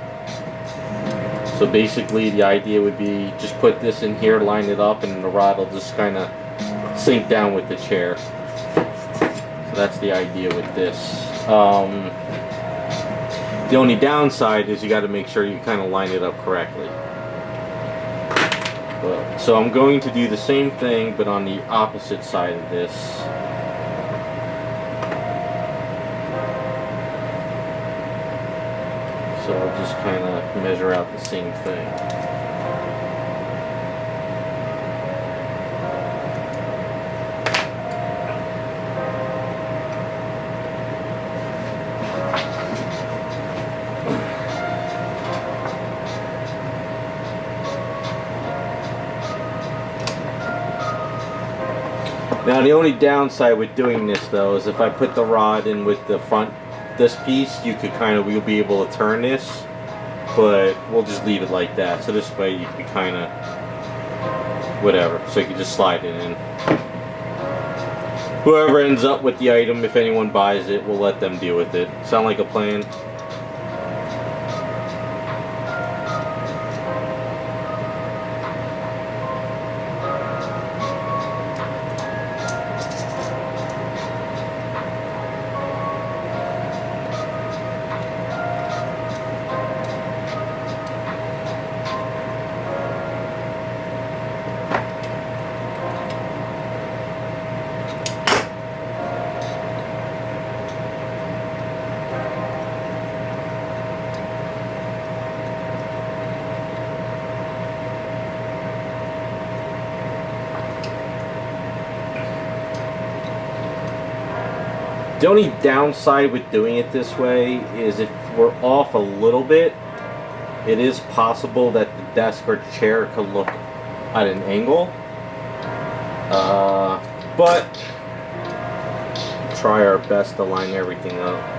So basically the idea would be just put this in here, line it up, and the rod will just kind of sink down with the chair. So that's the idea with this. The only downside is you got to make sure you kind of line it up correctly. So I'm going to do the same thing but on the opposite side of this. So I'll just kind of measure out the same thing. Now the only downside with doing this though is if I put the rod in with the front, this piece, you could kind of, we'll be able to turn this, but we'll just leave it like that. So this way you can kind of, whatever, so you can just slide it in. Whoever ends up with the item, if anyone buys it, we'll let them deal with it. Sound like a plan? The only downside with doing it this way is if we're off a little bit, it is possible that the desk or chair could look at an angle. But try our best to line everything up.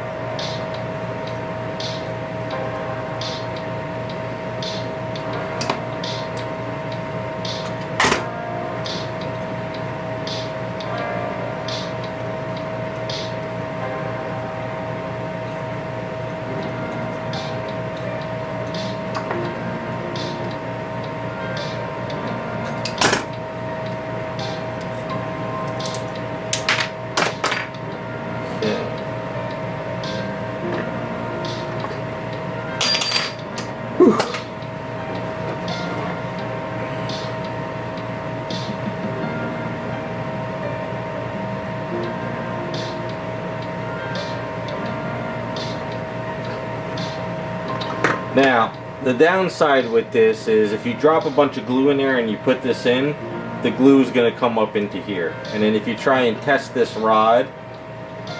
Now, the downside with this is if you drop a bunch of glue in there and you put this in, the glue is going to come up into here. And then if you try and test this rod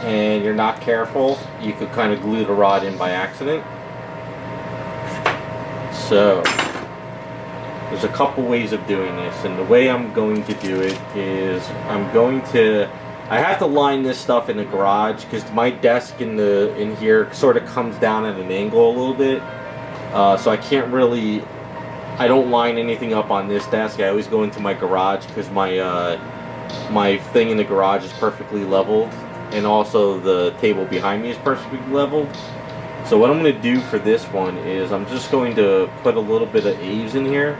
and you're not careful, you could kind of glue the rod in by accident. So, there's a couple ways of doing this, and the way I'm going to do it is I have to line this stuff in the garage because my desk in here sort of comes down at an angle a little bit. So I can't really, I don't line anything up on this desk. I always go into my garage because my thing in the garage is perfectly leveled, and also the table behind me is perfectly leveled. So what I'm going to do for this one is I'm just going to put a little bit of eaves in here.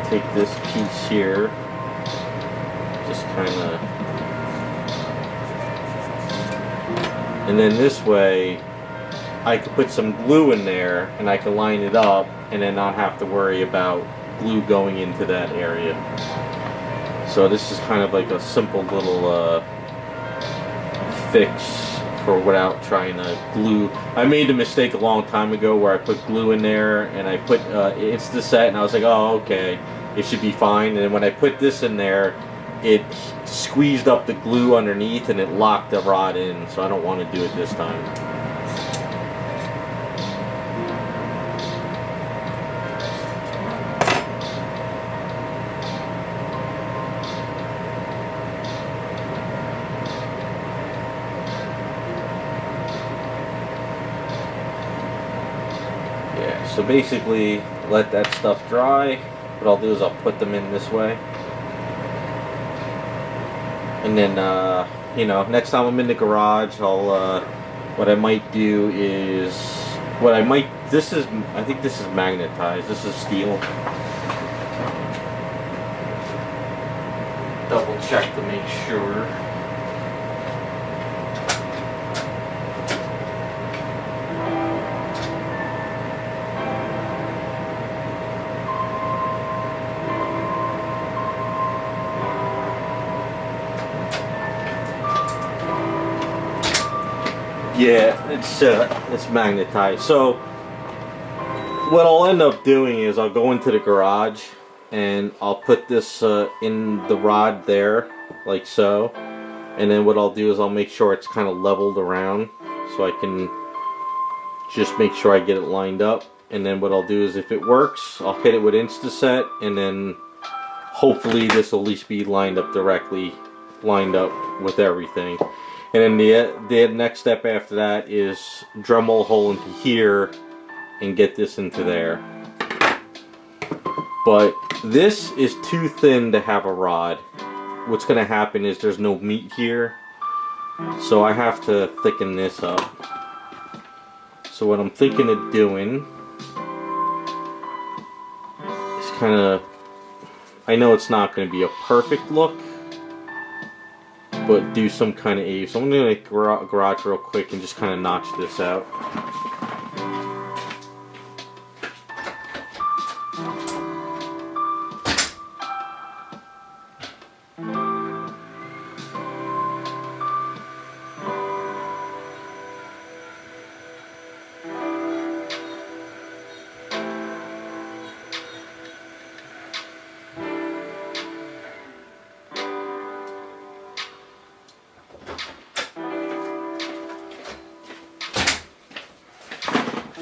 Take this piece here, just kind of, and then this way I could put some glue in there and I can line it up and then not have to worry about glue going into that area. So this is kind of like a simple little fix for without trying to glue. I made the mistake a long time ago where I put glue in there and I put Insta-Set and I was like, oh okay, it should be fine. And then when I put this in there, it squeezed up the glue underneath and it locked the rod in, so I don't want to do it this time. Yeah, so basically let that stuff dry. What I'll do is I'll put them in this way. And then, you know, next time I'm in the garage, I'll, what I might do is, I think this is magnetized, this is steel. Double check to make sure. Yeah, it's magnetized. So what I'll end up doing is I'll go into the garage and I'll put this in the rod there, like so. And then what I'll do is I'll make sure it's kind of leveled around so I can just make sure I get it lined up. And then what I'll do is if it works, I'll hit it with Insta-Set, and then hopefully this will at least be lined up directly, lined up with everything. And then the next step after that is Dremel a hole into here and get this into there. But this is too thin to have a rod. What's going to happen is there's no meat here, so I have to thicken this up. So what I'm thinking of doing is kind of, I know it's not going to be a perfect look, but do some kind of eave. So I'm going to garage real quick and just kind of notch this out.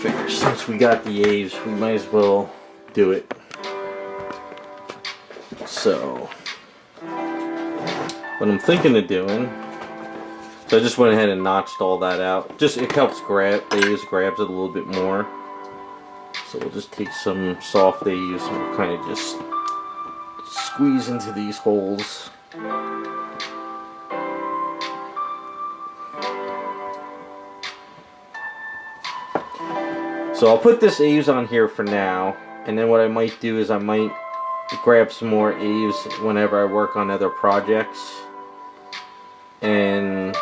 Figure since we got the A's, we might as well do it. So, what I'm thinking of doing, so I just went ahead and notched all that out. Just, it helps grab, the A's grabs it a little bit more. So we'll just take some soft A's and we'll kind of just squeeze into these holes. So I'll put this A's on here for now, and then what I might do is I might grab some more A's whenever I work on other projects. And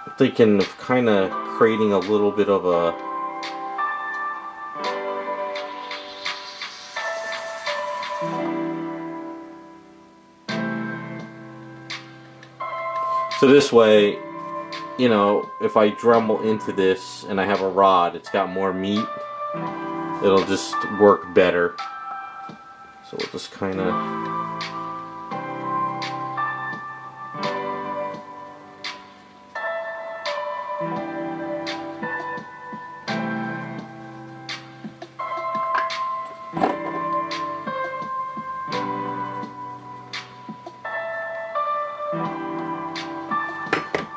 I'm thinking of kind of creating a little bit of a so this way, you know, if I Dremel into this and I have a rod, it's got more meat, it'll just work better. So we'll just kind of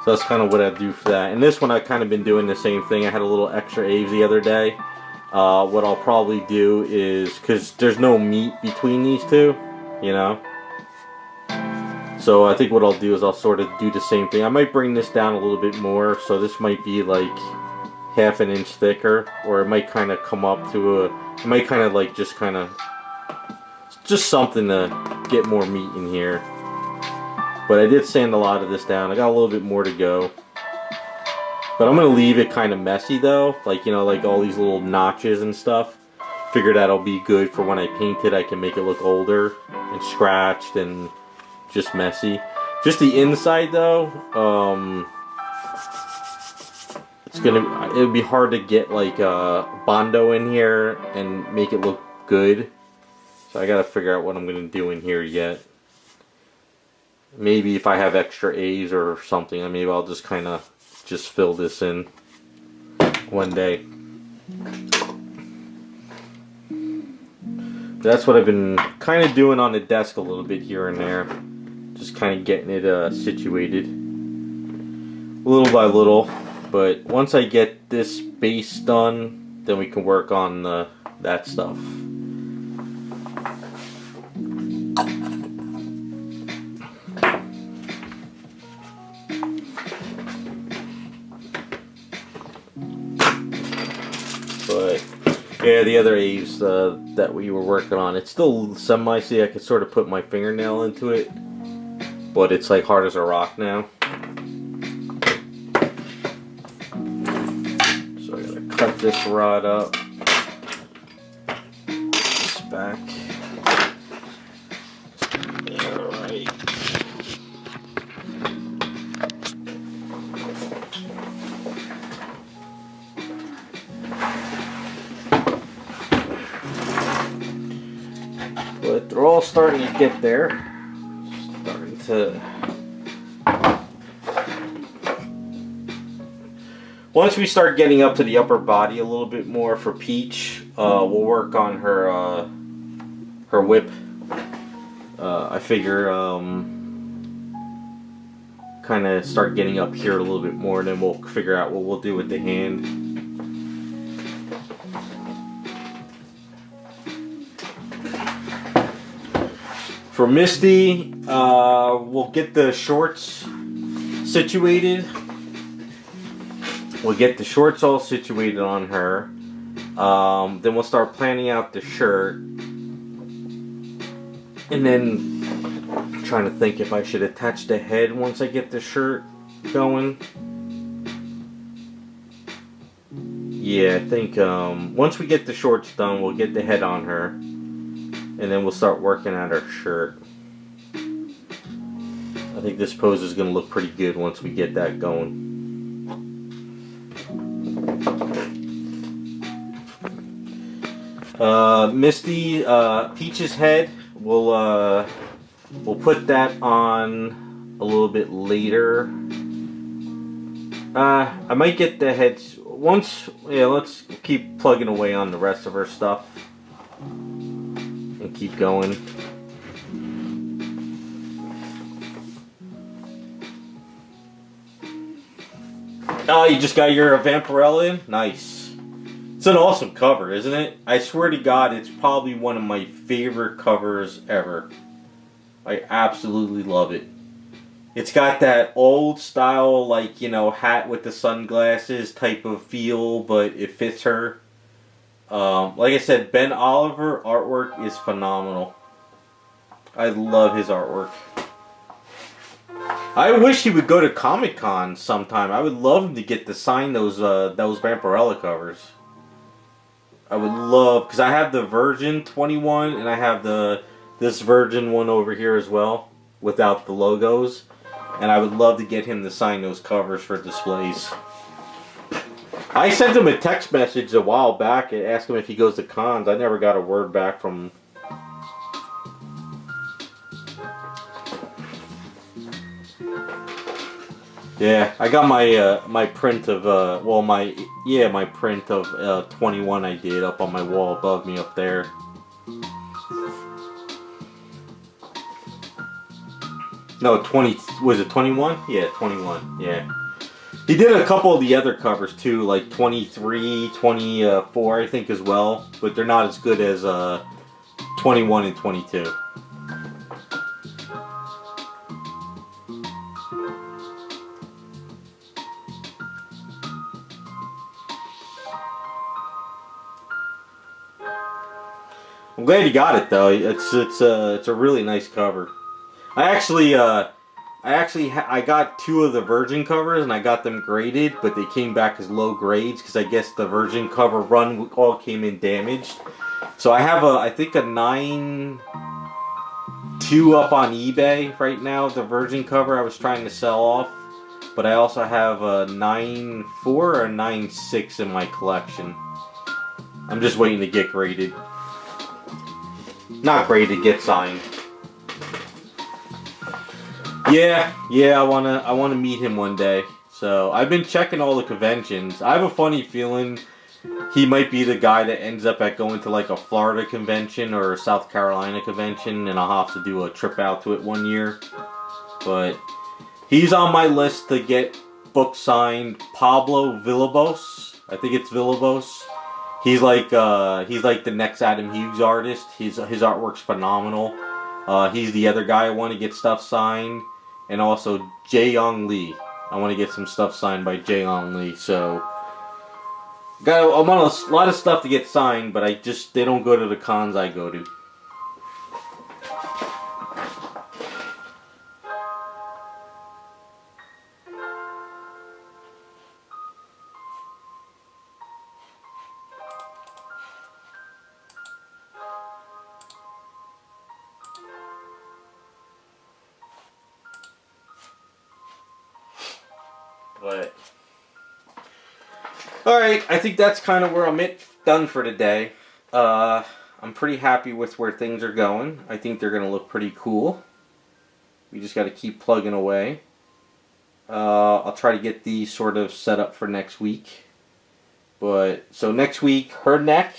so that's kind of what I do for that. And this one I've kind of been doing the same thing. I had a little extra A's the other day. What I'll probably do is, because there's no meat between these two, you know. So I think what I'll do is I'll sort of do the same thing. I might bring this down a little bit more. So this might be like ½ an inch thicker. Or it might kind of come up to a, it might kind of like just something to get more meat in here. But I did sand a lot of this down. I got a little bit more to go. But I'm going to leave it kind of messy though. Like, you know, like all these little notches and stuff. Figure that'll be good for when I paint it. I can make it look older and scratched and just messy. Just the inside though, it would be hard to get like Bondo in here and make it look good. So I got to figure out what I'm going to do in here yet. Maybe if I have extra A's or something, maybe I'll just kind of just fill this in one day. But that's what I've been kind of doing on the desk a little bit here and there. Just kind of getting it situated little by little. But once I get this base done, then we can work on that stuff. But yeah, the other A's that we were working on, it's still semi-see. I could sort of put my fingernail into it, but it's like hard as a rock now. So I gotta cut this rod up, this back. Alright. But they're all starting to get there. Starting to. Once we start getting up to the upper body a little bit more for Peach, we'll work on her her whip. I figure kind of start getting up here a little bit more, and then we'll figure out what we'll do with the hand. For Misty, we'll get the shorts situated. We'll get the shorts all situated on her. Then we'll start planning out the shirt. And then I'm trying to think if I should attach the head once I get the shirt going. Yeah, I think once we get the shorts done, we'll get the head on her. And then we'll start working at her shirt. I think this pose is going to look pretty good once we get that going. Misty, Peach's head, we'll put that on a little bit later. I might get the heads once. Yeah, let's keep plugging away on the rest of her stuff and keep going. Oh, you just got your Vampirella in? Nice. It's an awesome cover, isn't it? I swear to God, it's probably one of my favorite covers ever. I absolutely love it. It's got that old style, like, you know, hat with the sunglasses type of feel, but it fits her. Like I said, Ben Oliver artwork is phenomenal. I love his artwork. I wish he would go to Comic-Con sometime. I would love him to get to sign those Vampirella covers. I would love, because I have the Virgin 21 and I have this Virgin one over here as well, without the logos. And I would love to get him to sign those covers for displays. I sent him a text message a while back and asked him if he goes to cons. I never got a word back from him. Yeah, I got my my print of my print of 21 I did up on my wall above me up there. No, 20, was it 21? Yeah, 21, yeah. He did a couple of the other covers too, like 23, 24 I think as well, but they're not as good as 21 and 22. I'm glad you got it though. It's a really nice cover. I got two of the Virgin covers and I got them graded, but they came back as low grades because I guess the Virgin cover run all came in damaged. So I have I think a 9.2 up on eBay right now, the Virgin cover I was trying to sell off. But I also have a 9.4 or 9.6 in my collection. I'm just waiting to get graded. Not graded, get signed. Yeah, I wanna meet him one day. So I've been checking all the conventions. I have a funny feeling he might be the guy that ends up at going to like a Florida convention or a South Carolina convention, and I'll have to do a trip out to it one year. But he's on my list to get book signed. Pablo Villalobos, I think it's Villalobos. He's like the next Adam Hughes artist. His artwork's phenomenal. He's the other guy I want to get stuff signed. And also Jae-Young Lee. I want to get some stuff signed by Jae-Young Lee. So I'm on a lot of stuff to get signed, but they don't go to the cons I go to. But alright, I think that's kind of where I'm done for today. I'm pretty happy with where things are going. I think they're going to look pretty cool. We just got to keep plugging away. I'll try to get these sort of set up for next week. So next week, her neck.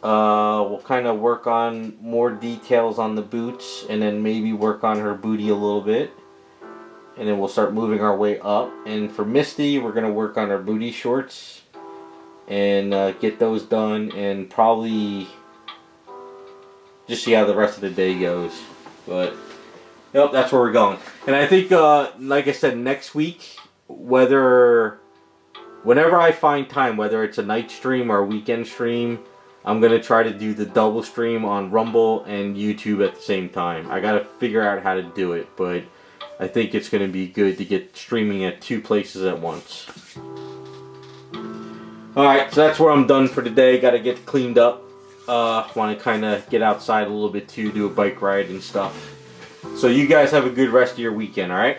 We'll kind of work on more details on the boots, and then maybe work on her booty a little bit. And then we'll start moving our way up. And for Misty, we're going to work on our booty shorts and get those done, and probably just see how the rest of the day goes. But yep, that's where we're going. And I think, like I said, next week, whenever I find time, whether it's a night stream or a weekend stream, I'm going to try to do the double stream on Rumble and YouTube at the same time. I got to figure out how to do it, but I think it's going to be good to get streaming at two places at once. Alright, so that's where I'm done for today. Got to get cleaned up. Want to kind of get outside a little bit too, do a bike ride and stuff. So you guys have a good rest of your weekend, alright?